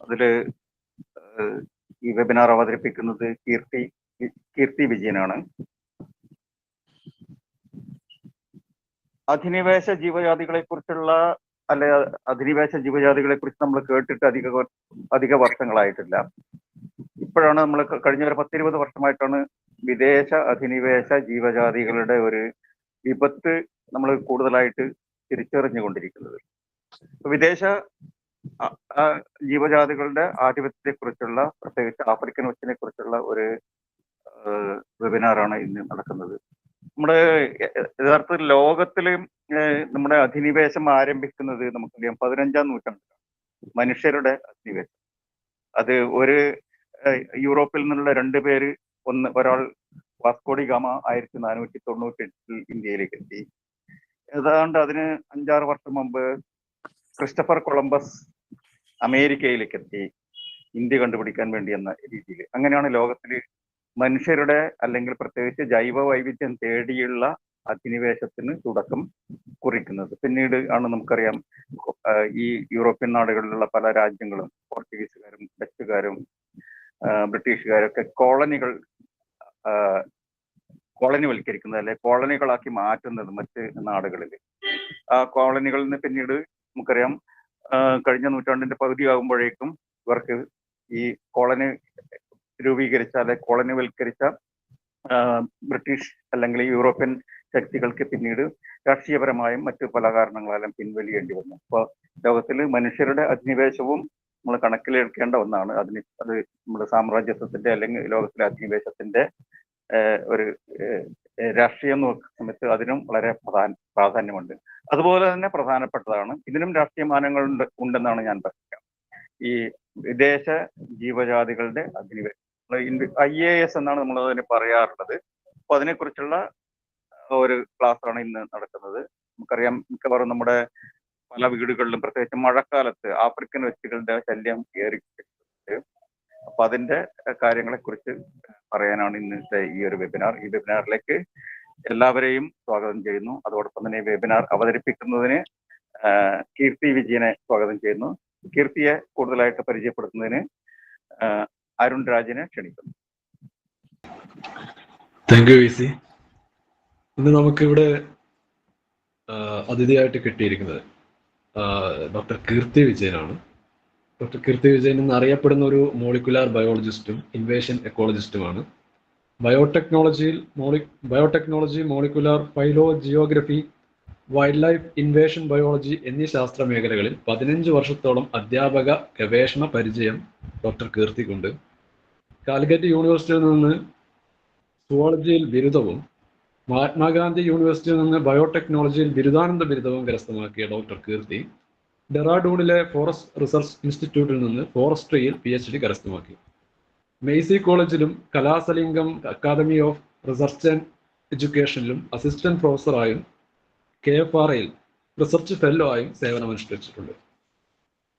അതില് ഈ വെബിനാർ അവതരിപ്പിക്കുന്നത് കീർത്തി വിജയനാണ്. അധിനിവേശ ജീവജാതികളെ കുറിച്ചുള്ള അധിനിവേശ ജീവജാതികളെ കുറിച്ച് നമ്മൾ കേട്ടിട്ട് അധിക വർഷങ്ങളായിട്ടില്ല. ഇപ്പോഴാണ് നമ്മൾ കഴിഞ്ഞ ഒരു 10-20 വർഷമായിട്ടാണ് വിദേശ അധിനിവേശ ജീവജാതികളുടെ ഒരു വിപത്ത് നമ്മൾ കൂടുതലായിട്ട് തിരിച്ചറിഞ്ഞുകൊണ്ടിരിക്കുന്നത്. വിദേശ ജീവജാതികളുടെ ആധിപത്യത്തെ കുറിച്ചുള്ള, പ്രത്യേകിച്ച് ആഫ്രിക്കൻ ഒച്ചിനെ കുറിച്ചുള്ള ഒരു വെബിനാറാണ് ഇന്ന് നടക്കുന്നത്. നമ്മുടെ യഥാർത്ഥത്തിൽ ലോകത്തില് നമ്മുടെ അധിനിവേശം ആരംഭിക്കുന്നത് നമുക്കറിയാം 15-ാം നൂറ്റാണ്ടിലാണ്. മനുഷ്യരുടെ അധിനിവേശം അത് ഒരു യൂറോപ്പിൽ നിന്നുള്ള 2 പേര്, ഒരാൾ വാസ്കോഡി ഗാമ 1498 ഇന്ത്യയിലേക്ക് എത്തി. ഏതാണ്ട് അതിന് 5-6 വർഷം മുമ്പ് ക്രിസ്റ്റഫർ കൊളംബസ് അമേരിക്കയിലേക്ക് എത്തി, ഇന്ത്യ കണ്ടുപിടിക്കാൻ വേണ്ടി എന്ന രീതിയിൽ. അങ്ങനെയാണ് ലോകത്തില് മനുഷ്യരുടെ അല്ലെങ്കിൽ പ്രത്യേകിച്ച് ജൈവ വൈവിധ്യം തേടിയുള്ള അധിനിവേശത്തിന് തുടക്കം കുറിക്കുന്നത്. പിന്നീട് ആണ് നമുക്കറിയാം ഈ യൂറോപ്യൻ നാടുകളിലുള്ള പല രാജ്യങ്ങളും പോർച്ചുഗീസുകാരും ഡച്ചുകാരും ബ്രിട്ടീഷുകാരും ഒക്കെ കോളനിവൽക്കരിക്കുന്നത്, അല്ലെ കോളനികളാക്കി മാറ്റുന്നത് മറ്റ് നാടുകളിൽ. ആ കോളനികളിൽ നിന്ന് പിന്നീട് നമുക്കറിയാം കഴിഞ്ഞ നൂറ്റാണ്ടിന്റെ പകുതിയാകുമ്പോഴേക്കും ഇവർക്ക് ഈ കോളനി രൂപീകരിച്ച അല്ലെ കോളനിവൽക്കരിച്ച ബ്രിട്ടീഷ് അല്ലെങ്കിൽ യൂറോപ്യൻ ശക്തികൾക്ക് പിന്നീട് രാഷ്ട്രീയപരമായും മറ്റു പല കാരണങ്ങളാലും പിൻവലിയേണ്ടി വന്നു. അപ്പോൾ ലോകത്തിൽ മനുഷ്യരുടെ അധിനിവേശവും നമ്മൾ കണക്കിലെടുക്കേണ്ട ഒന്നാണ്. അത് നമ്മുടെ സാമ്രാജ്യത്വത്തിന്റെ അല്ലെങ്കിൽ ലോകത്തിലെ അധിനിവേശത്തിന്റെ ഒരു രാഷ്ട്രീയം നോക്കുന്ന സമയത്ത് അതിനും വളരെ പ്രാധാന്യമുണ്ട്. അതുപോലെ തന്നെ പ്രധാനപ്പെട്ടതാണ്, ഇതിനും രാഷ്ട്രീയ മാനങ്ങൾ ഉണ്ടെന്നാണ് ഞാൻ പറയുക, ഈ വിദേശ ജീവജാതികളുടെ അധിനിവേശം. IAS എന്നാണ് നമ്മൾ അതിനെ പറയാറുള്ളത്. അപ്പൊ അതിനെക്കുറിച്ചുള്ള ഒരു ക്ലാസ്സാണ് ഇന്ന് നടക്കുന്നത്. നമുക്കറിയാം മിക്കവാറും നമ്മുടെ പല വീടുകളിലും പ്രത്യേകിച്ച് മഴക്കാലത്ത് ആഫ്രിക്കൻ ഒച്ചുകളുടെ ശല്യം ഏറിയിട്ടുണ്ട്. അപ്പൊ അതിന്റെ കാര്യങ്ങളെ കുറിച്ച് പറയാനാണ് ഇന്നത്തെ ഈ ഒരു വെബിനാർ. ഈ വെബിനാറിലേക്ക് എല്ലാവരെയും സ്വാഗതം ചെയ്യുന്നു. അതോടൊപ്പം തന്നെ ഈ വെബിനാർ അവതരിപ്പിക്കുന്നതിന് കീർത്തി വിജയനെ സ്വാഗതം ചെയ്യുന്നു. കീർത്തിയെ കൂടുതലായിട്ട് പരിചയപ്പെടുത്തുന്നതിന് അരുൺ രാജിനെ ക്ഷണിക്കുന്നു. Thank you VC. ഇന്ന് നമുക്കിവിടെ അതിഥിയായിട്ട് കിട്ടിയിരിക്കുന്നത് ഡോക്ടർ കീർത്തി വിജയനാണ്. ഡോക്ടർ കീർത്തി വിജയൻ എന്ന് അറിയപ്പെടുന്ന ഒരു മോളിക്കുലാർ ബയോളജിസ്റ്റും ഇൻവേഷൻ എക്കോളജിസ്റ്റുമാണ്. Biotechnology, molecular phylogeography, wildlife, invasion biology എന്നീ ശാസ്ത്ര മേഖലകളിൽ 15 വർഷത്തോളം അധ്യാപക ഗവേഷണ പരിചയം ഡോക്ടർ കീർത്തിക്കുണ്ട്. കാലിക്കറ്റ് യൂണിവേഴ്സിറ്റിയിൽ നിന്ന് സുവോളജിയിൽ ബിരുദവും മഹാത്മാഗാന്ധി യൂണിവേഴ്സിറ്റിയിൽ നിന്ന് ബയോടെക്നോളജിയിൽ ബിരുദാനന്ദ ബിരുദവും കരസ്ഥമാക്കിയ ഡോക്ടർ കീർത്തി ഡെറാഡൂണിലെ ഫോറസ്റ്റ് റിസർച്ച് ഇൻസ്റ്റിറ്റ്യൂട്ടിൽ നിന്ന് ഫോറസ്ട്രിയിൽ PhD കരസ്ഥമാക്കി. മെയ്സി കോളേജിലും Kalasalingam academy of research and എഡ്യൂക്കേഷനിലും അസിസ്റ്റന്റ് പ്രൊഫസറായും KFRAയിൽ റിസർച്ച് ഫെല്ലോ ആയും സേവനമനുഷ്ഠിച്ചിട്ടുണ്ട്.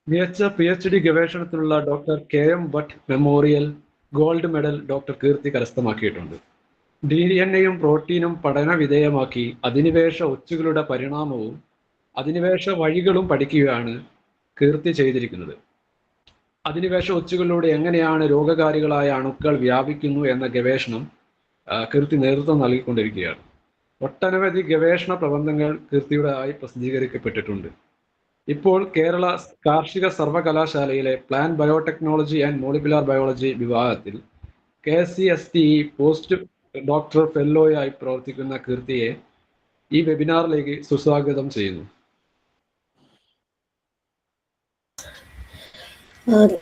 മികച്ച PhD ഗവേഷണത്തിനുള്ള doctor KM Bhat memorial gold medal doctor Keerthi കരസ്ഥമാക്കിയിട്ടുണ്ട്. DNA-യും പ്രോട്ടീനും പഠന വിധേയമാക്കി അധിനിവേശ ഒച്ചുകളുടെ പരിണാമവും അധിനിവേശ വഴികളും പഠിക്കുകയാണ് കീർത്തി ചെയ്തിരിക്കുന്നത്. അധിനിവേശ ഒച്ചുകളിലൂടെ എങ്ങനെയാണ് രോഗകാരികളായ അണുക്കൾ വ്യാപിക്കുന്നു എന്ന ഗവേഷണം കീർത്തി നേതൃത്വം നൽകിക്കൊണ്ടിരിക്കുകയാണ്. ഒട്ടനവധി ഗവേഷണ പ്രബന്ധങ്ങൾ കീർത്തിയുടെ ആയി പ്രസിദ്ധീകരിക്കപ്പെട്ടിട്ടുണ്ട്. ഇപ്പോൾ കേരള കാർഷിക സർവകലാശാലയിലെ plan biotechnology and molecular biology വിഭാഗത്തിൽ KCSTE പോസ്റ്റ് ഡോക്ടർ ഫെല്ലോയായി പ്രവർത്തിക്കുന്ന കീർത്തിയെ ഈ വെബിനാറിലേക്ക് സുസ്വാഗതം ചെയ്യുന്നു.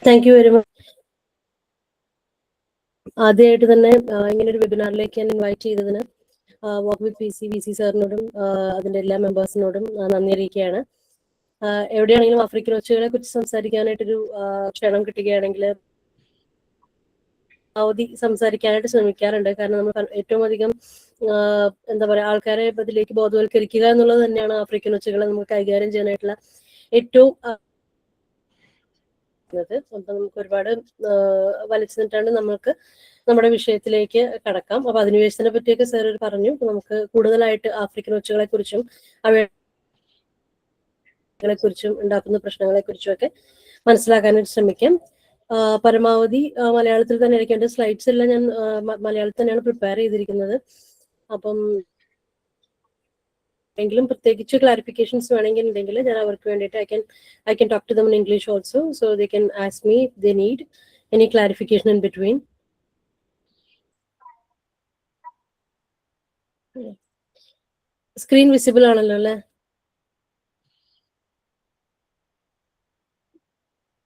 Thank you very much. ആദ്യമായിട്ട് തന്നെ ഇങ്ങനെ ഒരു വെബിനാറിലേക്ക് ഞാൻ ഇൻവൈറ്റ് ചെയ്തതിന് വർക്ക് വിത്ത് VC സാറിനോടും അതിന്റെ എല്ലാ മെമ്പേഴ്സിനോടും നന്ദി അറിയിക്കുകയാണ്. എവിടെയാണെങ്കിലും ആഫ്രിക്കൻ ഒച്ചുകളെ കുറിച്ച് സംസാരിക്കാനായിട്ടൊരു ക്ഷണം കിട്ടുകയാണെങ്കിൽ അവധി സംസാരിക്കാനായിട്ട് ശ്രമിക്കാറുണ്ട്. കാരണം നമ്മൾ ഏറ്റവും അധികം എന്താ പറയുക, ആൾക്കാരെ അതിലേക്ക് ബോധവൽക്കരിക്കുക എന്നുള്ളത് തന്നെയാണ് ആഫ്രിക്കൻ ഒച്ചുകളെ നമുക്ക് കൈകാര്യം ചെയ്യാനായിട്ടുള്ള ഏറ്റവും നമുക്ക് ഒരുപാട് വലിച്ചു നിന്നിട്ടാണ് നമുക്ക് നമ്മുടെ വിഷയത്തിലേക്ക് കടക്കാം. അപ്പൊ അധിനിവേശത്തിനെ പറ്റിയൊക്കെ സാർ പറഞ്ഞു. നമുക്ക് കൂടുതലായിട്ട് ആഫ്രിക്കൻ ഒച്ചുകളെ കുറിച്ചും അവയെ കുറിച്ചും ഉണ്ടാക്കുന്ന പ്രശ്നങ്ങളെ കുറിച്ചും ഒക്കെ മനസ്സിലാക്കാനായിട്ട് ശ്രമിക്കാം. പരമാവധി മലയാളത്തിൽ തന്നെ ആയിരിക്കും. എൻ്റെ സ്ലൈഡ്സ് എല്ലാം ഞാൻ മലയാളത്തിൽ തന്നെയാണ് പ്രിപ്പയർ ചെയ്തിരിക്കുന്നത്. അപ്പം എങ്കിലും പ്രത്യേകിച്ച് ക്ലാരിഫിക്കേഷൻസ് വേണമെങ്കിൽ ഉണ്ടെങ്കിൽ ഞാൻ അവർക്ക് വേണ്ടിയിട്ട് I can talk to them in English also, so they can ask me if they need any clarification in between. Screen visible ആണല്ലോ അല്ലേ?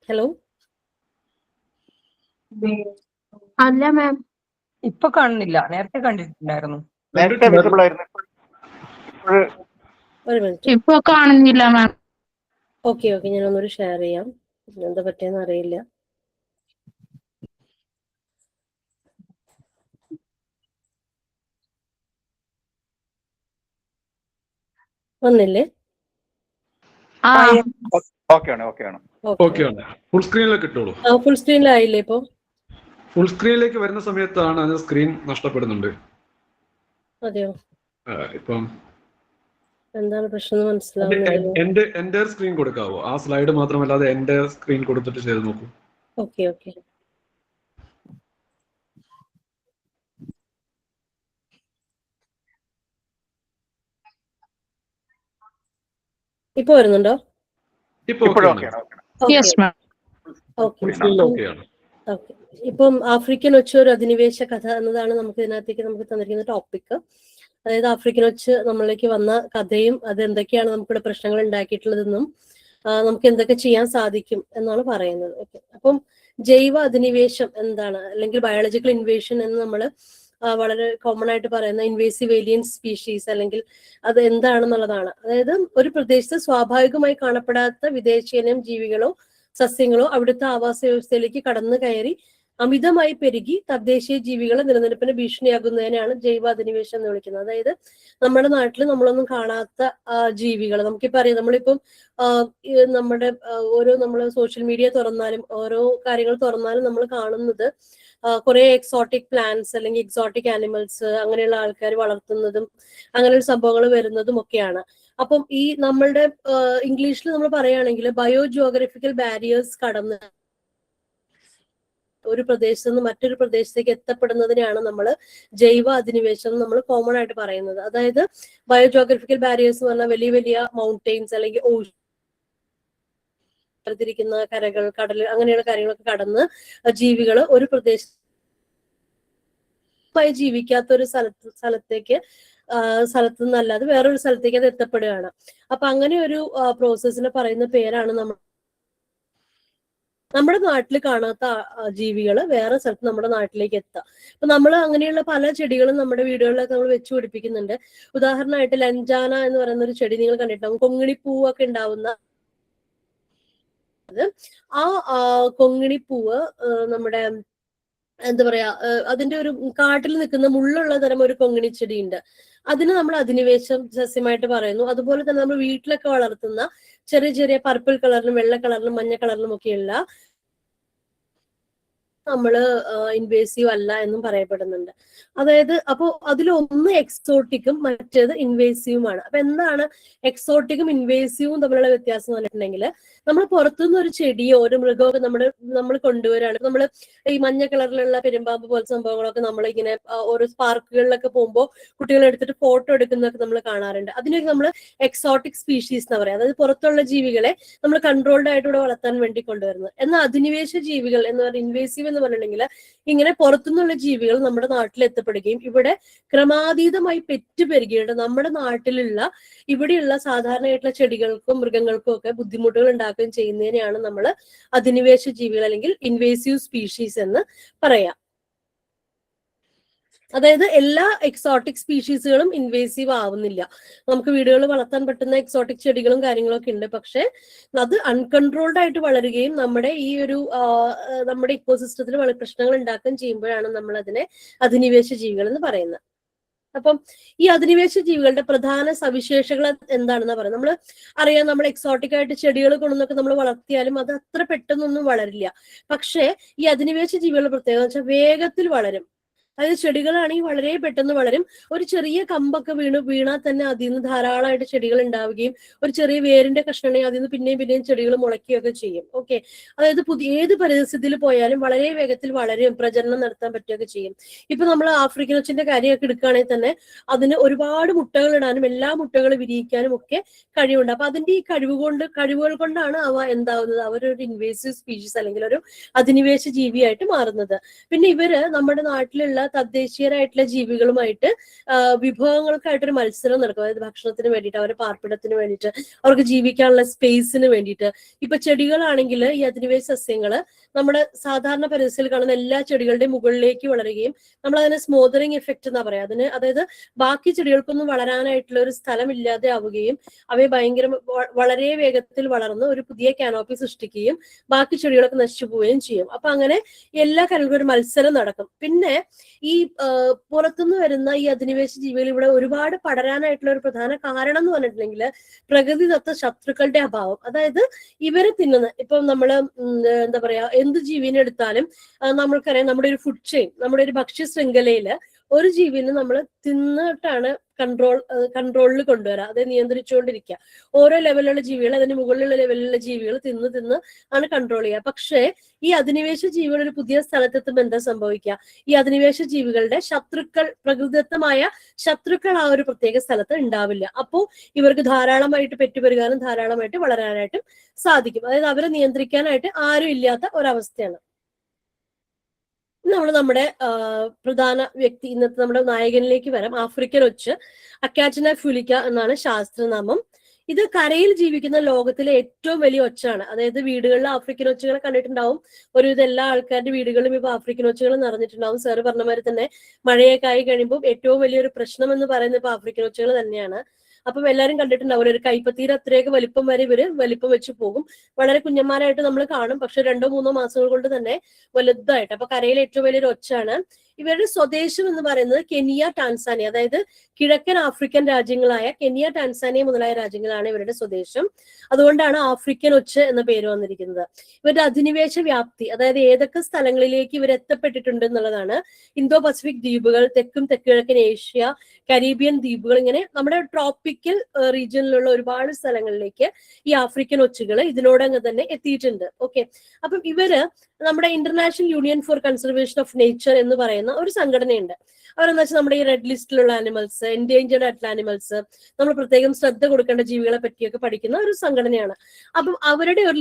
ഹലോ, അല്ല മാം, ഇപ്പൊ കാണുന്നില്ല, നേരത്തെ കണ്ടിട്ടുണ്ടായിരുന്നു. നേരത്തെ വിസിബിൾ ആയിരുന്നു, ഒരു മിനിറ്റ്. ഇപ്പൊ കാണുന്നില്ല മാം. ഓക്കെ, ഞാൻ ഒന്നുകൂടി ഷെയർ ചെയ്യാം. എന്താ പറ്റിയെന്ന് അറിയില്ല. വന്നില്ലേ? ഓക്കെ ആണ്. ഫുൾ സ്ക്രീനിലേക്ക് ഇട്ടോളൂ. ഫുൾ സ്ക്രീനിലായില്ലേ ഇപ്പൊ? ഫുൾ സ്ക്രീനിലേക്ക് വരുന്ന സമയത്താണ് അത് സ്ക്രീൻ നഷ്ടപ്പെടുന്നുണ്ട്. അതെയോ? ഇപ്പം എന്താണ് പ്രശ്നം മനസ്സിലാവുന്നില്ല. എന്റെ സ്ക്രീൻ കൊടുക്കാവോ? ആ സ്ലൈഡ് മാത്രമല്ലാതെ എന്റെ സ്ക്രീൻ കൊടുത്തിട്ട് ചെയ്ത് നോക്കൂ. ഓക്കെ. ഇപ്പൊ വരുന്നുണ്ടോ? Yes ma'am. ഇപ്പം ആഫ്രിക്കൻ ഒച്ച ഒരു അധിനിവേശ കഥ എന്നതാണ് നമുക്ക് തന്നിരിക്കുന്ന ടോപ്പിക്. അതായത് ആഫ്രിക്കൻ ഒച്ച് നമ്മളിലേക്ക് വന്ന കഥയും അത് എന്തൊക്കെയാണ് നമുക്കിവിടെ പ്രശ്നങ്ങൾ ഉണ്ടാക്കിയിട്ടുള്ളതെന്നും നമുക്ക് എന്തൊക്കെ ചെയ്യാൻ സാധിക്കും എന്നാണ് പറയുന്നത്. ഓക്കെ, അപ്പം ജൈവ അധിനിവേശം എന്താണ്, അല്ലെങ്കിൽ ബയോളജിക്കൽ ഇൻവേഷൻ എന്ന് നമ്മൾ വളരെ കോമൺ ആയിട്ട് പറയുന്ന ഇൻവേസീവ് ഏലിയൻ സ്പീഷീസ്, അല്ലെങ്കിൽ അത് എന്താണെന്നുള്ളതാണ്. അതായത് ഒരു പ്രദേശത്ത് സ്വാഭാവികമായി കാണപ്പെടാത്ത വിദേശീയനം ജീവികളോ സസ്യങ്ങളോ അവിടുത്തെ ആവാസ വ്യവസ്ഥയിലേക്ക് കടന്നു കയറി അമിതമായി പെരുകി തദ്ദേശീയ ജീവികളെ നിലനിൽപ്പിന് ഭീഷണിയാകുന്നതിനാണ് ജൈവ അധിനിവേശം എന്ന് വിളിക്കുന്നത്. അതായത് നമ്മുടെ നാട്ടിൽ നമ്മളൊന്നും കാണാത്ത ജീവികൾ, നമുക്കിപ്പോ അറിയാം, നമ്മളിപ്പം നമ്മുടെ നമ്മൾ സോഷ്യൽ മീഡിയ തുറന്നാലും ഓരോ കാര്യങ്ങൾ തുറന്നാലും നമ്മൾ കാണുന്നത് കുറെ എക്സോട്ടിക് പ്ലാന്റ്സ് അല്ലെങ്കിൽ എക്സോട്ടിക് ആനിമൽസ് അങ്ങനെയുള്ള ആൾക്കാർ വളർത്തുന്നതും അങ്ങനെയുള്ള സംഭവങ്ങൾ വരുന്നതും ഒക്കെയാണ്. അപ്പം ഈ നമ്മളുടെ ഇംഗ്ലീഷിൽ നമ്മൾ പറയുകയാണെങ്കിൽ ബയോ ജിയോഗ്രഫിക്കൽ ബാരിയേഴ്സ് കടന്ന് ഒരു പ്രദേശത്ത് നിന്ന് മറ്റൊരു പ്രദേശത്തേക്ക് എത്തപ്പെടുന്നതിനെയാണ് നമ്മൾ ജൈവ അധിനിവേശം നമ്മൾ കോമൺ ആയിട്ട് പറയുന്നത്. അതായത് ബയോ ജിയോഗ്രഫിക്കൽ ബാരിയേഴ്സ് എന്ന് പറഞ്ഞാൽ വലിയ വലിയ മൗണ്ടെയിൻസ് അല്ലെങ്കിൽ ിരിക്കുന്ന കരകൾ, കടൽ, അങ്ങനെയുള്ള കാര്യങ്ങളൊക്കെ കടന്ന് ജീവികൾ ഒരു പ്രദേശമായി ജീവിക്കാത്ത ഒരു സ്ഥലത്തു നിന്നല്ലാതെ വേറൊരു സ്ഥലത്തേക്ക് അത് എത്തപ്പെടുകയാണ്. അപ്പൊ അങ്ങനെ ഒരു പ്രോസസ്സിനെ പറയുന്ന പേരാണ് നമ്മുടെ നാട്ടിൽ കാണാത്ത ജീവികൾ വേറെ സ്ഥലത്ത് നമ്മുടെ നാട്ടിലേക്ക് എത്താം. അപ്പൊ നമ്മൾ അങ്ങനെയുള്ള പല ചെടികളും നമ്മുടെ വീടുകളിലൊക്കെ നമ്മൾ വെച്ചു പിടിപ്പിക്കുന്നുണ്ട്. ഉദാഹരണമായിട്ട് ലഞ്ചാന എന്ന് പറയുന്ന ഒരു ചെടി നിങ്ങൾ കണ്ടിട്ടുണ്ടാവും. കൊങ്ങിണിപ്പൂവൊക്കെ ഉണ്ടാവുന്ന ആ കൊങ്ങിണിപ്പൂവ് നമ്മുടെ എന്താ പറയാ, അതിന്റെ ഒരു കാട്ടിൽ നിൽക്കുന്ന മുള്ളുള്ള തരം ഒരു കൊങ്ങിണി ചെടി ഉണ്ട്. അതിന് നമ്മൾ അധിനിവേശം സസ്യമായിട്ട് പറയുന്നു. അതുപോലെ തന്നെ നമ്മൾ വീട്ടിലൊക്കെ വളർത്തുന്ന ചെറിയ ചെറിയ പർപ്പിൾ കളറിലും വെള്ള കളറിലും മഞ്ഞ കളറിലും ഒക്കെയുള്ള നമ്മള് ഇൻവേസീവ് അല്ല എന്നും പറയപ്പെടുന്നുണ്ട്. അതായത് അപ്പോ അതിലൊന്ന് എക്സോട്ടിക്കും മറ്റേത് ഇൻവേസീവുമാണ്. അപ്പൊ എന്താണ് എക്സോട്ടിക്കും ഇൻവേസീവും തമ്മിലുള്ള വ്യത്യാസം എന്ന് പറഞ്ഞിട്ടുണ്ടെങ്കിൽ, നമ്മൾ പുറത്തുനിന്ന് ഒരു ചെടിയോ ഒരു മൃഗമൊക്കെ നമ്മൾ കൊണ്ടുവരാണ്. നമ്മൾ ഈ മഞ്ഞ കളറിലുള്ള പെരുമ്പാമ്പ് പോലത്തെ സംഭവങ്ങളൊക്കെ നമ്മളിങ്ങനെ ഓരോ പാർക്കുകളിലൊക്കെ പോകുമ്പോൾ കുട്ടികളെ എടുത്തിട്ട് ഫോട്ടോ എടുക്കുന്നതൊക്കെ നമ്മൾ കാണാറുണ്ട്. അതിനൊക്കെ നമ്മൾ എക്സോട്ടിക് സ്പീഷീസ് എന്ന് പറയാം. അതായത് പുറത്തുള്ള ജീവികളെ നമ്മൾ കൺട്രോൾഡ് ആയിട്ട് ഇവിടെ വളർത്താൻ വേണ്ടി കൊണ്ടുവരുന്നത്. എന്നാൽ അധിനിവേശ ജീവികൾ എന്ന് പറയുന്നത് ഇൻവേസീവ് എന്ന് പറഞ്ഞിട്ടുണ്ടെങ്കിൽ ഇങ്ങനെ പുറത്തുനിന്നുള്ള ജീവികൾ നമ്മുടെ നാട്ടിൽ എത്തപ്പെടുകയും ഇവിടെ ക്രമാതീതമായി പെറ്റുപെരുകിയിട്ട് നമ്മുടെ നാട്ടിലുള്ള ഇവിടെയുള്ള സാധാരണയായിട്ടുള്ള ചെടികൾക്കും മൃഗങ്ങൾക്കും ഒക്കെ ബുദ്ധിമുട്ടുകൾ ഉണ്ടാക്കുകയും ചെയ്യുന്നതിനെയാണ് നമ്മൾ അധിനിവേശ ജീവികൾ അല്ലെങ്കിൽ ഇൻവേസീവ് സ്പീഷീസ് എന്ന് പറയാം. അതായത് എല്ലാ എക്സോട്ടിക് സ്പീഷീസുകളും ഇൻവേസീവ് ആവുന്നില്ല. നമുക്ക് വീടുകളിൽ വളർത്താൻ പറ്റുന്ന എക്സോട്ടിക് ചെടികളും കാര്യങ്ങളൊക്കെ ഉണ്ട്. പക്ഷെ അത് അൺകൺട്രോൾഡ് ആയിട്ട് വളരുകയും നമ്മുടെ ഈ ഒരു നമ്മുടെ ഇക്കോസിസ്റ്റത്തിൽ വളരെ പ്രശ്നങ്ങൾ ഉണ്ടാക്കുകയും ചെയ്യുമ്പോഴാണ് നമ്മൾ അതിനെ അധിനിവേശ ജീവികൾ എന്ന് പറയുന്നത്. അപ്പം ഈ അധിനിവേശ ജീവികളുടെ പ്രധാന സവിശേഷതകൾ എന്താണെന്ന് പറയുന്നത്, നമ്മൾ അറിയാം, നമ്മൾ എക്സോട്ടിക് ആയിട്ട് ചെടികൾ കൊണ്ടൊക്കെ നമ്മൾ വളർത്തിയാലും അത് അത്ര പെട്ടെന്നൊന്നും വളരില്ല. പക്ഷേ ഈ അധിനിവേശ ജീവികളുടെ പ്രത്യേകത വെച്ചാൽ വേഗത്തിൽ വളരും. അതായത് ചെടികളാണെങ്കിൽ വളരെ പെട്ടെന്ന് വളരും. ഒരു ചെറിയ കമ്പൊക്കെ വീണാൽ തന്നെ അതിൽ നിന്ന് ധാരാളമായിട്ട് ചെടികൾ ഉണ്ടാവുകയും ഒരു ചെറിയ വേരിന്റെ കഷ്ണമാണെങ്കിൽ അതിൽ നിന്ന് പിന്നെയും ചെടികൾ മുളയ്ക്കുകയൊക്കെ ചെയ്യും. ഓക്കെ, അതായത് ഏത് പരിസ്ഥിതിയിൽ പോയാലും വളരെ വേഗത്തിൽ വളരും, പ്രജനനം നടത്താൻ പറ്റുകയൊക്കെ ചെയ്യും. ഇപ്പൊ നമ്മൾ ആഫ്രിക്കൻ ഒച്ചിന്റെ കാര്യമൊക്കെ എടുക്കുകയാണെങ്കിൽ തന്നെ അതിന് ഒരുപാട് മുട്ടകൾ ഇടാനും എല്ലാ മുട്ടകൾ വിരിയിക്കാനും ഒക്കെ കഴിവുണ്ട്. അപ്പൊ അതിന്റെ ഈ കഴിവുകൾ കൊണ്ടാണ് അവ എന്താവുന്നത്, അവരൊരു ഇൻവേസീവ് സ്പീഷീസ് അല്ലെങ്കിൽ ഒരു അധിനിവേശ ജീവിയായിട്ട് മാറുന്നത്. പിന്നെ ഇവര് നമ്മുടെ നാട്ടിലുള്ള തദ്ദേശീയരായിട്ടുള്ള ജീവികളുമായിട്ട് വിഭവങ്ങൾക്കായിട്ടൊരു മത്സരം നടക്കും. അതായത് ഭക്ഷണത്തിന് വേണ്ടിയിട്ട്, അവരുടെ പാർപ്പിടത്തിന് വേണ്ടിയിട്ട്, അവർക്ക് ജീവിക്കാനുള്ള സ്പേസിന് വേണ്ടിയിട്ട്. ഇപ്പൊ ചെടികളാണെങ്കിൽ ഈ അധിനിവേശ സസ്യങ്ങള് നമ്മുടെ സാധാരണ പരിസ്ഥിതിയിൽ കാണുന്ന എല്ലാ ചെടികളുടെയും മുകളിലേക്ക് വളരുകയും നമ്മൾ അതിനെ സ്മോദറിങ് എഫക്റ്റ് എന്നാ പറയാം. അതായത് ബാക്കി ചെടികൾക്കൊന്നും വളരാനായിട്ടുള്ള ഒരു സ്ഥലം ഇല്ലാതെ ആവുകയും അവയെ വളരെ വേഗത്തിൽ വളർന്ന് ഒരു പുതിയ കാനോപ്പി സൃഷ്ടിക്കുകയും ബാക്കി ചെടികളൊക്കെ നശിച്ചു പോവുകയും ചെയ്യും. അപ്പൊ അങ്ങനെ എല്ലാ കാര്യങ്ങൾക്കും ഒരു മത്സരം നടക്കും. പിന്നെ ഈ പുറത്തുനിന്ന് വരുന്ന ഈ അധിനിവേശ ജീവികൾ ഇവിടെ ഒരുപാട് പടരാനായിട്ടുള്ള ഒരു പ്രധാന കാരണം എന്ന് പറഞ്ഞിട്ടുണ്ടെങ്കിൽ പ്രകൃതിദത്ത ശത്രുക്കളുടെ അഭാവം. അതായത് ഇവരെ തിന്നുന്ന, ഇപ്പൊ നമ്മള് എന്താ പറയാ, എന്ത് ജീവിനെ എടുത്താലും നമ്മൾക്കറിയാം നമ്മുടെ ഒരു ഫുഡ് ചെയിൻ, നമ്മുടെ ഒരു ഭക്ഷ്യ ശൃംഖലയില് ഒരു ജീവിനെ നമ്മൾ തിന്നിട്ടാണ് കൺട്രോളിൽ കൊണ്ടുവരാം, അത് നിയന്ത്രിച്ചുകൊണ്ടിരിക്കുക. ഓരോ ലെവലിലുള്ള ജീവികൾ, അതിന് മുകളിലുള്ള ലെവലിലുള്ള ജീവികൾ തിന്ന് ആണ് കൺട്രോൾ ചെയ്യുക. പക്ഷേ ഈ അധിനിവേശ ജീവികൾ ഒരു പുതിയ സ്ഥലത്തെത്തുമ്പോൾ എന്താ സംഭവിക്കുക, ഈ അധിനിവേശ ജീവികളുടെ പ്രകൃതിദത്തമായ ശത്രുക്കൾ ആ ഒരു പ്രത്യേക സ്ഥലത്ത് ഉണ്ടാവില്ല. അപ്പോൾ ഇവർക്ക് ധാരാളമായിട്ട് പെറ്റുപെരുകാനും ധാരാളമായിട്ട് വളരാനായിട്ടും സാധിക്കും. അതായത് അവരെ നിയന്ത്രിക്കാനായിട്ട് ആരും ഇല്ലാത്ത ഒരവസ്ഥയാണ്. നമ്മുടെ പ്രധാന വ്യക്തി, ഇന്നത്തെ നമ്മുടെ നായകനിലേക്ക് വരാം. ആഫ്രിക്കൻ ഒച്ച്, അക്കാറ്റിന ഫ്യൂലിക്ക എന്നാണ് ശാസ്ത്രനാമം. ഇത് കരയിൽ ജീവിക്കുന്ന ലോകത്തിലെ ഏറ്റവും വലിയ ഒച്ചാണ്. അതായത് വീടുകളിൽ ആഫ്രിക്കൻ ഒച്ചുകളെ കണ്ടിട്ടുണ്ടാവും. ഒരുവിധം എല്ലാ ആൾക്കാരുടെ വീടുകളിലും ഇപ്പൊ ആഫ്രിക്കൻ ഒച്ചുകൾ നിറഞ്ഞിട്ടുണ്ടാവും. സാറ് പറഞ്ഞമാതിരി തന്നെ മഴയൊക്കെ ആയി കഴിയുമ്പോൾ ഏറ്റവും വലിയൊരു പ്രശ്നം എന്ന് പറയുന്നത് ഇപ്പൊ ആഫ്രിക്കൻ ഒച്ചുകൾ തന്നെയാണ്. അപ്പം എല്ലാവരും കണ്ടിട്ടുണ്ടാവും, ഒരു കൈപ്പത്തിയുടെ അത്രയൊക്കെ വലിപ്പം വരെ ഇവര് വലിപ്പം വെച്ച് പോകും. വളരെ കുഞ്ഞന്മാരായിട്ട് നമ്മൾ കാണും, പക്ഷെ 2-3 മാസങ്ങൾ കൊണ്ട് തന്നെ വലുതായിട്ട്. അപ്പൊ കരയിലെ ഏറ്റവും വലിയൊരു ഒച്ചാണ്. ഇവരുടെ സ്വദേശം എന്ന് പറയുന്നത് കെനിയ, ടാൻസാനിയ, അതായത് കിഴക്കൻ ആഫ്രിക്കൻ രാജ്യങ്ങളായ കെനിയ, ടാൻസാനിയ മുതലായ രാജ്യങ്ങളാണ് ഇവരുടെ സ്വദേശം. അതുകൊണ്ടാണ് ആഫ്രിക്കൻ ഒച്ച് എന്ന പേര് വന്നിരിക്കുന്നത്. ഇവരുടെ അധിനിവേശ വ്യാപ്തി, അതായത് ഏതൊക്കെ സ്ഥലങ്ങളിലേക്ക് ഇവർ എത്തപ്പെട്ടിട്ടുണ്ട് എന്നുള്ളതാണ്. ഇന്തോ പസഫിക് ദ്വീപുകൾ, തെക്കും തെക്കുകിഴക്കൻ ഏഷ്യ, കരീബിയൻ ദ്വീപുകൾ, ഇങ്ങനെ നമ്മുടെ ട്രോപ്പിക്കൽ റീജിയനിലുള്ള ഒരുപാട് സ്ഥലങ്ങളിലേക്ക് ഈ ആഫ്രിക്കൻ ഒച്ചുകൾ ഇതിനോടങ്ങ് തന്നെ എത്തിയിട്ടുണ്ട്. ഓക്കെ, അപ്പം ഇവര് നമ്മുടെ International Union for Conservation of Nature എന്ന് പറയുന്ന ഒരു സംഘടനയുണ്ട്. അവരെന്താ വെച്ചാൽ നമ്മുടെ ഈ റെഡ് ലിസ്റ്റിലുള്ള ആനിമൽസ്, എൻഡേഞ്ചേർഡ് ആയിട്ടുള്ള ആനിമൽസ്, നമ്മൾ പ്രത്യേകം ശ്രദ്ധ കൊടുക്കേണ്ട ജീവികളെ പറ്റിയൊക്കെ പഠിക്കുന്ന ഒരു സംഘടനയാണ്. അപ്പം അവരുടെ ഒരു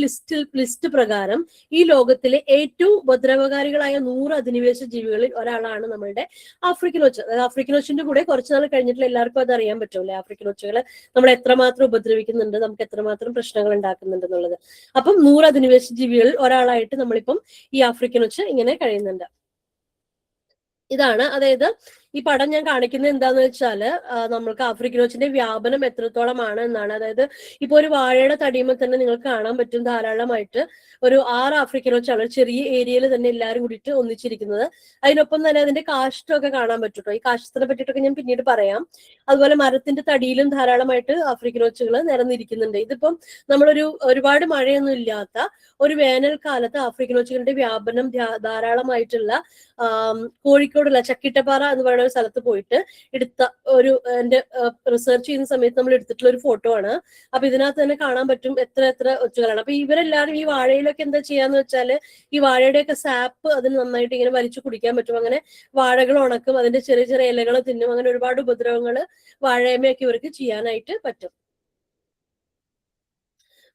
ലിസ്റ്റ് പ്രകാരം ഈ ലോകത്തിലെ ഏറ്റവും ഉപദ്രവകാരികളായ 100 അധിനിവേശ ജീവികളിൽ ഒരാളാണ് നമ്മളുടെ ആഫ്രിക്കൻ ഒച്ച്. അതായത് ആഫ്രിക്കൻ ഒച്ചിന്റെ കൂടെ കുറച്ച് നാൾ കഴിഞ്ഞിട്ടുള്ള എല്ലാവർക്കും അത് അറിയാൻ പറ്റുമല്ലേ, ആഫ്രിക്കൻ ഒച്ചുകളെ നമ്മൾ എത്രമാത്രം ഉപദ്രവിക്കുന്നുണ്ട്, നമുക്ക് എത്രമാത്രം പ്രശ്നങ്ങൾ ഉണ്ടാക്കുന്നുണ്ട് എന്നുള്ളത്. അപ്പം 100 അധിനിവേശ ജീവികളിൽ ഒരാളായിട്ട് നമ്മളിപ്പം ഈ ആഫ്രിക്കൻ ഒച്ച് ഇങ്ങനെ കഴിയുന്നുണ്ട്. ഇതാണ്, അതായത് ഈ പടം ഞാൻ കാണിക്കുന്നത് എന്താന്ന് വെച്ചാല് നമ്മൾക്ക് ആഫ്രിക്കൻ ഒച്ചിന്റെ വ്യാപനം എത്രത്തോളമാണ് എന്നാണ്. അതായത് ഇപ്പൊ ഒരു വാഴയുടെ തടിയുമ്പോൾ തന്നെ നിങ്ങൾക്ക് കാണാൻ പറ്റും ധാരാളമായിട്ട് ഒരു 6 ആഫ്രിക്കൻ ഒച്ചാണ് ചെറിയ ഏരിയയിൽ തന്നെ എല്ലാവരും കൂടിയിട്ട് ഒന്നിച്ചിരിക്കുന്നത്. അതിനൊപ്പം തന്നെ അതിന്റെ കാഷ്ടമൊക്കെ കാണാൻ പറ്റും. ഈ കാഷ്ടത്തിനെ പറ്റിയിട്ടൊക്കെ ഞാൻ പിന്നീട് പറയാം. അതുപോലെ മരത്തിന്റെ തടിയിലും ധാരാളമായിട്ട് ആഫ്രിക്കൻ ഒച്ചുകൾ നിരന്നിരിക്കുന്നുണ്ട്. ഇതിപ്പം ഒരുപാട് മഴയൊന്നും ഇല്ലാത്ത ഒരു വേനൽക്കാലത്ത് ആഫ്രിക്കൻ ഒച്ചുകളുടെ വ്യാപനം ധാരാളമായിട്ടുള്ള കോഴിക്കോടുള്ള ചക്കിട്ടപ്പാറ എന്ന് പറയുന്ന ഒരു സ്ഥലത്ത് പോയിട്ട് എടുത്ത എന്റെ റിസർച്ച് ചെയ്യുന്ന സമയത്ത് നമ്മൾ എടുത്തിട്ടുള്ള ഒരു ഫോട്ടോ ആണ്. അപ്പൊ ഇതിനകത്ത് തന്നെ കാണാൻ പറ്റും എത്ര ഒച്ചുകളാണ്. അപ്പൊ ഇവരെല്ലാരും ഈ വാഴയിലൊക്കെ എന്താ ചെയ്യാന്ന് വെച്ചാല് ഈ വാഴയുടെയൊക്കെ സാപ്പ് അതിന് നന്നായിട്ട് ഇങ്ങനെ വലിച്ചു കുടിക്കാൻ പറ്റും. അങ്ങനെ വാഴകൾ ഉണക്കും, അതിന്റെ ചെറിയ ചെറിയ ഇലകൾ തിന്നും. അങ്ങനെ ഒരുപാട് ഉപദ്രവങ്ങൾ വാഴയമയൊക്കെ ഇവർക്ക് ചെയ്യാനായിട്ട് പറ്റും.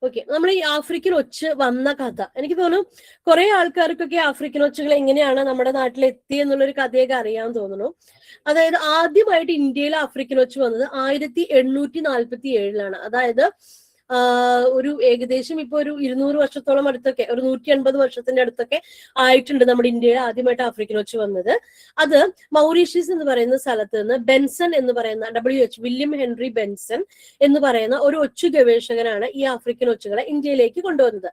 ഓക്കെ, നമ്മൾ ഈ ആഫ്രിക്കൻ ഒച്ച് വന്ന കഥ എനിക്ക് തോന്നുന്നു കുറെ ആൾക്കാർക്കൊക്കെ ആഫ്രിക്കൻ ഒച്ചുകൾ എങ്ങനെയാണ് നമ്മുടെ നാട്ടിൽ എത്തി എന്നുള്ളൊരു കഥയൊക്കെ അറിയാൻ തോന്നുന്നു. അതായത് ആദ്യമായിട്ട് ഇന്ത്യയിൽ ആഫ്രിക്കൻ ഒച്ച് വന്നത് 1847 അതായത് ഒരു ഏകദേശം ഇപ്പൊ ഒരു 200 വർഷത്തോളം അടുത്തൊക്കെ, ഒരു 180 വർഷത്തിന്റെ അടുത്തൊക്കെ ആയിട്ടുണ്ട് നമ്മുടെ ഇന്ത്യയിൽ ആദ്യമായിട്ട് ആഫ്രിക്കൻ ഒച്ച് വന്നത്. അത് മൗറീഷ്യസ് എന്ന് പറയുന്ന സ്ഥലത്ത് നിന്ന് ബെൻസൺ എന്ന് പറയുന്ന WH വില്യം ഹെൻറി ബെൻസൺ എന്ന് പറയുന്ന ഒരു ഒച്ചു ഗവേഷകനാണ് ഈ ആഫ്രിക്കൻ ഒച്ചുകളെ ഇന്ത്യയിലേക്ക് കൊണ്ടുവന്നത്.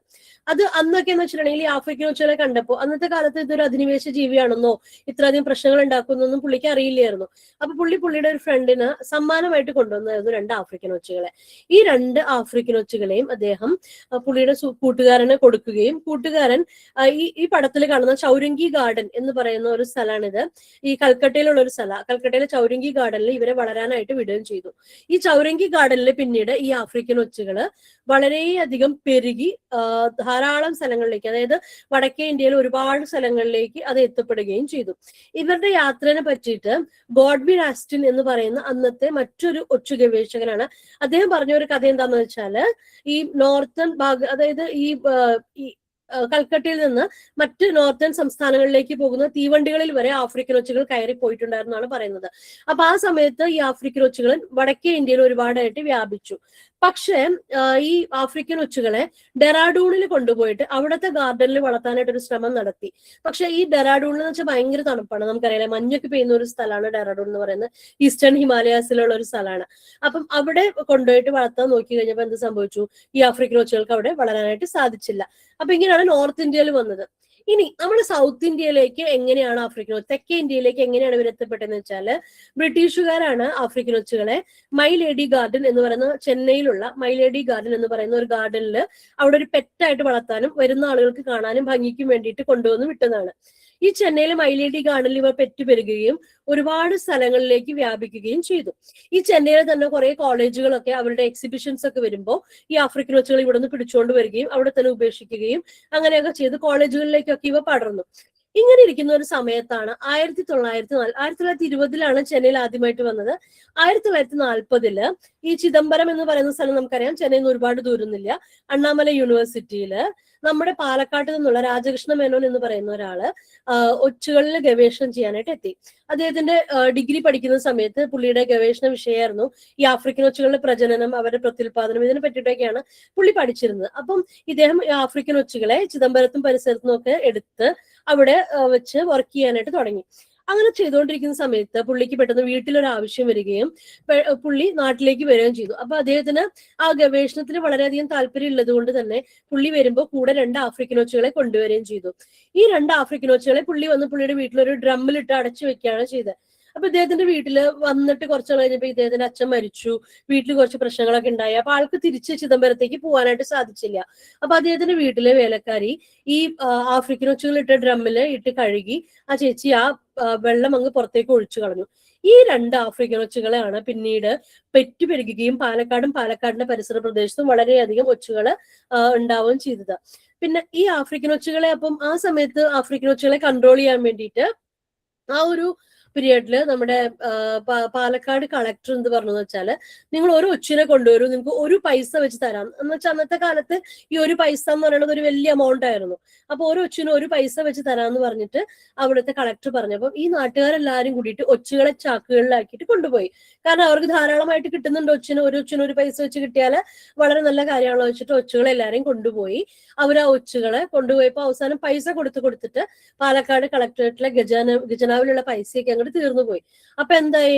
അത് അന്നൊക്കെ എന്ന് വെച്ചിട്ടുണ്ടെങ്കിൽ ഈ ആഫ്രിക്കൻ ഒച്ചുകളെ കണ്ടപ്പോൾ അന്നത്തെ കാലത്ത് ഇതൊരു അധിനിവേശ ജീവിയാണെന്നോ ഇത്രയധികം പ്രശ്നങ്ങൾ ഉണ്ടാക്കുന്നൊന്നും പുള്ളിക്ക് അറിയില്ലായിരുന്നു. അപ്പൊ പുള്ളിയുടെ ഒരു ഫ്രണ്ടിന് സമ്മാനമായിട്ട് കൊണ്ടുവന്നായിരുന്നു 2 ആഫ്രിക്കൻ ഒച്ചുകളെ. ഈ 2 ആഫ്രിക്കൻ ആഫ്രിക്കൻ ഒച്ചുകളെയും അദ്ദേഹം പുള്ളിയുടെ കൂട്ടുകാരന് കൊടുക്കുകയും കൂട്ടുകാരൻ ഈ പടത്തിൽ കാണുന്ന ചൗരംഗി ഗാർഡൻ എന്ന് പറയുന്ന ഒരു സ്ഥലമാണിത്. ഈ കൽക്കട്ടയിലുള്ള ഒരു സ്ഥലം. കൽക്കട്ടയിലെ ചൗരംഗി ഗാർഡനിൽ ഇവരെ വളരാനായിട്ട് വിടുകയും ചെയ്തു. ഈ ചൗരംഗി ഗാർഡനിൽ പിന്നീട് ഈ ആഫ്രിക്കൻ ഒച്ചുകള് വളരെയധികം പെരുകി ധാരാളം സ്ഥലങ്ങളിലേക്ക്, അതായത് വടക്കേ ഇന്ത്യയിൽ ഒരുപാട് സ്ഥലങ്ങളിലേക്ക് അത് എത്തപ്പെടുകയും ചെയ്തു. ഇവരുടെ യാത്രയെ പറ്റിയിട്ട് ഗോഡ്വിൻ ആസ്റ്റിൻ എന്ന് പറയുന്ന അന്നത്തെ മറ്റൊരു ഒച്ചു ഗവേഷകനാണ്. അദ്ദേഹം പറഞ്ഞ ഒരു കഥ എന്താന്ന് വെച്ചാല്, ഈ നോർത്തേൺ അതായത് ഈ കൽക്കട്ടയിൽ നിന്ന് മറ്റ് നോർത്തേൺ സംസ്ഥാനങ്ങളിലേക്ക് പോകുന്ന തീവണ്ടികളിൽ വരെ ആഫ്രിക്കൻ ഒച്ചുകൾ കയറി പോയിട്ടുണ്ടായിരുന്നാണ് പറയുന്നത്. അപ്പൊ ആ സമയത്ത് ഈ ആഫ്രിക്കൻ ഒച്ചുകൾ വടക്കേ ഇന്ത്യയിൽ ഒരുപാടായിട്ട് വ്യാപിച്ചു. പക്ഷേ ഈ ആഫ്രിക്കൻ ഒച്ചുകളെ ഡെറാഡൂണിൽ കൊണ്ടുപോയിട്ട് അവിടുത്തെ ഗാർഡനിൽ വളർത്താനായിട്ട് ഒരു ശ്രമം നടത്തി. പക്ഷെ ഈ ഡെറാഡൂണിൽ എന്ന് വെച്ചാൽ ഭയങ്കര തണുപ്പാണ്, നമുക്കറിയാം, മഞ്ഞൊക്കെ പെയ്യുന്ന ഒരു സ്ഥലമാണ് ഡെറാഡൂൺ എന്ന് പറയുന്നത്. ഈസ്റ്റേൺ ഹിമാലയാസിലുള്ള ഒരു സ്ഥലമാണ്. അപ്പം അവിടെ കൊണ്ടുപോയിട്ട് വളർത്താൻ നോക്കി കഴിഞ്ഞപ്പോൾ എന്ത് സംഭവിച്ചു? ഈ ആഫ്രിക്കൻ ഒച്ചുകൾക്ക് അവിടെ വളരാനായിട്ട് സാധിച്ചില്ല. അപ്പൊ ഇങ്ങനെയാണ് നോർത്ത് ഇന്ത്യയിൽ വന്നത്. ഇനി നമ്മൾ സൗത്ത് ഇന്ത്യയിലേക്ക് എങ്ങനെയാണ് തെക്കേ ഇന്ത്യയിലേക്ക് എങ്ങനെയാണ് ഇവരെത്തപ്പെട്ടതെന്ന് വെച്ചാല്, ബ്രിട്ടീഷുകാരാണ് ആഫ്രിക്കൻ ഒച്ചുകളെ മൈ ലേഡി ഗാർഡൻ എന്ന് പറയുന്ന ചെന്നൈയിലുള്ള മൈ ലേഡി ഗാർഡൻ എന്ന് പറയുന്ന ഒരു ഗാർഡനിൽ അവിടെ ഒരു പെറ്റായിട്ട് വളർത്താനും വരുന്ന ആളുകൾക്ക് കാണാനും ഭംഗിക്കും വേണ്ടിയിട്ട് കൊണ്ടുവന്ന് വിട്ടതാണ്. ഈ ചെന്നൈയിലെ മൈ ലേഡി ഗാർഡനിൽ ഇവ പെറ്റുപെരുകയും ഒരുപാട് സ്ഥലങ്ങളിലേക്ക് വ്യാപിക്കുകയും ചെയ്തു. ഈ ചെന്നൈയിലെ തന്നെ കുറെ കോളേജുകളൊക്കെ അവരുടെ എക്സിബിഷൻസ് ഒക്കെ വരുമ്പോൾ ഈ ആഫ്രിക്കൻ ഒച്ചുകൾ ഇവിടെ നിന്ന് പിടിച്ചുകൊണ്ട് വരികയും അവിടെ തന്നെ ഉപേക്ഷിക്കുകയും അങ്ങനെയൊക്കെ ചെയ്ത് കോളേജുകളിലേക്കൊക്കെ ഇവ പടർന്നു. ഇങ്ങനെ ഇരിക്കുന്ന ഒരു സമയത്താണ് 1920 ചെന്നൈയിൽ ആദ്യമായിട്ട് വന്നത്. 1940 ഈ ചിദംബരം എന്ന് പറയുന്ന സ്ഥലം നമുക്കറിയാം, ചെന്നൈയിൽ നിന്ന് ഒരുപാട് ദൂരമൊന്നുമില്ല. അണ്ണാമല യൂണിവേഴ്സിറ്റിയില് നമ്മുടെ പാലക്കാട്ട് നിന്നുള്ള രാജകൃഷ്ണ മേനോൻ എന്ന് പറയുന്ന ഒരാള് ഒച്ചുകളിൽ ഗവേഷണം ചെയ്യാനായിട്ട് എത്തി. അദ്ദേഹത്തിന്റെ ഡിഗ്രി പഠിക്കുന്ന സമയത്ത് പുള്ളിയുടെ ഗവേഷണ വിഷയമായിരുന്നു ഈ ആഫ്രിക്കൻ ഒച്ചുകളുടെ പ്രജനനം, അവരുടെ പ്രത്യുൽപാദനം, ഇതിനെ പറ്റിയിട്ടൊക്കെയാണ് പുള്ളി പഠിച്ചിരുന്നത്. അപ്പം ഇദ്ദേഹം ആഫ്രിക്കൻ ഒച്ചുകളെ ചിദംബരത്തും പരിസരത്തും ഒക്കെ എടുത്ത് അവിടെ വെച്ച് വർക്ക് ചെയ്യാനായിട്ട് തുടങ്ങി. അങ്ങനെ ചെയ്തുകൊണ്ടിരിക്കുന്ന സമയത്ത് പുള്ളിക്ക് പെട്ടെന്ന് വീട്ടിലൊരു ആവശ്യം വരികയും പുള്ളി നാട്ടിലേക്ക് വരികയും ചെയ്തു. അപ്പൊ അദ്ദേഹത്തിന് ആ ഗവേഷണത്തിന് വളരെയധികം താല്പര്യം ഉള്ളത് കൊണ്ട് തന്നെ പുള്ളി വരുമ്പോൾ കൂടെ 2 ആഫ്രിക്കൻ ഒച്ചുകളെ കൊണ്ടുവരികയും ചെയ്തു. ഈ 2 ആഫ്രിക്കൻ ഒച്ചുകളെ പുള്ളി വന്ന് പുള്ളിയുടെ വീട്ടിലൊരു ഡ്രമ്മിലിട്ട് അടച്ചു വെക്കുകയാണ് ചെയ്തത്. അപ്പൊ ഇദ്ദേഹത്തിന്റെ വീട്ടില് വന്നിട്ട് കുറച്ചു കഴിഞ്ഞപ്പോ ഇദ്ദേഹത്തിന്റെ അച്ഛൻ മരിച്ചു, വീട്ടിൽ കുറച്ച് പ്രശ്നങ്ങളൊക്കെ ഉണ്ടായി. അപ്പൊ ആൾക്ക് തിരിച്ച് ചിദംബരത്തേക്ക് പോകാനായിട്ട് സാധിച്ചില്ല. അപ്പൊ അദ്ദേഹത്തിന്റെ വീട്ടിലെ വേലക്കാരി ഈ ആഫ്രിക്കൻ ഒച്ചുകൾ ഇട്ട ഡ്രമ്മില് ഇട്ട് കഴുകി ആ ചേച്ചി ആ വെള്ളം അങ്ങ് പുറത്തേക്ക് ഒഴിച്ചു കളഞ്ഞു. ഈ 2 ആഫ്രിക്കൻ ഒച്ചുകളെയാണ് പിന്നീട് പെറ്റുപെരുകുകയും പാലക്കാടിന്റെ പരിസര പ്രദേശത്തും വളരെയധികം ഒച്ചുകള് ഉണ്ടാവുകയും ചെയ്തത്. പിന്നെ ഈ ആഫ്രിക്കൻ ഒച്ചുകളെ അപ്പം ആ സമയത്ത് ആഫ്രിക്കൻ ഒച്ചുകളെ കൺട്രോൾ ചെയ്യാൻ വേണ്ടിയിട്ട് ആ ഒരു പീരിയഡില് നമ്മുടെ പാലക്കാട് കളക്ടർ എന്ത് പറഞ്ഞു വെച്ചാല്, നിങ്ങൾ ഒരു ഒച്ചിനെ കൊണ്ടുവരൂ, നിങ്ങൾക്ക് 1 പൈസ വെച്ച് തരാം എന്ന് വെച്ചാൽ അന്നത്തെ കാലത്ത് ഈ 1 പൈസ എന്ന് പറയുന്നത് ഒരു വലിയ എമൗണ്ട് ആയിരുന്നു. അപ്പൊ ഒരു ഒച്ചിന് 1 പൈസ വെച്ച് തരാമെന്ന് പറഞ്ഞിട്ട് അവിടുത്തെ കളക്ടർ പറഞ്ഞപ്പം ഈ നാട്ടുകാരെല്ലാരും കൂടിയിട്ട് ഒച്ചുകളെ ചാക്കുകളിലാക്കിയിട്ട് കൊണ്ടുപോയി. കാരണം അവർക്ക് ധാരാളമായിട്ട് കിട്ടുന്നുണ്ട് ഒരു ഒച്ചിന് 1 പൈസ വെച്ച് കിട്ടിയാല് വളരെ നല്ല കാര്യമാണല്ലോ വെച്ചിട്ട് ഒച്ചുകളെ എല്ലാരെയും കൊണ്ടുപോയി. അവർ ആ ഒച്ചുകളെ കൊണ്ടുപോയപ്പോ അവസാനം പൈസ കൊടുത്തിട്ട് പാലക്കാട് കളക്ടറേറ്റിലെ ഖജനാവിലുള്ള പൈസയൊക്കെ അങ്ങോട്ട് തീർന്നു പോയി. അപ്പൊ എന്തായി,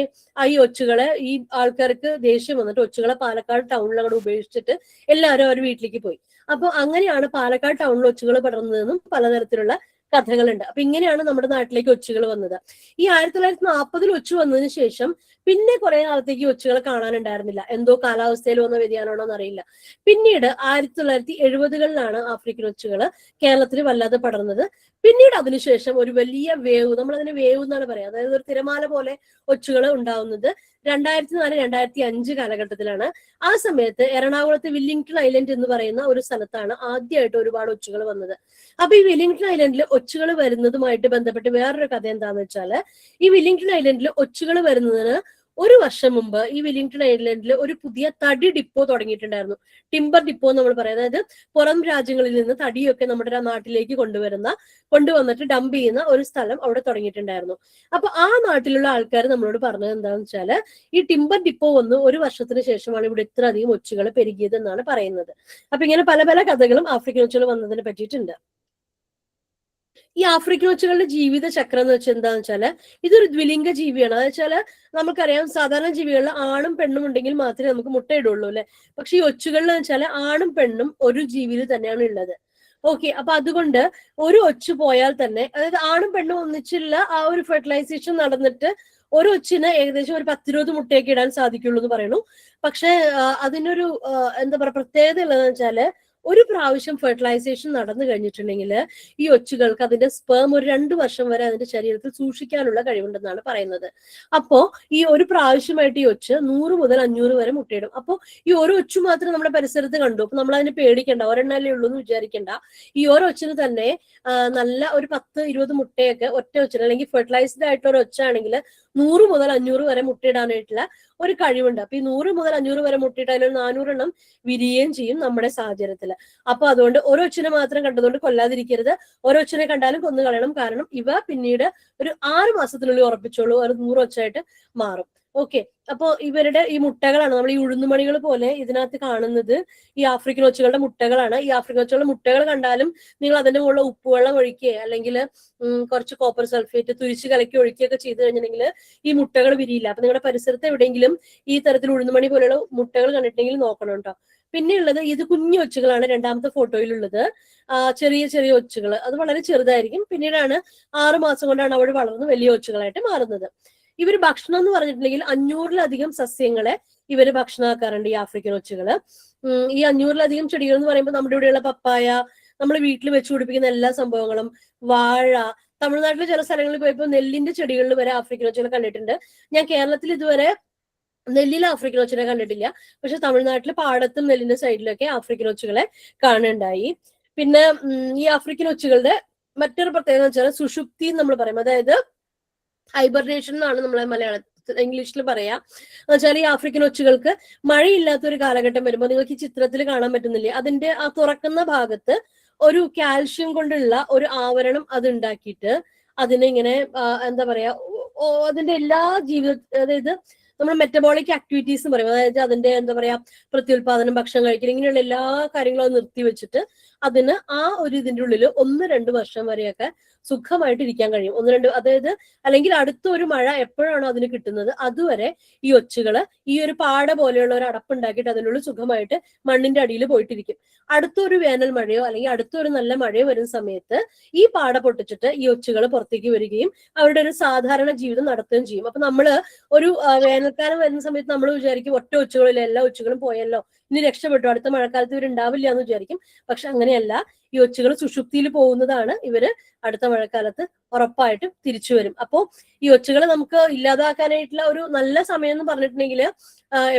ഈ ഒച്ചുകളെ ഈ ആൾക്കാർക്ക് ദേഷ്യം വന്നിട്ട് ഒച്ചുകളെ പാലക്കാട് ടൗണിൽ അങ്ങോട്ട് ഉപേക്ഷിച്ചിട്ട് എല്ലാവരും അവർ വീട്ടിലേക്ക് പോയി. അപ്പൊ അങ്ങനെയാണ് പാലക്കാട് ടൗണിൽ ഒച്ചുകൾ പടർന്നതെന്നും പലതരത്തിലുള്ള കഥകളുണ്ട്. അപ്പൊ ഇങ്ങനെയാണ് നമ്മുടെ നാട്ടിലേക്ക് ഒച്ചുകൾ വന്നത്. ഈ 1940 ഒച്ചു വന്നതിന് ശേഷം പിന്നെ കുറെ നാളത്തേക്ക് ഒച്ചുകളെ കാണാനുണ്ടായിരുന്നില്ല. എന്തോ കാലാവസ്ഥയിൽ വന്ന വ്യതിയാനമാണോ എന്നറിയില്ല. പിന്നീട് 1970-കളിലാണ് ആഫ്രിക്കൻ ഒച്ചുകൾ കേരളത്തിൽ വല്ലാതെ പടർന്നത്. പിന്നീട് അതിനുശേഷം ഒരു വലിയ വേവ്, നമ്മളതിനെ വേവ് എന്നാണ് പറയാം, അതായത് ഒരു തിരമാല പോലെ ഒച്ചുകൾ ഉണ്ടാവുന്നത് 2004-2005 കാലഘട്ടത്തിലാണ്. ആ സമയത്ത് എറണാകുളത്ത് വില്ലിംഗ്ടൺ ഐലൻഡ് എന്ന് പറയുന്ന ഒരു സ്ഥലത്താണ് ആദ്യമായിട്ട് ഒരുപാട് ഒച്ചുകൾ വന്നത്. അപ്പൊ ഈ വില്ലിംഗ്ടൺ ഐലൻഡിൽ ഒച്ചുകൾ വരുന്നതുമായിട്ട് ബന്ധപ്പെട്ട് വേറൊരു കഥ എന്താന്ന് വെച്ചാല്, ഈ വില്ലിംഗ്ടൺ ഐലൻഡിൽ ഒച്ചുകൾ വരുന്നതിന് 1 വർഷം മുമ്പ് ഈ വില്ലിംഗ്ടൺ ഐലൻഡിൽ ഒരു പുതിയ തടി ഡിപ്പോ തുടങ്ങിയിട്ടുണ്ടായിരുന്നു. ടിംബർ ഡിപ്പോ നമ്മൾ പറയാം. അതായത് പുറം രാജ്യങ്ങളിൽ നിന്ന് തടിയൊക്കെ നമ്മുടെ നാട്ടിലേക്ക് കൊണ്ടുവന്നിട്ട് ഡംപ് ചെയ്യുന്ന ഒരു സ്ഥലം അവിടെ തുടങ്ങിയിട്ടുണ്ടായിരുന്നു. അപ്പൊ ആ നാട്ടിലുള്ള ആൾക്കാർ നമ്മളോട് പറഞ്ഞത് എന്താണെന്ന് വെച്ചാല്, ഈ ടിംബർ ഡിപ്പോ വന്ന് 1 വർഷത്തിന് ശേഷമാണ് ഇവിടെ ഇത്ര അധികം ഒച്ചുകൾ പെരുകിയത് എന്നാണ് പറയുന്നത്. അപ്പൊ ഇങ്ങനെ പല പല കഥകളും ആഫ്രിക്കൻ ഒച്ചുകൾ വന്നതിനെ പറ്റിയിട്ടുണ്ട്. ഈ ആഫ്രിക്കൻ ഒച്ചുകളുടെ ജീവിത ചക്രം എന്ന് വെച്ചാൽ എന്താന്ന് വെച്ചാല്, ഇതൊരു ദ്വിലിംഗ ജീവിയാണ്. അതെന്ന് വെച്ചാല് നമുക്കറിയാം സാധാരണ ജീവികളിൽ ആണും പെണ്ണും ഉണ്ടെങ്കിൽ മാത്രമേ നമുക്ക് മുട്ടയിടുള്ളൂ അല്ലെ. പക്ഷെ ഈ ഒച്ചുകളിൽ വെച്ചാല് ആണും പെണ്ണും ഒരു ജീവിയിൽ തന്നെയാണ് ഉള്ളത്. ഓക്കെ, അപ്പൊ അതുകൊണ്ട് ഒരു ഒച്ചു പോയാൽ തന്നെ, അതായത് ആണും പെണ്ണും ഒന്നിച്ചുള്ള ആ ഒരു ഫെർട്ടിലൈസേഷൻ നടന്നിട്ട് ഒരു ഒച്ചിന് ഏകദേശം ഒരു 10-20 മുട്ടയൊക്കെ ഇടാൻ സാധിക്കുള്ളൂ എന്ന് പറയുന്നു. പക്ഷെ അതിനൊരു എന്താ പറയുക പ്രത്യേകത ഉള്ളതെന്ന് വെച്ചാല് ഒരു പ്രാവശ്യം ഫെർട്ടിലൈസേഷൻ നടന്നു കഴിഞ്ഞിട്ടുണ്ടെങ്കിൽ ഈ ഒച്ചുകൾക്ക് അതിന്റെ സ്പേം ഒരു 2 വർഷം വരെ അതിന്റെ ശരീരത്തിൽ സൂക്ഷിക്കാനുള്ള കഴിവുണ്ടെന്നാണ് പറയുന്നത്. അപ്പോ ഈ ഒരു പ്രാവശ്യമായിട്ട് ഈ ഒച്ച് 100 മുതൽ 500 വരെ മുട്ടയിടും. അപ്പോ ഈ ഓരോ ഒച്ചു മാത്രം നമ്മുടെ പരിസരത്ത് കണ്ടു, അപ്പൊ നമ്മൾ അതിന് പേടിക്കണ്ട, ഒരെണ്ണല്ലേ ഉള്ളൂ എന്ന് വിചാരിക്കണ്ട. ഈ ഓരോ ഒച്ചിന് തന്നെ നല്ല ഒരു 10-20 മുട്ടയൊക്കെ ഒറ്റ ഒച്ചിന്, അല്ലെങ്കിൽ ഫെർട്ടിലൈസ്ഡ് ആയിട്ടുള്ള ഒരു ഒച്ചാണെങ്കിൽ 100 മുതൽ 500 വരെ മുട്ടയിടാനായിട്ടുള്ള ഒരു കഴിവുണ്ട്. അപ്പൊ ഈ 100 മുതൽ 500 വരെ മുട്ടയിട്ട് അതിലൊരു 400 എണ്ണം വിരിയുകയും ചെയ്യും നമ്മുടെ സാഹചര്യത്തിൽ. അപ്പൊ അതുകൊണ്ട് ഓരോ ഒച്ചിനെ മാത്രം കണ്ടതുകൊണ്ട് കൊല്ലാതിരിക്കരുത്, ഓരോ ഒച്ചിനെ കണ്ടാലും കൊന്നു കളയണം. കാരണം ഇവ പിന്നീട് ഒരു 6 മാസത്തിനുള്ളിൽ ഉറപ്പിച്ചോളൂ ഒരു 100 ഒച്ചായിട്ട് മാറും. ഓക്കെ, അപ്പൊ ഇവരുടെ ഈ മുട്ടകളാണ് നമ്മൾ ഈ ഉഴുന്നുമണികൾ പോലെ ഇതിനകത്ത് കാണുന്നത് ഈ ആഫ്രിക്കൻ ഒച്ചുകളുടെ മുട്ടകളാണ്. ഈ ആഫ്രിക്കൻ ഒച്ചുകളുടെ മുട്ടകൾ കണ്ടാലും നിങ്ങൾ അതിന്റെ മുകളിൽ ഉപ്പുവെള്ളം ഒഴിക്കുക അല്ലെങ്കിൽ കുറച്ച് കോപ്പർ സൾഫേറ്റ് തുരിച്ച് കലക്കി ഒഴിക്കുകയൊക്കെ ചെയ്തു കഴിഞ്ഞിട്ടുണ്ടെങ്കിൽ ഈ മുട്ടകൾ വിരിയില്ല. അപ്പൊ നിങ്ങളുടെ പരിസരത്ത് എവിടെയെങ്കിലും ഈ തരത്തിൽ ഉഴുന്നുമണി പോലെയുള്ള മുട്ടകൾ കണ്ടിട്ടുണ്ടെങ്കിൽ നോക്കണം കേട്ടോ. പിന്നെ ഉള്ളത് ഇത് കുഞ്ഞു ഒച്ചുകളാണ് രണ്ടാമത്തെ ഫോട്ടോയിലുള്ളത്. ചെറിയ ചെറിയ ഒച്ചുകൾ, അത് വളരെ ചെറുതായിരിക്കും. പിന്നീടാണ് 6 മാസം കൊണ്ടാണ് അവിടെ വളർന്ന് വലിയ ഒച്ചുകളായിട്ട് മാറുന്നത്. ഇവര് ഭക്ഷണം എന്ന് പറഞ്ഞിട്ടുണ്ടെങ്കിൽ 500-ലധികം സസ്യങ്ങളെ ഇവര് ഭക്ഷണമാക്കാറുണ്ട് ഈ ആഫ്രിക്കൻ ഒച്ചുകള്. ഈ 500-ലധികം ചെടികൾ എന്ന് പറയുമ്പോൾ നമ്മുടെ ഇവിടെയുള്ള പപ്പായ, നമ്മൾ വീട്ടിൽ വെച്ച് പിടിപ്പിക്കുന്ന എല്ലാ സംഭവങ്ങളും, വാഴ, തമിഴ്നാട്ടിലെ ചില സ്ഥലങ്ങളിൽ പോയപ്പോൾ നെല്ലിന്റെ ചെടികളിൽ വരെ ആഫ്രിക്കൻ ഒച്ചുകളെ കണ്ടിട്ടുണ്ട്. ഞാൻ കേരളത്തിൽ ഇതുവരെ നെല്ലിൽ ആഫ്രിക്കൻ ഒച്ചിനെ കണ്ടിട്ടില്ല, പക്ഷെ തമിഴ്നാട്ടിലെ പാടത്തും നെല്ലിന്റെ സൈഡിലൊക്കെ ആഫ്രിക്കൻ ഒച്ചുകളെ കാണുന്നുണ്ടായി. പിന്നെ ഈ ആഫ്രിക്കൻ ഒച്ചുകളുടെ മറ്റൊരു പ്രത്യേകത എന്ന് വെച്ചാൽ സുഷുപ്തി നമ്മൾ പറയും, അതായത് ഹൈബർനേഷൻ എന്നാണ് നമ്മളെ മലയാളത്തിൽ ഇംഗ്ലീഷിൽ പറയാ. എന്ന് വെച്ചാൽ ഈ ആഫ്രിക്കൻ ഒച്ചുകൾക്ക് മഴയില്ലാത്ത ഒരു കാലഘട്ടം വരുമ്പോൾ നിങ്ങൾക്ക് ഈ ചിത്രത്തിൽ കാണാൻ പറ്റുന്നില്ലേ, അതിന്റെ ആ തുറക്കുന്ന ഭാഗത്ത് ഒരു കാൽഷ്യം കൊണ്ടുള്ള ഒരു ആവരണം അത് ഉണ്ടാക്കിയിട്ട് അതിനെ ഇങ്ങനെ എന്താ പറയാ അതിന്റെ എല്ലാ അതായത് നമ്മൾ മെറ്റബോളിക് ആക്ടിവിറ്റീസ് എന്ന് പറയും, അതായത് അതിന്റെ എന്താ പറയാ പ്രത്യുൽപാദനം, ഭക്ഷണം കഴിക്കൽ, ഇങ്ങനെയുള്ള എല്ലാ കാര്യങ്ങളും അത് നിർത്തി വെച്ചിട്ട് അതിന് ആ ഒരു ഇതിന്റെ ഉള്ളിൽ 1-2 വർഷം വരെയൊക്കെ സുഖമായിട്ട് ഇരിക്കാൻ കഴിയും. 1-2 അതായത് അല്ലെങ്കിൽ അടുത്ത ഒരു മഴ എപ്പോഴാണോ അതിന് കിട്ടുന്നത് അതുവരെ ഈ ഒച്ചുകള് ഈ ഒരു പാട പോലെയുള്ള ഒരു അടപ്പുണ്ടാക്കിയിട്ട് അതിനുള്ളിൽ സുഖമായിട്ട് മണ്ണിന്റെ അടിയിൽ പോയിട്ടിരിക്കും. അടുത്തൊരു വേനൽ മഴയോ അല്ലെങ്കിൽ അടുത്തൊരു നല്ല മഴയോ വരുന്ന സമയത്ത് ഈ പാട പൊട്ടിച്ചിട്ട് ഈ ഒച്ചുകൾ പുറത്തേക്ക് വരികയും അവരുടെ ഒരു സാധാരണ ജീവിതം നടത്തുകയും ചെയ്യും. അപ്പൊ നമ്മള് ഒരു വേനൽക്കാലം വരുന്ന സമയത്ത് നമ്മൾ വിചാരിക്കും ഒറ്റ ഒച്ചുകളില്ല, എല്ലാ ഒച്ചുകളും പോയല്ലോ, ഇനി രക്ഷപ്പെട്ടു, അടുത്ത മഴക്കാലത്ത് ഇവരുണ്ടാവില്ല എന്ന് വിചാരിക്കും. പക്ഷെ അങ്ങനെയല്ല, ഈ ഒച്ചുകൾ സുഷുപ്തിയിൽ പോകുന്നതാണ് ഇവര് അടുത്ത മഴക്കാലത്ത് ഉറപ്പായിട്ടും തിരിച്ചു വരും. അപ്പോ ഈ ഒച്ചുകളെ നമുക്ക് ഇല്ലാതാക്കാനായിട്ടുള്ള ഒരു നല്ല സമയം എന്ന് പറഞ്ഞിട്ടുണ്ടെങ്കിൽ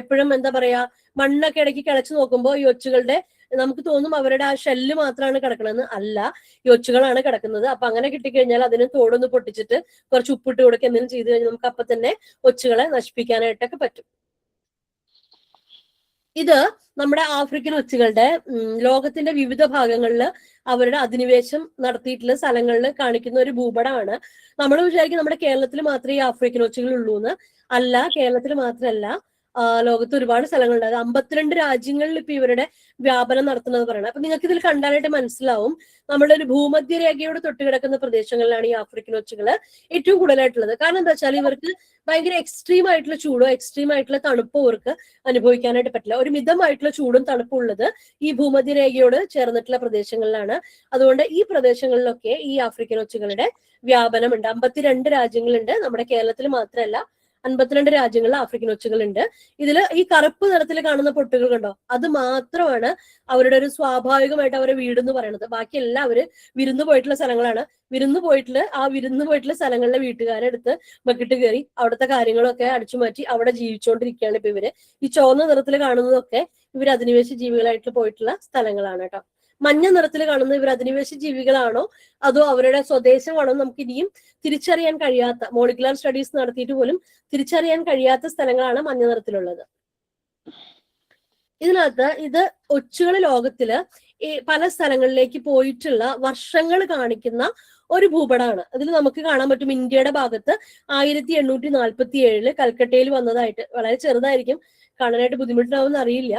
എപ്പോഴും എന്താ പറയാ മണ്ണൊക്കെ ഇടയ്ക്ക് കിളച്ചു നോക്കുമ്പോൾ ഈ ഒച്ചുകളുടെ നമുക്ക് തോന്നും അവരുടെ ആ ഷെല്ല് മാത്രമാണ് കിടക്കണമെന്ന്. അല്ല, ഈ ഒച്ചുകളാണ് കിടക്കുന്നത്. അപ്പൊ അങ്ങനെ കിട്ടിക്കഴിഞ്ഞാൽ അതിന് തോടൊന്ന് പൊട്ടിച്ചിട്ട് കുറച്ച് ഉപ്പിട്ട് കൊടുക്കുക എന്തെങ്കിലും ചെയ്തു കഴിഞ്ഞാൽ നമുക്ക് അപ്പൊ തന്നെ ഒച്ചുകളെ നശിപ്പിക്കാനായിട്ടൊക്കെ പറ്റും. ഇത് നമ്മുടെ ആഫ്രിക്കൻ ഒച്ചുകളുടെ ലോകത്തിന്റെ വിവിധ ഭാഗങ്ങളിൽ അവരുടെ അധിനിവേശം നടത്തിയിട്ടുള്ള സ്ഥലങ്ങളിൽ കാണിക്കുന്ന ഒരു ഭൂപടമാണ്. നമ്മൾ വിചാരിക്കും നമ്മുടെ കേരളത്തിൽ മാത്രമേ ഈ ആഫ്രിക്കൻ ഒച്ചുകൾ ഉള്ളൂ എന്ന്. അല്ല, കേരളത്തിൽ മാത്രമല്ല, ലോകത്ത് ഒരുപാട് സ്ഥലങ്ങളുണ്ട്. അത് 52 രാജ്യങ്ങളിൽ ഇപ്പൊ ഇവരുടെ വ്യാപനം നടത്തുന്നത് പറയണം. അപ്പൊ നിങ്ങൾക്ക് ഇതിൽ കണ്ടാനായിട്ട് മനസ്സിലാവും നമ്മുടെ ഒരു ഭൂമധ്യരേഖയോട് തൊട്ടുകിടക്കുന്ന പ്രദേശങ്ങളിലാണ് ഈ ആഫ്രിക്കൻ ഒച്ചുകള് ഏറ്റവും കൂടുതലായിട്ടുള്ളത്. കാരണം എന്താ വെച്ചാൽ ഇവർക്ക് ഭയങ്കര എക്സ്ട്രീം ആയിട്ടുള്ള ചൂടോ എക്സ്ട്രീം ആയിട്ടുള്ള തണുപ്പോ ഇവർക്ക് അനുഭവിക്കാനായിട്ട് പറ്റില്ല. ഒരു മിതമായിട്ടുള്ള ചൂടും തണുപ്പും ഉള്ളത് ഈ ഭൂമധ്യരേഖയോട് ചേർന്നിട്ടുള്ള പ്രദേശങ്ങളിലാണ്. അതുകൊണ്ട് ഈ പ്രദേശങ്ങളിലൊക്കെ ഈ ആഫ്രിക്കൻ ഒച്ചുകളുടെ വ്യാപനമുണ്ട്. 52 രാജ്യങ്ങളുണ്ട്. നമ്മുടെ കേരളത്തിൽ മാത്രമല്ല 52 രാജ്യങ്ങളിൽ ആഫ്രിക്കൻ ഒച്ചുകളുണ്ട്. ഇതിൽ ഈ കറുപ്പ് നിറത്തിൽ കാണുന്ന പൊട്ടുകൾ കണ്ടോ, അത് മാത്രമാണ് അവരുടെ ഒരു സ്വാഭാവികമായിട്ട് അവരുടെ വീട് എന്ന് പറയുന്നത്. ബാക്കി എല്ലാവര് വിരുന്നു പോയിട്ടുള്ള സ്ഥലങ്ങളാണ്. വിരുന്നു പോയിട്ടുള്ള സ്ഥലങ്ങളിലെ വീട്ടുകാരെ അടുത്ത് ബക്കറ്റ് കയറി അവിടുത്തെ കാര്യങ്ങളൊക്കെ അടിച്ചു മാറ്റി അവിടെ ജീവിച്ചുകൊണ്ടിരിക്കുകയാണ് ഇപ്പൊ ഇവര്. ഈ ചുവന്ന നിറത്തിൽ കാണുന്നതൊക്കെ ഇവർ അധിനിവേശ ജീവികളായിട്ട് പോയിട്ടുള്ള സ്ഥലങ്ങളാണ് കേട്ടോ. മഞ്ഞ നിറത്തിൽ കാണുന്ന ഇവർ അധിനിവേശ ജീവികളാണോ അതോ അവരുടെ സ്വദേശമാണോ നമുക്ക് ഇനിയും തിരിച്ചറിയാൻ കഴിയാത്ത, മോളിക്കുലർ സ്റ്റഡീസ് നടത്തിയിട്ട് പോലും തിരിച്ചറിയാൻ കഴിയാത്ത സ്ഥലങ്ങളാണ് മഞ്ഞ നിറത്തിലുള്ളത്. ഇതിനകത്ത് ഇത് ഒച്ചുകൾ ലോകത്തില് പല സ്ഥലങ്ങളിലേക്ക് പോയിട്ടുള്ള വർഷങ്ങൾ കാണിക്കുന്ന ഒരു ഭൂപടമാണ്. അതിൽ നമുക്ക് കാണാൻ പറ്റും ഇന്ത്യയുടെ ഭാഗത്ത് 1847 കൽക്കട്ടയിൽ വന്നതായിട്ട്. വളരെ ചെറുതായിരിക്കും, കാണാനായിട്ട് ബുദ്ധിമുട്ടാവുമെന്ന് അറിയില്ല.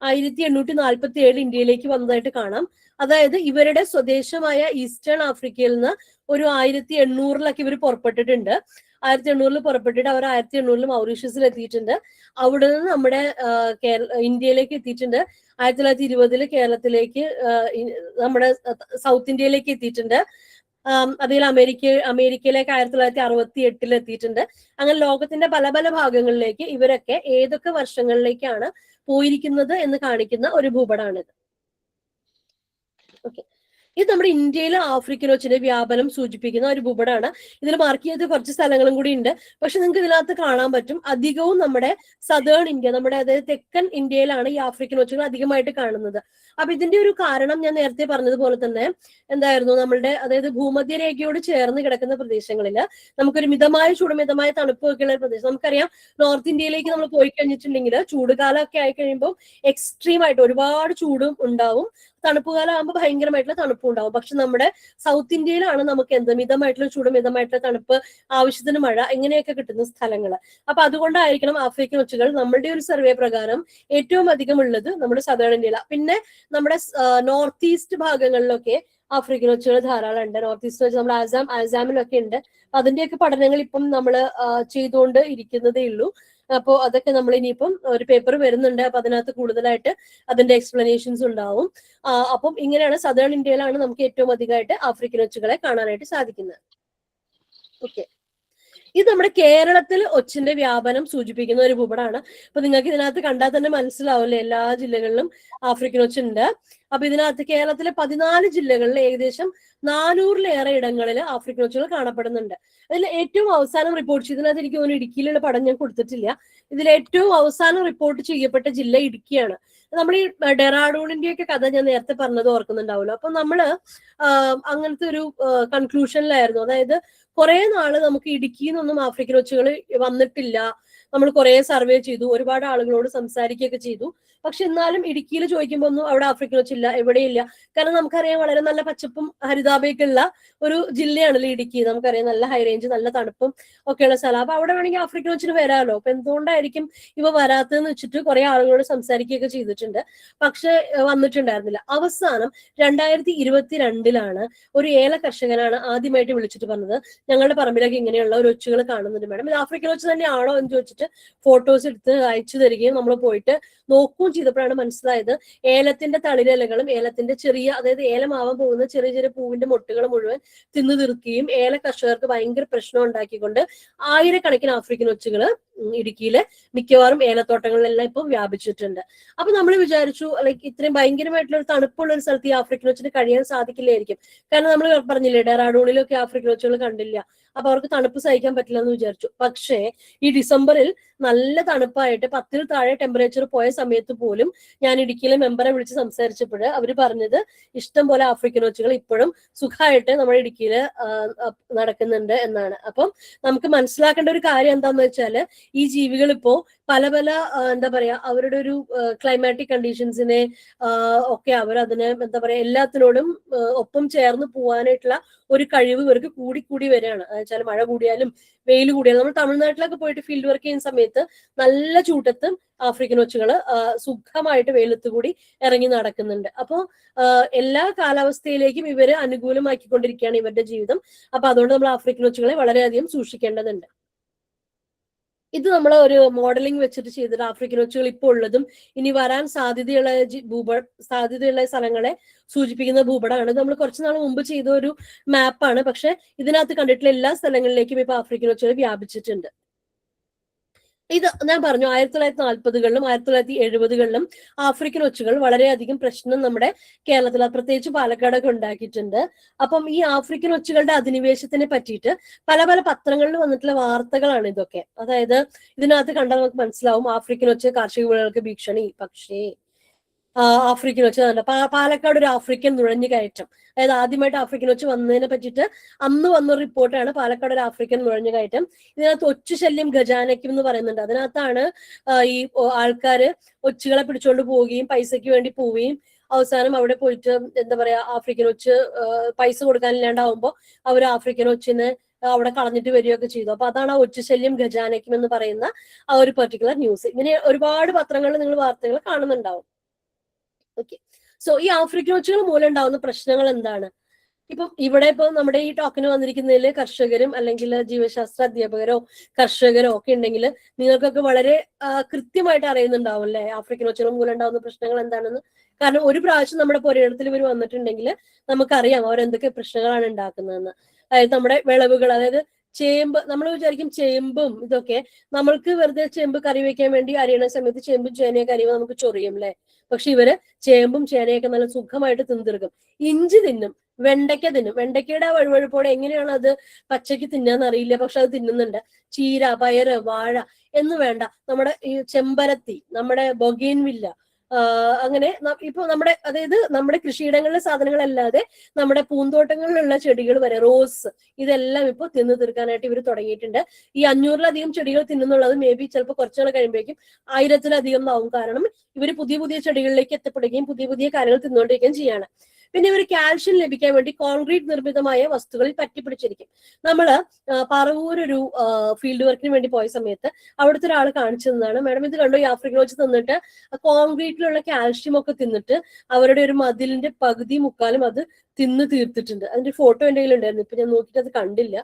1847 ഇന്ത്യയിലേക്ക് വന്നതായിട്ട് കാണാം. അതായത് ഇവരുടെ സ്വദേശമായ ഈസ്റ്റേൺ ആഫ്രിക്കയിൽ നിന്ന് ഒരു 1800-ലൊക്കെ ഇവർ പുറപ്പെട്ടിട്ടുണ്ട്. 1800 പുറപ്പെട്ടിട്ട് അവർ 1800 മൗറീഷ്യസിൽ എത്തിയിട്ടുണ്ട്. അവിടെ നിന്ന് നമ്മുടെ ഇന്ത്യയിലേക്ക് എത്തിയിട്ടുണ്ട്. 1920 കേരളത്തിലേക്ക്, നമ്മുടെ സൗത്ത് ഇന്ത്യയിലേക്ക് എത്തിയിട്ടുണ്ട്. അതിൽ അമേരിക്കയിലേക്ക് 1968 എത്തിയിട്ടുണ്ട്. അങ്ങനെ ലോകത്തിന്റെ പല പല ഭാഗങ്ങളിലേക്ക് ഇവരൊക്കെ ഏതൊക്കെ വർഷങ്ങളിലേക്കാണ് പോയിരിക്കുന്നത് എന്ന് കാണിക്കുന്ന ഒരു ഭൂപടമാണിത്. ഓക്കെ, ഇത് നമ്മുടെ ഇന്ത്യയിലെ ആഫ്രിക്കൻ ഒച്ചിന്റെ വ്യാപനം സൂചിപ്പിക്കുന്ന ഒരു ഭൂപടമാണ്. ഇതിൽ മാർക്ക് ചെയ്ത കുറച്ച് സ്ഥലങ്ങളും കൂടി ഉണ്ട്. പക്ഷെ നിങ്ങൾക്ക് ഇതിനകത്ത് കാണാൻ പറ്റും അധികവും നമ്മുടെ സദേൺ ഇന്ത്യ, നമ്മുടെ അതായത് തെക്കൻ ഇന്ത്യയിലാണ് ഈ ആഫ്രിക്കൻ ഒച്ചുകൾ അധികമായിട്ട് കാണുന്നത്. അപ്പൊ ഇതിന്റെ ഒരു കാരണം ഞാൻ നേരത്തെ പറഞ്ഞതുപോലെ തന്നെ എന്തായിരുന്നു, നമ്മളുടെ അതായത് ഭൂമധ്യരേഖയോട് ചേർന്ന് കിടക്കുന്ന പ്രദേശങ്ങളിൽ നമുക്കൊരു മിതമായ ചൂട് മിതമായ തണുപ്പൊക്കെയുള്ള ഒരു പ്രദേശം. നമുക്കറിയാം നോർത്ത് ഇന്ത്യയിലേക്ക് നമ്മൾ പോയി കഴിഞ്ഞിട്ടുണ്ടെങ്കിൽ ചൂടുകാലമൊക്കെ ആയി കഴിയുമ്പോൾ എക്സ്ട്രീം ആയിട്ട് ഒരുപാട് ചൂടും ഉണ്ടാവും, തണുപ്പ് കാലം ആകുമ്പോൾ ഭയങ്കരമായിട്ടുള്ള തണുപ്പും ഉണ്ടാവും. പക്ഷെ നമ്മുടെ സൗത്ത് ഇന്ത്യയിലാണ് നമുക്ക് മിതമായിട്ടുള്ള ചൂട് മിതമായിട്ടുള്ള തണുപ്പ്, ആവശ്യത്തിന് മഴ ഇങ്ങനെയൊക്കെ കിട്ടുന്ന സ്ഥലങ്ങൾ. അപ്പൊ അതുകൊണ്ടായിരിക്കണം ആഫ്രിക്കൻ ഒച്ചുകൾ നമ്മളുടെ ഒരു സർവേ പ്രകാരം ഏറ്റവും അധികം ഉള്ളത് നമ്മുടെ സദേൺ ഇന്ത്യയിലാണ്. പിന്നെ നമ്മുടെ നോർത്ത് ഈസ്റ്റ് ഭാഗങ്ങളിലൊക്കെ ആഫ്രിക്കൻ ഒച്ചുകൾ ധാരാളം ഉണ്ട്. നോർത്ത് ഈസ്റ്റ് വെച്ച് നമ്മുടെ ആസാമിലൊക്കെ ഉണ്ട്. അതിന്റെയൊക്കെ പഠനങ്ങൾ ഇപ്പം നമ്മൾ ചെയ്തുകൊണ്ട് ഇരിക്കുന്നതേ ഉള്ളൂ. അപ്പോൾ അതൊക്കെ നമ്മൾ ഇനിയിപ്പം ഒരു പേപ്പർ വരുന്നുണ്ട്. അപ്പൊ അതിനകത്ത് കൂടുതലായിട്ട് അതിന്റെ എക്സ്പ്ലനേഷൻസ് ഉണ്ടാവും. അപ്പം ഇങ്ങനെയാണ് സദേൺ ഇന്ത്യയിലാണ് നമുക്ക് ഏറ്റവും അധികമായിട്ട് ആഫ്രിക്കൻ ഒച്ചുകളെ കാണാനായിട്ട് സാധിക്കുന്നത്. ഓക്കെ, ഇത് നമ്മുടെ കേരളത്തിൽ ഒച്ചിന്റെ വ്യാപനം സൂചിപ്പിക്കുന്ന ഒരു ഭൂപടമാണ്. അപ്പൊ നിങ്ങൾക്ക് ഇതിനകത്ത് കണ്ടാൽ തന്നെ മനസ്സിലാവില്ലേ, എല്ലാ ജില്ലകളിലും ആഫ്രിക്കൻ ഒച്ചുണ്ട്. അപ്പൊ ഇതിനകത്ത് കേരളത്തിലെ 14 ജില്ലകളിൽ ഏകദേശം 400-ലേറെ ഇടങ്ങളിൽ ആഫ്രിക്കൻ ഒച്ചുകൾ കാണപ്പെടുന്നുണ്ട്. അതിൽ ഏറ്റവും അവസാനം റിപ്പോർട്ട് ചെയ്തതിനകത്ത് എനിക്ക് തോന്നുന്നു ഇടുക്കിയിലുള്ള പടം ഞാൻ കൊടുത്തിട്ടില്ല. ഇതിൽ ഏറ്റവും അവസാനം റിപ്പോർട്ട് ചെയ്യപ്പെട്ട ജില്ല ഇടുക്കിയാണ്. നമ്മൾ ഈ ഡെറാഡൂണിന്റെ ഒക്കെ കഥ ഞാൻ നേരത്തെ പറഞ്ഞത് ഓർക്കുന്നുണ്ടാവുമല്ലോ. അപ്പൊ നമ്മള് അങ്ങനത്തെ ഒരു കൺക്ലൂഷനിലായിരുന്നു. അതായത് കുറെ നാള് നമുക്ക് ഇടുക്കിയിൽ നിന്നൊന്നും ആഫ്രിക്കൻ ഒച്ചുകൾ വന്നിട്ടില്ല. നമ്മൾ കുറെ സർവേ ചെയ്തു, ഒരുപാട് ആളുകളോട് സംസാരിക്കുകയൊക്കെ ചെയ്തു. പക്ഷെ എന്നാലും ഇടുക്കിയിൽ ചോദിക്കുമ്പോൾ ഒന്നും അവിടെ ആഫ്രിക്കൻ ഒച്ചില്ല, എവിടെയില്ല. കാരണം നമുക്കറിയാം വളരെ നല്ല പച്ചപ്പും ഹരിതാഭയൊക്കെ ഉള്ള ഒരു ജില്ലയാണല്ലോ ഇടുക്കി. നമുക്കറിയാം നല്ല ഹൈ റേഞ്ച്, നല്ല തണുപ്പും ഒക്കെയുള്ള സ്ഥലം. അപ്പൊ അവിടെ വേണമെങ്കിൽ ആഫ്രിക്കൻ ഒച്ചിന് വരാമല്ലോ. അപ്പൊ എന്തുകൊണ്ടായിരിക്കും ഇവ വരാത്തതെന്ന് വെച്ചിട്ട് കുറെ ആളുകളോട് സംസാരിക്കുകയൊക്കെ ചെയ്തിട്ടുണ്ട്. പക്ഷെ വന്നിട്ടുണ്ടായിരുന്നില്ല. അവസാനം 2022 ഒരു ഏല കർഷകനാണ് ആദ്യമായിട്ട് വിളിച്ചിട്ട് പറഞ്ഞത്, ഞങ്ങളുടെ പറമ്പിലൊക്കെ ഇങ്ങനെയുള്ള ഒരു ഒച്ചുകൾ കാണുന്നുണ്ട് മാഡം, ഇത് ആഫ്രിക്കൻ ഒച്ച് തന്നെയാണോ എന്ന് ചോദിച്ചിട്ട് ഫോട്ടോസ് എടുത്ത് അയച്ചു തരികയും നമ്മൾ പോയിട്ട് നോക്കുകയും ചെയ്തപ്പോഴാണ് മനസ്സിലായത് ഏലത്തിന്റെ തളിരലകളും ഏലത്തിന്റെ ചെറിയ, അതായത് ഏലമാവാൻ പോകുന്ന ചെറിയ ചെറിയ പൂവിന്റെ മൊട്ടുകൾ മുഴുവൻ തിന്നു തീർക്കുകയും ഏല കർഷകർക്ക് ഭയങ്കര പ്രശ്നം ഉണ്ടാക്കിക്കൊണ്ട് ആയിരക്കണക്കിന് ആഫ്രിക്കൻ ഒച്ചുകൾ ഇടുക്കിയിലെ മിക്കവാറും ഏലത്തോട്ടങ്ങളിലെല്ലാം ഇപ്പൊ വ്യാപിച്ചിട്ടുണ്ട്. അപ്പൊ നമ്മൾ വിചാരിച്ചു ലൈക്ക് ഇത്രയും ഭയങ്കരമായിട്ടുള്ള ഒരു തണുപ്പുള്ള ഒരു സ്ഥലത്ത് ഈ ആഫ്രിക്കൻ ഒച്ചിന് കഴിയാൻ സാധിക്കില്ലായിരിക്കും. കാരണം നമ്മൾ പറഞ്ഞില്ലേ ഡെറാഡൂണിലൊക്കെ ആഫ്രിക്കൻ ഒച്ചുകൾ കണ്ടില്ല. അപ്പൊ അവർക്ക് തണുപ്പ് സഹിക്കാൻ പറ്റില്ല എന്ന് വിചാരിച്ചു. പക്ഷേ ഈ ഡിസംബറിൽ നല്ല തണുപ്പായിട്ട് 10-ൽ താഴെ ടെമ്പറേച്ചർ പോയ സമയത്ത് പോലും ഞാൻ ഇടുക്കിയിലെ മെമ്പറെ വിളിച്ച് സംസാരിച്ചപ്പോൾ അവര് പറഞ്ഞത് ഇഷ്ടം പോലെ ആഫ്രിക്കൻ ഒച്ചുകൾ ഇപ്പോഴും സുഖമായിട്ട് നമ്മുടെ ഇടുക്കിയിൽ നടക്കുന്നുണ്ട് എന്നാണ്. അപ്പം നമുക്ക് മനസ്സിലാക്കേണ്ട ഒരു കാര്യം എന്താന്ന് വെച്ചാല് ഈ ജീവികൾ ഇപ്പോ പല പല എന്താ പറയാ അവരുടെ ഒരു ക്ലൈമാറ്റിക് കണ്ടീഷൻസിനെ ഒക്കെ അവരതിനെ എന്താ പറയാ എല്ലാത്തിനോടും ഒപ്പം ചേർന്ന് പോവാനായിട്ടുള്ള ഒരു കഴിവ് ഇവർക്ക് കൂടി വരികയാണ്. വെച്ചാൽ മഴ കൂടിയാലും വെയിൽ കൂടിയാലും നമ്മൾ തമിഴ്നാട്ടിലൊക്കെ പോയിട്ട് ഫീൽഡ് വർക്ക് ചെയ്യുന്ന സമയത്ത് നല്ല ചൂട്ടത്തും ആഫ്രിക്കൻ ഒച്ചുകൾ സുഖമായിട്ട് വെയിലത്ത് കൂടി ഇറങ്ങി നടക്കുന്നുണ്ട്. അപ്പോൾ എല്ലാ കാലാവസ്ഥയിലേക്കും ഇവര് അനുകൂലമാക്കിക്കൊണ്ടിരിക്കുകയാണ് ഇവരുടെ ജീവിതം. അപ്പൊ അതുകൊണ്ട് നമ്മൾ ആഫ്രിക്കൻ ഒച്ചുകളെ വളരെയധികം സൂക്ഷിക്കേണ്ടതുണ്ട്. ഇത് നമ്മൾ ഒരു മോഡലിംഗ് വെച്ചിട്ട് ചെയ്തിട്ട് ആഫ്രിക്കൻ ഒച്ചുകൾ ഇപ്പോൾ ഉള്ളതും ഇനി വരാൻ സാധ്യതയുള്ള സ്ഥലങ്ങളെ സൂചിപ്പിക്കുന്ന ഭൂപടമാണ്. നമ്മൾ കുറച്ചു നാൾ മുമ്പ് ചെയ്ത ഒരു മാപ്പാണ്. പക്ഷെ ഇതിനകത്ത് കണ്ടിട്ടുള്ള എല്ലാ സ്ഥലങ്ങളിലേക്കും ഇപ്പൊ ആഫ്രിക്കൻ ഒച്ചുകൾ വ്യാപിച്ചിട്ടുണ്ട്. ഇത് ഞാൻ പറഞ്ഞു 1940-കളിലും 1970-കളിലും ആഫ്രിക്കൻ ഒച്ചുകൾ വളരെയധികം പ്രശ്നം നമ്മുടെ കേരളത്തിൽ പ്രത്യേകിച്ച് പാലക്കാടൊക്കെ ഉണ്ടാക്കിയിട്ടുണ്ട്. അപ്പം ഈ ആഫ്രിക്കൻ ഒച്ചുകളുടെ അധിനിവേശത്തിനെ പറ്റിയിട്ട് പല പല പത്രങ്ങളിൽ വന്നിട്ടുള്ള വാർത്തകളാണ് ഇതൊക്കെ. അതായത് ഇതിനകത്ത് കണ്ടാൽ നമുക്ക് മനസ്സിലാവും ആഫ്രിക്കൻ ഒച്ച് കാർഷിക വിളകൾക്ക് ഭീഷണി. പക്ഷേ ആഫ്രിക്കൻ ഒച്ച് പാലക്കാട് ഒരു ആഫ്രിക്കൻ നുഴഞ്ഞു കയറ്റം, അതായത് ആദ്യമായിട്ട് ആഫ്രിക്കൻ ഒച്ച് വന്നതിനെ പറ്റിയിട്ട് അന്ന് വന്നൊരു റിപ്പോർട്ടാണ് പാലക്കാട് ഒരു ആഫ്രിക്കൻ നുഴഞ്ഞു കയറ്റം. ഇതിനകത്ത് ഒച്ചു ശല്യം ഖജാനയ്ക്കും എന്ന് പറയുന്നുണ്ട്. അതിനകത്താണ് ഈ ആൾക്കാര് ഒച്ചുകളെ പിടിച്ചുകൊണ്ട് പോവുകയും പൈസയ്ക്ക് വേണ്ടി പോവുകയും അവസാനം അവിടെ പോയിട്ട് എന്താ പറയാ ആഫ്രിക്കൻ ഒച്ച് പൈസ കൊടുക്കാനില്ലാണ്ടാവുമ്പോ അവർ ആഫ്രിക്കൻ ഒച്ചിന് അവിടെ കളഞ്ഞിട്ട് വരികയൊക്കെ ചെയ്തു. അപ്പൊ അതാണ് ആ ഒച്ചു ശല്യം ഖജാനയ്ക്കും എന്ന് പറയുന്ന ആ ഒരു പെർട്ടിക്കുലർ ന്യൂസ്. ഇങ്ങനെ ഒരുപാട് പത്രങ്ങളിൽ നിങ്ങൾ വാർത്തകൾ കാണുന്നുണ്ടാവും. ഓക്കെ, സോ ഈ ആഫ്രിക്കൻ ഒച്ചുകൾ മൂലം ഉണ്ടാവുന്ന പ്രശ്നങ്ങൾ എന്താണ്? ഇപ്പം ഇവിടെ ഇപ്പൊ നമ്മുടെ ഈ ടോക്കിന് വന്നിരിക്കുന്നതിൽ കർഷകരും അല്ലെങ്കിൽ ജീവശാസ്ത്ര അധ്യാപകരോ കർഷകരോ ഒക്കെ ഉണ്ടെങ്കിൽ നിങ്ങൾക്കൊക്കെ വളരെ കൃത്യമായിട്ട് അറിയുന്നുണ്ടാവും അല്ലെ ആഫ്രിക്കൻ ഒച്ചുകൾ മൂലം ഉണ്ടാവുന്ന പ്രശ്നങ്ങൾ എന്താണെന്ന്. കാരണം ഒരു പ്രാവശ്യം നമ്മുടെ പുരയിടത്തിൽ ഇവർ വന്നിട്ടുണ്ടെങ്കിൽ നമുക്കറിയാം അവരെന്തൊക്കെ പ്രശ്നങ്ങളാണ് ഉണ്ടാക്കുന്നതെന്ന്. അതായത് നമ്മുടെ വിളവുകൾ, അതായത് ചേമ്പ്, നമ്മൾ വിചാരിക്കും ചേമ്പും ഇതൊക്കെ നമ്മൾക്ക് വെറുതെ ചേമ്പ് കറി വെക്കാൻ വേണ്ടി അരിയണ സമയത്ത് ചേമ്പും ചേനയൊക്കെ അരിയുമ്പോൾ നമുക്ക് ചൊറിയും അല്ലെ. പക്ഷെ ഇവര് ചേമ്പും ചേനയൊക്കെ നല്ല സുഖമായിട്ട് തിന്നിർക്കും. ഇഞ്ചി തിന്നും, വെണ്ടയ്ക്ക തിന്നും. വെണ്ടയ്ക്കയുടെ വഴുവഴുപ്പോടെ എങ്ങനെയാണ് അത് പച്ചയ്ക്ക് തിന്നാന്ന് അറിയില്ല, പക്ഷെ അത് തിന്നുന്നുണ്ട്. ചീര, പയറ്, വാഴ എന്ന് വേണ്ട, നമ്മുടെ ഈ ചെമ്പരത്തി, നമ്മുടെ ബൊഗെയിൻവില്ല, അങ്ങനെ ഇപ്പൊ നമ്മുടെ, അതായത് നമ്മുടെ കൃഷിയിടങ്ങളിലെ സാധനങ്ങളല്ലാതെ നമ്മുടെ പൂന്തോട്ടങ്ങളിലുള്ള ചെടികൾ വരെ, റോസ്, ഇതെല്ലാം ഇപ്പൊ തിന്നു തീർക്കാനായിട്ട് ഇവർ തുടങ്ങിയിട്ടുണ്ട്. ഈ 500-ലധികം ചെടികൾ തിന്നുന്നുള്ളത് മേ ബി ചിലപ്പോൾ കുറച്ചുകൾ കഴിയുമ്പോഴേക്കും 1000-ലധികം ആവും. കാരണം ഇവർ പുതിയ പുതിയ ചെടികളിലേക്ക് എത്തപ്പെടുകയും പുതിയ പുതിയ കാര്യങ്ങൾ തിന്നുകൊണ്ടിരിക്കുകയും ചെയ്യാണ്. പിന്നെ ഇവർ കാൽഷ്യം ലഭിക്കാൻ വേണ്ടി കോൺക്രീറ്റ് നിർമ്മിതമായ വസ്തുക്കളിൽ പറ്റിപ്പിടിച്ചിരിക്കും. നമ്മള് പറവൂർ ഒരു ഫീൽഡ് വർക്കിന് വേണ്ടി പോയ സമയത്ത് അവിടുത്തെ ഒരാൾ കാണിച്ചു തന്നതാണ്, മാഡം ഇത് കണ്ടോ, ഈ ആഫ്രിക്കൻ വെച്ച് തിന്നിട്ട് കോൺക്രീറ്റിലുള്ള കാൽഷ്യം ഒക്കെ തിന്നിട്ട് അവരുടെ ഒരു മതിലിന്റെ പകുതി മുക്കാലും അത് തിന്ന് തീർത്തിട്ടുണ്ട്. അതിന്റെ ഫോട്ടോ എന്റെ കയ്യിൽ ഉണ്ടായിരുന്നു, ഇപ്പൊ ഞാൻ നോക്കിയിട്ട് അത് കണ്ടില്ല.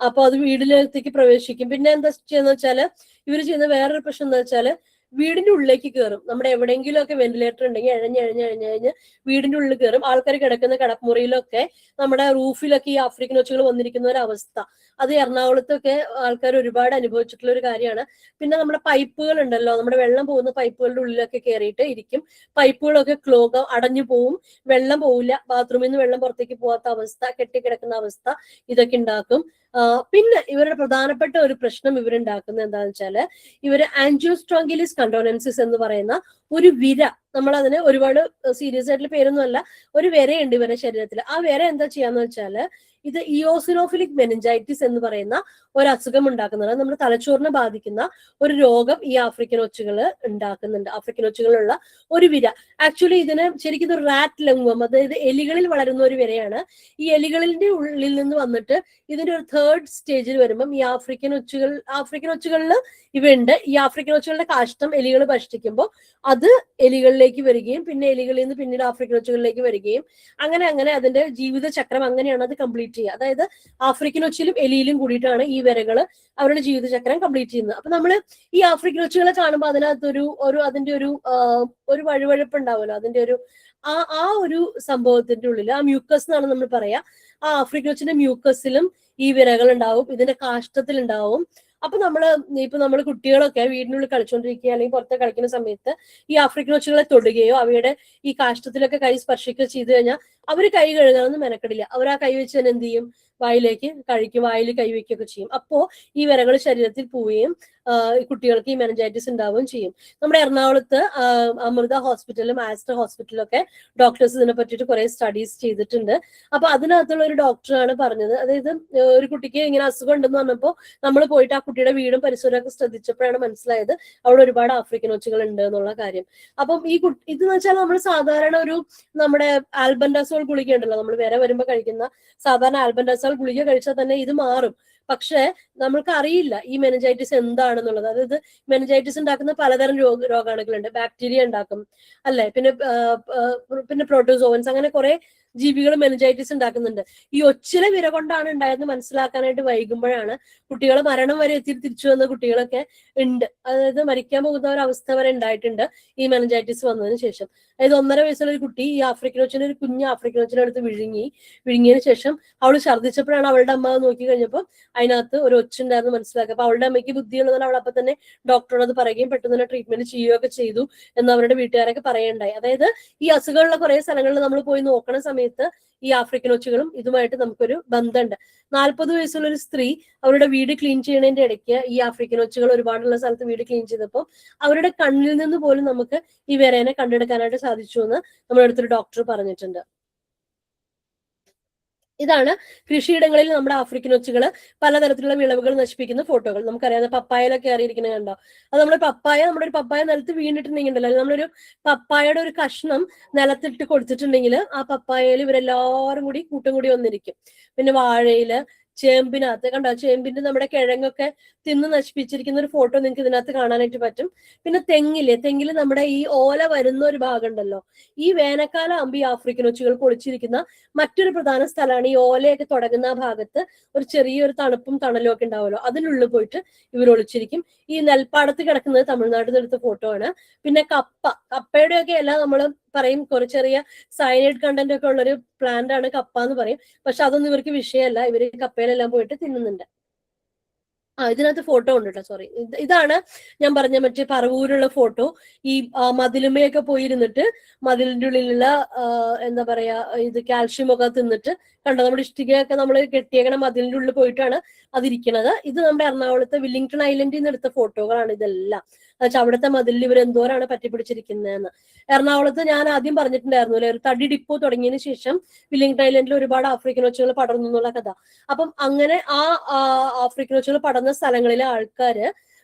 അപ്പൊ അത് വീടിനകത്തേക്ക് പ്രവേശിക്കും. പിന്നെ എന്താ ചെയ്യുന്ന വെച്ചാല് ഇവർ ചെയ്യുന്ന വേറൊരു പ്രശ്നം എന്താ വെച്ചാല് വീടിന്റെ ഉള്ളിലേക്ക് കയറും. നമ്മുടെ എവിടെയെങ്കിലും ഒക്കെ വെന്റിലേറ്റർ ഉണ്ടെങ്കിൽ എഴഞ്ഞ് വീടിന്റെ ഉള്ളിൽ കയറും. ആൾക്കാർ കിടക്കുന്ന കിടപ്പുമുറിയിലൊക്കെ നമ്മുടെ റൂഫിലൊക്കെ ഈ ആഫ്രിക്കൻ ഒച്ചുകൾ വന്നിരിക്കുന്ന ഒരു അവസ്ഥ, അത് എറണാകുളത്തൊക്കെ ആൾക്കാർ ഒരുപാട് അനുഭവിച്ചിട്ടുള്ള ഒരു കാര്യമാണ്. പിന്നെ നമ്മുടെ പൈപ്പുകൾ ഉണ്ടല്ലോ, നമ്മുടെ വെള്ളം പോകുന്ന പൈപ്പുകളുടെ ഉള്ളിലൊക്കെ കയറിയിട്ട് ഇരിക്കും. പൈപ്പുകളൊക്കെ ക്ലോഗ് അടഞ്ഞു പോവും, വെള്ളം പോവില്ല, ബാത്റൂമിൽ നിന്ന് വെള്ളം പുറത്തേക്ക് പോകാത്ത അവസ്ഥ, കെട്ടിക്കിടക്കുന്ന അവസ്ഥ, ഇതൊക്കെ ഉണ്ടാക്കും. പിന്നെ ഇവരുടെ പ്രധാനപ്പെട്ട ഒരു പ്രശ്നം ഇവരുണ്ടാക്കുന്നത് എന്താണെന്ന് വെച്ചാല് ഇവര് ആൻജിയോസ്ട്രോങ്കിലിസ് കണ്ടോനൻസിസ് എന്ന് പറയുന്ന ഒരു വിര, നമ്മൾ അതിന് ഒരുപാട് സീരിയസ് ആയിട്ടുള്ള പേരൊന്നുമല്ല, ഒരു വിരയുണ്ട് ഇവരുടെ ശരീരത്തിൽ. ആ വിര എന്താ ചെയ്യാന്ന് വെച്ചാല് ഇത് ഇയോസിനോഫിലിക് മെനിഞ്ചൈറ്റിസ് എന്ന് പറയുന്ന ഒരു അസുഖം ഉണ്ടാക്കുന്നതാണ്. നമ്മുടെ തലച്ചോറിനെ ബാധിക്കുന്ന ഒരു രോഗം ഈ ആഫ്രിക്കൻ ഒച്ചുകൾ ഉണ്ടാക്കുന്നുണ്ട്. ആഫ്രിക്കൻ ഒച്ചുകളുള്ള ഒരു വിര, ആക്ച്വലി ഇതിന് ശരിക്കും ഇത് റാറ്റ് ലങ്വം, അതായത് എലികളിൽ വളരുന്ന ഒരു വിരയാണ്. ഈ എലികളിന്റെ ഉള്ളിൽ നിന്ന് വന്നിട്ട് ഇതിന്റെ ഒരു 3rd സ്റ്റേജിൽ വരുമ്പം ഈ ആഫ്രിക്കൻ ഒച്ചുകളിൽ ഇവയുണ്ട്. ഈ ആഫ്രിക്കൻ ഒച്ചുകളുടെ കാഷ്ടം എലികൾ ഭക്ഷിക്കുമ്പോൾ അത് എലികളിലേക്ക് വരികയും പിന്നെ എലികളിൽ നിന്ന് പിന്നീട് ആഫ്രിക്കൻ ഒച്ചുകളിലേക്ക് വരികയും അങ്ങനെ അതിന്റെ ജീവിത ചക്രം അങ്ങനെയാണ് അത് കംപ്ലീറ്റ് ചെയ്യുക. അതായത് ആഫ്രിക്കൻ ഒച്ചിലും എലിയിലും കൂടിയിട്ടാണ് ഈ വിരകള് അവരുടെ ജീവിതചക്രം കംപ്ലീറ്റ് ചെയ്യുന്നത്. അപ്പൊ നമ്മള് ഈ ആഫ്രിക്കൻ ഒച്ചുകളെ കാണുമ്പോൾ അതിനകത്തൊരു അതിന്റെ ഒരു വഴുവഴുപ്പ് ഉണ്ടാവുമല്ലോ, അതിന്റെ ഒരു ആ ഒരു സംഭവത്തിന്റെ ഉള്ളിൽ ആ മ്യൂക്കസ് എന്നാണ് നമ്മൾ പറയാ. ആ ആഫ്രിക്കൻ ഒച്ചിന്റെ മ്യൂക്കസിലും ഈ വിരകൾ ഉണ്ടാവും, ഇതിന്റെ കാഷ്ടത്തിൽ ഉണ്ടാവും. അപ്പൊ നമ്മള് കുട്ടികളൊക്കെ വീടിനുള്ളിൽ കളിച്ചുകൊണ്ടിരിക്കുക അല്ലെങ്കിൽ പുറത്ത് കളിക്കുന്ന സമയത്ത് ഈ ആഫ്രിക്കൻ ഒച്ചുകളെ തൊടുകയോ അവയുടെ ഈ കാഷ്ടത്തിലൊക്കെ കൈ സ്പർശിക്കുകയോ ചെയ്തു കഴിഞ്ഞാൽ അവര് കൈ കഴുകാനൊന്നും മെനക്കെടില്ല. അവർ ആ കൈ വെച്ച് തന്നെ എന്ത് ചെയ്യും, വായിലേക്ക് കഴിക്കും, വായിൽ കൈവയ്ക്കുകയൊക്കെ ചെയ്യും. അപ്പോ ഈ വിരകൾ ശരീരത്തിൽ പോവുകയും കുട്ടികൾക്ക് ഈ മെനഞ്ചൈറ്റിസ് ഉണ്ടാവുകയും ചെയ്യും. നമ്മുടെ എറണാകുളത്ത് അമൃത ഹോസ്പിറ്റലും ആസ്റ്റർ ഹോസ്പിറ്റലും ഒക്കെ ഡോക്ടേഴ്സ് ഇതിനെ പറ്റിയിട്ട് കുറെ സ്റ്റഡീസ് ചെയ്തിട്ടുണ്ട്. അപ്പൊ അതിനകത്തുള്ള ഒരു ഡോക്ടറാണ് പറഞ്ഞത്, അതായത് ഒരു കുട്ടിക്ക് ഇങ്ങനെ അസുഖം ഉണ്ടെന്ന് പറഞ്ഞപ്പോൾ നമ്മൾ പോയിട്ട് ആ കുട്ടിയുടെ വീടും പരിസരമൊക്കെ ശ്രദ്ധിച്ചപ്പോഴാണ് മനസ്സിലായത് അവിടെ ഒരുപാട് ആഫ്രിക്കൻ ഒച്ചുകൾ ഉണ്ട് എന്നുള്ള കാര്യം. അപ്പം ഇതെന്ന് വെച്ചാൽ നമ്മൾ സാധാരണ നമ്മുടെ ആൽബൻഡസോൾ ഗുളിക ഉണ്ടല്ലോ, നമ്മൾ വിര വരുമ്പോൾ കഴിക്കുന്ന സാധാരണ ആൽബൻഡസോൾ ഗുളിക കഴിച്ചാൽ തന്നെ ഇത് മാറും. പക്ഷെ നമ്മൾക്ക് അറിയില്ല ഈ മെനിഞ്ചൈറ്റിസ് എന്താണെന്നുള്ളത്. അതായത് മെനിഞ്ചൈറ്റിസ് ഉണ്ടാക്കുന്ന പലതരം രോഗാണുക്കളുണ്ട്. ബാക്ടീരിയ ഉണ്ടാക്കും അല്ലെ, പിന്നെ പ്രോട്ടോസോവൻസ്, അങ്ങനെ കുറെ ജീവികൾ മെനിഞ്ചൈറ്റിസ് ഉണ്ടാക്കുന്നുണ്ട്. ഈ ഒച്ചിലെ വിര കൊണ്ടാണ് ഉണ്ടായതെന്ന് മനസ്സിലാക്കാനായിട്ട് വൈകുമ്പോഴാണ് കുട്ടികൾ മരണം വരെ തിരിച്ചു വന്ന കുട്ടികളൊക്കെ ഉണ്ട്. അതായത് മരിക്കാൻ പോകുന്ന ഒരു അവസ്ഥ വരെ ഉണ്ടായിട്ടുണ്ട് ഈ മെനിഞ്ചൈറ്റിസ് വന്നതിന് ശേഷം. അതായത് 1.5 വയസ്സുള്ള ഒരു കുട്ടി ഈ ആഫ്രിക്കൻ ഒച്ചിനെ, ഒരു കുഞ്ഞ് ആഫ്രിക്കൻ ഒച്ചിനെ എടുത്ത് വിഴുങ്ങിയതിന് ശേഷം അവള് ഛർദ്ദിച്ചപ്പോഴാണ് അവളുടെ അമ്മ നോക്കി കഴിഞ്ഞപ്പോൾ അതിനകത്ത് ഒരു ഒച്ചുണ്ടായിരുന്നു മനസ്സിലാക്കുക. അപ്പൊ അവളുടെ അമ്മയ്ക്ക് ബുദ്ധിയുള്ളതാണ്, അവൾ അപ്പൊ തന്നെ ഡോക്ടറോട് അത് പറയുകയും പെട്ടെന്ന് തന്നെ ട്രീറ്റ്മെന്റ് ചെയ്യുകയൊക്കെ ചെയ്തു എന്ന് അവരുടെ വീട്ടുകാരൊക്കെ പറയുണ്ടായി. അതായത് ഈ അസുഖമുള്ള കുറെ സ്ഥലങ്ങളിൽ നമ്മൾ പോയി നോക്കണ സമയത്ത് ഈ ആഫ്രിക്കൻ ഒച്ചുകളും ഇതുമായിട്ട് നമുക്കൊരു ബന്ധമുണ്ട്. 40 വയസ്സുള്ള ഒരു സ്ത്രീ അവരുടെ വീട് ക്ലീൻ ചെയ്യുന്നതിന്റെ ഇടയ്ക്ക് ഈ ആഫ്രിക്കൻ ഒച്ചുകൾ ഒരുപാടുള്ള സ്ഥലത്ത് വീട് ക്ലീൻ ചെയ്തപ്പോൾ അവരുടെ കണ്ണിൽ നിന്ന് പോലും നമുക്ക് ഈ വിരേനെ കണ്ടെടുക്കാനായിട്ട് സാധിച്ചു എന്ന് നമ്മുടെ അടുത്തൊരു ഡോക്ടർ പറഞ്ഞിട്ടുണ്ട്. ഇതാണ് കൃഷിയിടങ്ങളിൽ നമ്മുടെ ആഫ്രിക്കൻ ഒച്ചുകൾ പലതരത്തിലുള്ള വിളവുകൾ നശിപ്പിക്കുന്ന ഫോട്ടോകൾ. നമുക്കറിയാം പപ്പായയിലൊക്കെ അറിയിരിക്കുന്നത് കണ്ടോ. അത് നമ്മുടെ ഒരു പപ്പായ നിലത്ത് വീണിട്ടുണ്ടെങ്കിൽ, നമ്മളൊരു പപ്പായയുടെ ഒരു കഷ്ണം നിലത്തിട്ട് കൊടുത്തിട്ടുണ്ടെങ്കിൽ ആ പപ്പായയിൽ ഇവരെല്ലാവരും കൂടി കൂട്ടം കൂടി വന്നിരിക്കും. പിന്നെ വാഴയില്, ചേമ്പിനകത്ത് കണ്ടോ, ചേമ്പിന്റെ നമ്മുടെ കിഴങ്ങൊക്കെ തിന്ന് നശിപ്പിച്ചിരിക്കുന്ന ഒരു ഫോട്ടോ നിങ്ങൾക്ക് ഇതിനകത്ത് കാണാനായിട്ട് പറ്റും. പിന്നെ തെങ്ങില് നമ്മുടെ ഈ ഓല വരുന്ന ഒരു ഭാഗം ഉണ്ടല്ലോ, ഈ വേനൽക്കാലം ആകുമ്പോൾ ഈ ആഫ്രിക്കൻ ഒച്ചുകൾക്ക് ഒളിച്ചിരിക്കുന്ന മറ്റൊരു പ്രധാന സ്ഥലമാണ് ഈ ഓലയൊക്കെ തുടങ്ങുന്ന ആ ഭാഗത്ത് ഒരു ചെറിയൊരു തണുപ്പും തണലും ഒക്കെ ഉണ്ടാവുമല്ലോ, അതിനുള്ളിൽ പോയിട്ട് ഇവർ ഒളിച്ചിരിക്കും. ഈ നെൽപ്പാടത്ത് കിടക്കുന്നത് തമിഴ്നാട്ടിൽ നിന്ന് എടുത്ത ഫോട്ടോ ആണ്. പിന്നെ കപ്പയുടെയൊക്കെ എല്ലാം നമ്മൾ പറയും ചെറിയ സയനൈഡ് കണ്ടന്റ് ഒക്കെ ഉള്ളൊരു പ്ലാന്റ് ആണ് കപ്പ എന്ന് പറയും. പക്ഷെ അതൊന്നും ഇവർക്ക് വിഷയമല്ല, ഇവര് കപ്പയിലെല്ലാം പോയിട്ട് തിന്നുന്നുണ്ട്. ഇതിനകത്ത് ഫോട്ടോ ഉണ്ട് കേട്ടോ, സോറി. ഇതാണ് ഞാൻ പറഞ്ഞ മറ്റേ പറവൂരുള്ള ഫോട്ടോ. ഈ മതിലുമയൊക്കെ പോയിരുന്നിട്ട് മതിലിന്റെ ഉള്ളിലുള്ള എന്താ പറയാ ഇത് കാൽഷ്യം ഒക്കെ തിന്നിട്ട് കണ്ടോ, നമ്മുടെ ഇഷ്ടികയൊക്കെ നമ്മൾ കെട്ടിയേക്കണ മതിലിന്റെ ഉള്ളിൽ പോയിട്ടാണ് അതിരിക്കണത്. ഇത് നമ്മുടെ എറണാകുളത്തെ വില്ലിംഗ്ടൺ ഐലൻഡിൽ നിന്ന് എടുത്ത ഫോട്ടോകളാണ് ഇതെല്ലാം. എന്നുവെച്ചാൽ അവിടുത്തെ മതിലിൽ ഇവർ എന്തോരാണ് പറ്റിപ്പിടിച്ചിരിക്കുന്നതെന്ന്. എറണാകുളത്ത് ഞാൻ ആദ്യം പറഞ്ഞിട്ടുണ്ടായിരുന്നു അല്ലെ, ഒരു തടി ഡിപ്പോ തുടങ്ങിയതിന് ശേഷം വില്ലിംഗ്ടൺ ഐലൻഡിൽ ഒരുപാട് ആഫ്രിക്കൻ ഒച്ചുകൾ പടർന്നു എന്നുള്ള കഥ. അപ്പം അങ്ങനെ ആ ആഫ്രിക്കൻ ഒച്ചുകൾ പടർന്ന സ്ഥലങ്ങളിലെ ആൾക്കാര്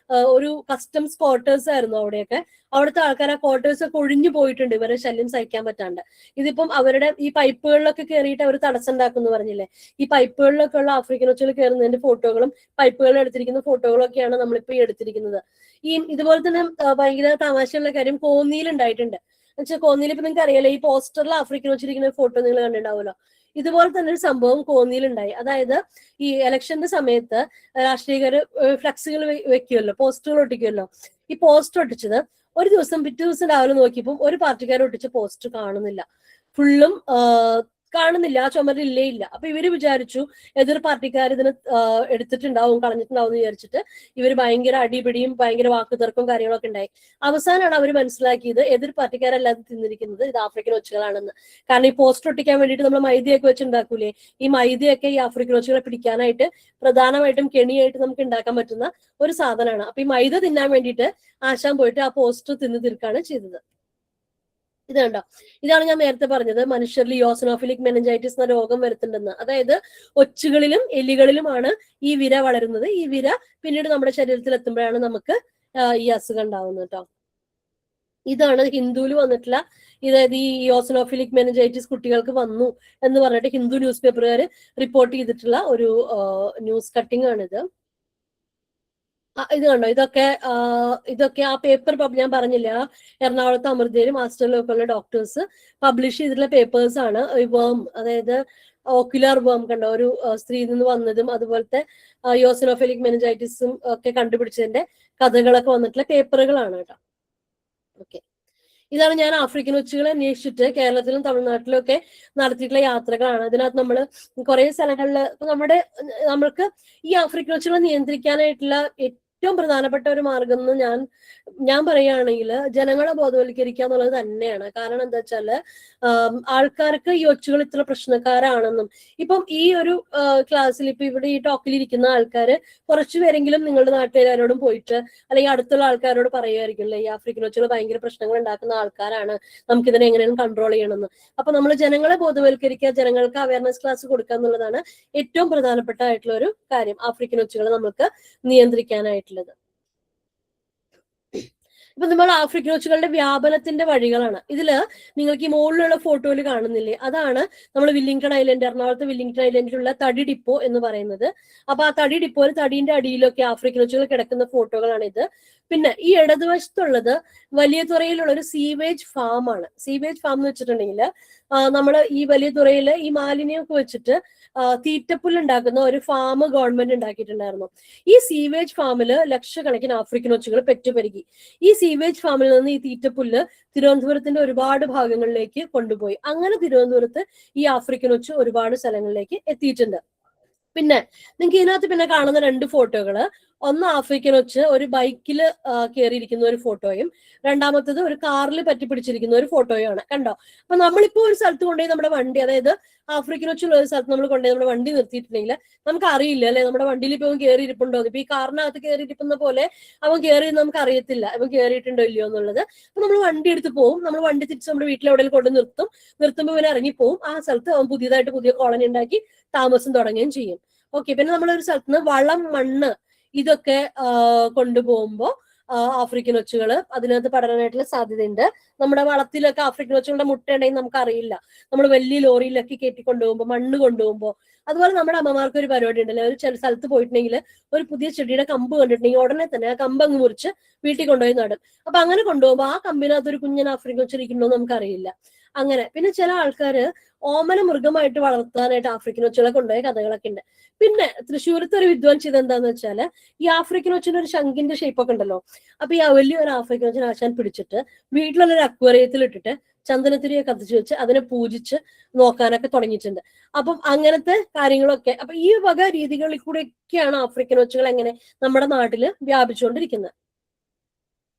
ഒരു കസ്റ്റംസ് ക്വാർട്ടേഴ്സ് ആയിരുന്നു അവിടെയൊക്കെ. അവിടുത്തെ ആൾക്കാർ ആ ക്വാർട്ടേഴ്സ് ഒക്കെ ഒഴിഞ്ഞു പോയിട്ടുണ്ട് ഇവരെ ശല്യം സഹിക്കാൻ പറ്റാണ്ട്. ഇതിപ്പം അവരുടെ ഈ പൈപ്പുകളിലൊക്കെ കയറിയിട്ട് അവർ തടസ്സം ഉണ്ടാക്കുന്നു പറഞ്ഞില്ലേ, ഈ പൈപ്പുകളിലൊക്കെ ഉള്ള ആഫ്രിക്കൻ ഒച്ചുകൾ കയറുന്നതിന്റെ ഫോട്ടോകളും പൈപ്പുകളിൽ എടുത്തിരിക്കുന്ന ഫോട്ടോകളും ഒക്കെയാണ് നമ്മളിപ്പോ ഈ എടുത്തിരിക്കുന്നത്. ഇതുപോലെ തന്നെ ഭയങ്കര തമാശയുള്ള കാര്യം കോന്നിയിൽ ഉണ്ടായിട്ടുണ്ട്. എന്നുവെച്ചാൽ കോന്നിയിൽ ഇപ്പൊ നിങ്ങൾക്ക് അറിയാലോ, ഈ പോസ്റ്ററിൽ ആഫ്രിക്കൻ വെച്ചിരിക്കുന്ന ഫോട്ടോ നിങ്ങൾ കണ്ടിട്ടുണ്ടാവുമല്ലോ. ഇതുപോലെ തന്നെ ഒരു സംഭവം കോന്നിയിലുണ്ടായി. അതായത് ഈ ഇലക്ഷന്റെ സമയത്ത് രാഷ്ട്രീയക്കാര് ഫ്ലക്സുകൾ വെക്കുമല്ലോ, പോസ്റ്ററുകൾ ഒട്ടിക്കുമല്ലോ. ഈ പോസ്റ്റർ ഒട്ടിച്ചത് ഒരു ദിവസം പിറ്റേ ദിവസം രാവിലെ നോക്കിയപ്പോൾ ഒരു പാർട്ടിക്കാർ ഒട്ടിച്ച പോസ്റ്റർ കാണുന്നില്ല, ഫുള്ളും കാണുന്നില്ല, ആ ചുമരില്ലേ ഇല്ല. അപ്പൊ ഇവര് വിചാരിച്ചു എതിർ പാർട്ടിക്കാർ ഇതിന് എടുത്തിട്ടുണ്ടാവും, കളഞ്ഞിട്ടുണ്ടാവും എന്ന് വിചാരിച്ചിട്ട് ഇവര് ഭയങ്കര അടിപിടിയും ഭയങ്കര വാക്കുതർക്കവും കാര്യങ്ങളൊക്കെ ഉണ്ടായി. അവസാനമാണ് അവർ മനസ്സിലാക്കിയത് എതിർ പാർട്ടിക്കാരല്ലാതെ തിന്നിരിക്കുന്നത് ഇത് ആഫ്രിക്കൻ ഒച്ചുകളാണെന്ന്. കാരണം ഈ പോസ്റ്റർ ഒട്ടിക്കാൻ വേണ്ടിയിട്ട് നമ്മൾ മൈദയൊക്കെ വെച്ചുണ്ടാക്കൂലേ, ഈ മൈദയൊക്കെ ഈ ആഫ്രിക്കൻ ഒച്ചുകളെ പിടിക്കാനായിട്ട് പ്രധാനമായിട്ടും കെണിയായിട്ട് നമുക്ക് ഉണ്ടാക്കാൻ പറ്റുന്ന ഒരു സാധനമാണ്. അപ്പൊ ഈ മൈദ തിന്നാൻ വേണ്ടിയിട്ട് ആശാൻ പോയിട്ട് ആ പോസ്റ്റർ തിന്നു തീർക്കാണ് ചെയ്തത്. ഇത് കണ്ടോ, ഇതാണ് ഞാൻ നേരത്തെ പറഞ്ഞത് മനുഷ്യരിൽ യോസനോഫിലിക് മെനിഞ്ചൈറ്റിസ് എന്ന രോഗം വരുത്തുന്നുണ്ടെന്ന്. അതായത് ഒച്ചുകളിലും എലികളിലുമാണ് ഈ വിര വളരുന്നത്. ഈ വിര പിന്നീട് നമ്മുടെ ശരീരത്തിൽ എത്തുമ്പോഴാണ് നമുക്ക് ഈ അസുഖം ഉണ്ടാവുന്നത് കേട്ടോ. ഇതാണ് ഹിന്ദുവിൽ വന്നിട്ടുള്ള, അതായത് ഈ യോസനോഫിലിക് മെനിഞ്ചൈറ്റിസ് കുട്ടികൾക്ക് വന്നു എന്ന് പറഞ്ഞിട്ട് ഹിന്ദു ന്യൂസ് പേപ്പറുകാർ റിപ്പോർട്ട് ചെയ്തിട്ടുള്ള ഒരു ന്യൂസ് കട്ടിംഗ് ആണിത്. ഇത് കണ്ടോ, ഇതൊക്കെ ആ പേപ്പർ ഞാൻ പറഞ്ഞില്ല, എറണാകുളത്ത് അമൃതയിൽ മാസ്റ്ററിലൊക്കെ ഉള്ള ഡോക്ടേഴ്സ് പബ്ലിഷ് ചെയ്തിട്ടുള്ള പേപ്പേഴ്സ് ആണ്. വേം, അതായത് ഓക്യുലർ വേം കണ്ടോ, ഒരു സ്ത്രീയിൽ നിന്ന് വന്നതും അതുപോലത്തെ യോസനോഫിലിക് മെനിഞ്ചൈറ്റിസും ഒക്കെ കണ്ടുപിടിച്ചതിന്റെ കഥകളൊക്കെ വന്നിട്ടുള്ള പേപ്പറുകളാണ് കേട്ടോ. ഓക്കെ, ഇതാണ് ഞാൻ ആഫ്രിക്കൻ ഒച്ചുകളെ അന്വേഷിച്ചിട്ട് കേരളത്തിലും തമിഴ്നാട്ടിലും ഒക്കെ നടത്തിയിട്ടുള്ള യാത്രകളാണ്. അതിനകത്ത് നമ്മൾ കുറെ സ്ഥലങ്ങളിൽ നമ്മൾക്ക് ഈ ആഫ്രിക്കൻ ഒച്ചുകളെ നിയന്ത്രിക്കാനായിട്ടുള്ള ഏറ്റവും പ്രധാനപ്പെട്ട ഒരു മാർഗം എന്ന് ഞാൻ പറയുകയാണെങ്കിൽ ജനങ്ങളെ ബോധവൽക്കരിക്കുക എന്നുള്ളത് തന്നെയാണ്. കാരണം എന്താ വെച്ചാല് ആൾക്കാർക്ക് ഈ ഒച്ചുകൾ ഇത്ര പ്രശ്നക്കാരാണെന്നും, ഇപ്പം ഈ ഒരു ക്ലാസ്സിൽ ഇപ്പൊ ഇവിടെ ഈ ടോക്കിൽ ഇരിക്കുന്ന ആൾക്കാര് കുറച്ചുപേരെങ്കിലും നിങ്ങളുടെ നാട്ടുകാരോടും പോയിട്ട് അല്ലെങ്കിൽ അടുത്തുള്ള ആൾക്കാരോട് പറയുമായിരിക്കുമല്ലേ ഈ ആഫ്രിക്കൻ ഒച്ചുകൾ ഭയങ്കര പ്രശ്നങ്ങൾ ഉണ്ടാക്കുന്ന ആൾക്കാരാണ്, നമുക്കിതിനെ എങ്ങനെയാണ് കൺട്രോൾ ചെയ്യണമെന്ന്. അപ്പൊ നമ്മൾ ജനങ്ങളെ ബോധവൽക്കരിക്കുക, ജനങ്ങൾക്ക് അവയർനെസ് ക്ലാസ് കൊടുക്കുക എന്നുള്ളതാണ് ഏറ്റവും പ്രധാനപ്പെട്ട ആയിട്ടുള്ള ഒരു കാര്യം ആഫ്രിക്കൻ ഒച്ചുകളെ നമുക്ക് നിയന്ത്രിക്കാനായിട്ടുള്ളത്. ഇപ്പൊ നമ്മൾ ആഫ്രിക്കൻ ഒച്ചുകളുടെ വ്യാപനത്തിന്റെ വഴികളാണ്. ഇതില് നിങ്ങൾക്ക് ഈ മുകളിലുള്ള ഫോട്ടോയിൽ കാണുന്നില്ലേ, അതാണ് നമ്മൾ വില്ലിംഗ്ടൺ ഐലൻഡ്, എറണാകുളത്ത് വില്ലിംഗ്ടൺ ഐലൻഡിലുള്ള തടി ഡിപ്പോ എന്ന് പറയുന്നത്. അപ്പൊ ആ തടി ഡിപ്പോയിൽ തടിന്റെ അടിയിലൊക്കെ ആഫ്രിക്കൻ ഒച്ചുകൾ കിടക്കുന്ന ഫോട്ടോകളാണ് ഇത്. പിന്നെ ഈ ഇടതുവശത്തുള്ളത് വലിയ തുറയിലുള്ള ഒരു സീവേജ് ഫാം ആണ്. സീവേജ് ഫാം എന്ന് വെച്ചിട്ടുണ്ടെങ്കിൽ നമ്മൾ ഈ വലിയ തുറയിൽ ഈ മാലിന്യമൊക്കെ വെച്ചിട്ട് തീറ്റപ്പുല്ല് ഉണ്ടാക്കുന്ന ഒരു ഫാം ഗവൺമെന്റ് ഉണ്ടാക്കിയിട്ടുണ്ടായിരുന്നു. ഈ സീവേജ് ഫാമില് ലക്ഷക്കണക്കിന് ആഫ്രിക്കൻ ഒച്ചുകൾ പെറ്റുപെരുകി. ഈ സീവേജ് ഫാമിൽ നിന്ന് ഈ തീറ്റപ്പുല്ല് തിരുവനന്തപുരത്തിന്റെ ഒരുപാട് ഭാഗങ്ങളിലേക്ക് കൊണ്ടുപോയി. അങ്ങനെ തിരുവനന്തപുരത്ത് ഈ ആഫ്രിക്കൻ ഒച്ച് ഒരുപാട് സ്ഥലങ്ങളിലേക്ക് എത്തിയിട്ടുണ്ട്. പിന്നെ നിങ്ങൾക്ക് ഇതിനകത്ത് പിന്നെ കാണുന്ന രണ്ട് ഫോട്ടോകള്, ഒന്ന് ആഫ്രിക്കൻ ഒച്ച് ഒരു ബൈക്കിൽ കയറിയിരിക്കുന്ന ഒരു ഫോട്ടോയും രണ്ടാമത്തത് ഒരു കാറിൽ പറ്റി പിടിച്ചിരിക്കുന്ന ഒരു ഫോട്ടോയുമാണ്. കണ്ടോ, അപ്പൊ നമ്മളിപ്പോ ഒരു സ്ഥലത്ത് കൊണ്ടുപോയി നമ്മുടെ വണ്ടി, അതായത് ആഫ്രിക്കൻ ഒച്ചുള്ള ഒരു സ്ഥലത്ത് നമ്മൾ കൊണ്ടുപോയി നമ്മുടെ വണ്ടി നിർത്തിയിട്ടുണ്ടെങ്കിൽ നമുക്ക് അറിയില്ല അല്ലെ നമ്മുടെ വണ്ടിയിൽ ഇപ്പൊ അവൻ കയറി ഇരിപ്പുണ്ടോ. ഇപ്പൊ ഈ കാറിനകത്ത് കയറിയിരിക്കുന്ന പോലെ അവൻ കയറി നമുക്ക് അറിയത്തില്ല അവൻ കയറിയിട്ടുണ്ടോ ഇല്ലയോ എന്നുള്ളത്. അപ്പൊ നമ്മൾ വണ്ടി എടുത്ത് പോകും, നമ്മൾ വണ്ടി തിരിച്ച് നമ്മുടെ വീട്ടിൽ എവിടെയും കൊണ്ട് നിർത്തുമ്പോൾ ഇവൻ ഇറങ്ങിപ്പോവും. ആ സ്ഥലത്ത് അവൻ പുതിയ കോളനി ഉണ്ടാക്കി താമസം തുടങ്ങുകയും ചെയ്യും. ഓക്കെ, പിന്നെ നമ്മളൊരു സ്ഥലത്ത് നിന്ന് വളം, മണ്ണ് ഇതൊക്കെ കൊണ്ടുപോകുമ്പോ ആഫ്രിക്കൻ ഒച്ചുകള് അതിനകത്ത് പടരാനായിട്ടുള്ള സാധ്യതയുണ്ട്. നമ്മുടെ വളത്തിലൊക്കെ ആഫ്രിക്കൻ ഒച്ചുകളുടെ മുട്ട ഉണ്ടെങ്കിൽ നമുക്ക് അറിയില്ല. നമ്മൾ വലിയ ലോറിയിലൊക്കെ കയറ്റി കൊണ്ടുപോകുമ്പോൾ, മണ്ണ് കൊണ്ടുപോകുമ്പോൾ അതുപോലെ നമ്മുടെ അമ്മമാർക്ക് ഒരു പരിപാടി ഉണ്ടല്ലോ, ഒരു ചില സ്ഥലത്ത് പോയിട്ടുണ്ടെങ്കിൽ ഒരു പുതിയ ചെടിയുടെ കമ്പ് കണ്ടിട്ടുണ്ടെങ്കിൽ ഉടനെ തന്നെ ആ കമ്പ് അങ്ങ് മുറിച്ച് വീട്ടിൽ കൊണ്ടുപോയി നടും. അപ്പൊ അങ്ങനെ കൊണ്ടുപോകുമ്പോൾ ആ കമ്പിനകത്ത് ഒരു കുഞ്ഞൻ ആഫ്രിക്കൻ കൊച്ചിരിക്കണോ നമുക്കറിയില്ല. അങ്ങനെ പിന്നെ ചില ആൾക്കാര് ഓമന മൃഗമായിട്ട് വളർത്താനായിട്ട് ആഫ്രിക്കൻ ഒച്ചുകളെ കൊണ്ടുപോയ കഥകളൊക്കെ ഉണ്ട്. പിന്നെ തൃശ്ശൂരത്തെ ഒരു വിദ്വാൻ ചെയ്ത് എന്താന്ന് വെച്ചാല് ഈ ആഫ്രിക്കൻ ഒച്ചിന് ഒരു ശംഖിന്റെ ഷേപ്പ് ഒക്കെ ഉണ്ടല്ലോ. അപ്പൊ ഈ വലിയൊരു ആഫ്രിക്കൻ ഒച്ചിനെ ആശാൻ പിടിച്ചിട്ട് വീട്ടിലുള്ളൊരു അക്വേറിയത്തിൽ ഇട്ടിട്ട് ചന്ദനത്തിരിയെ കത്തിച്ചു വെച്ച് അതിനെ പൂജിച്ച് നോക്കാനൊക്കെ തുടങ്ങിയിട്ടുണ്ട്. അപ്പം അങ്ങനത്തെ കാര്യങ്ങളൊക്കെ അപ്പൊ ഈ വക രീതികളിൽ കൂടെയൊക്കെയാണ് ആഫ്രിക്കൻ ഒച്ചുകൾ എങ്ങനെ നമ്മുടെ നാട്ടില് വ്യാപിച്ചുകൊണ്ടിരിക്കുന്നത്.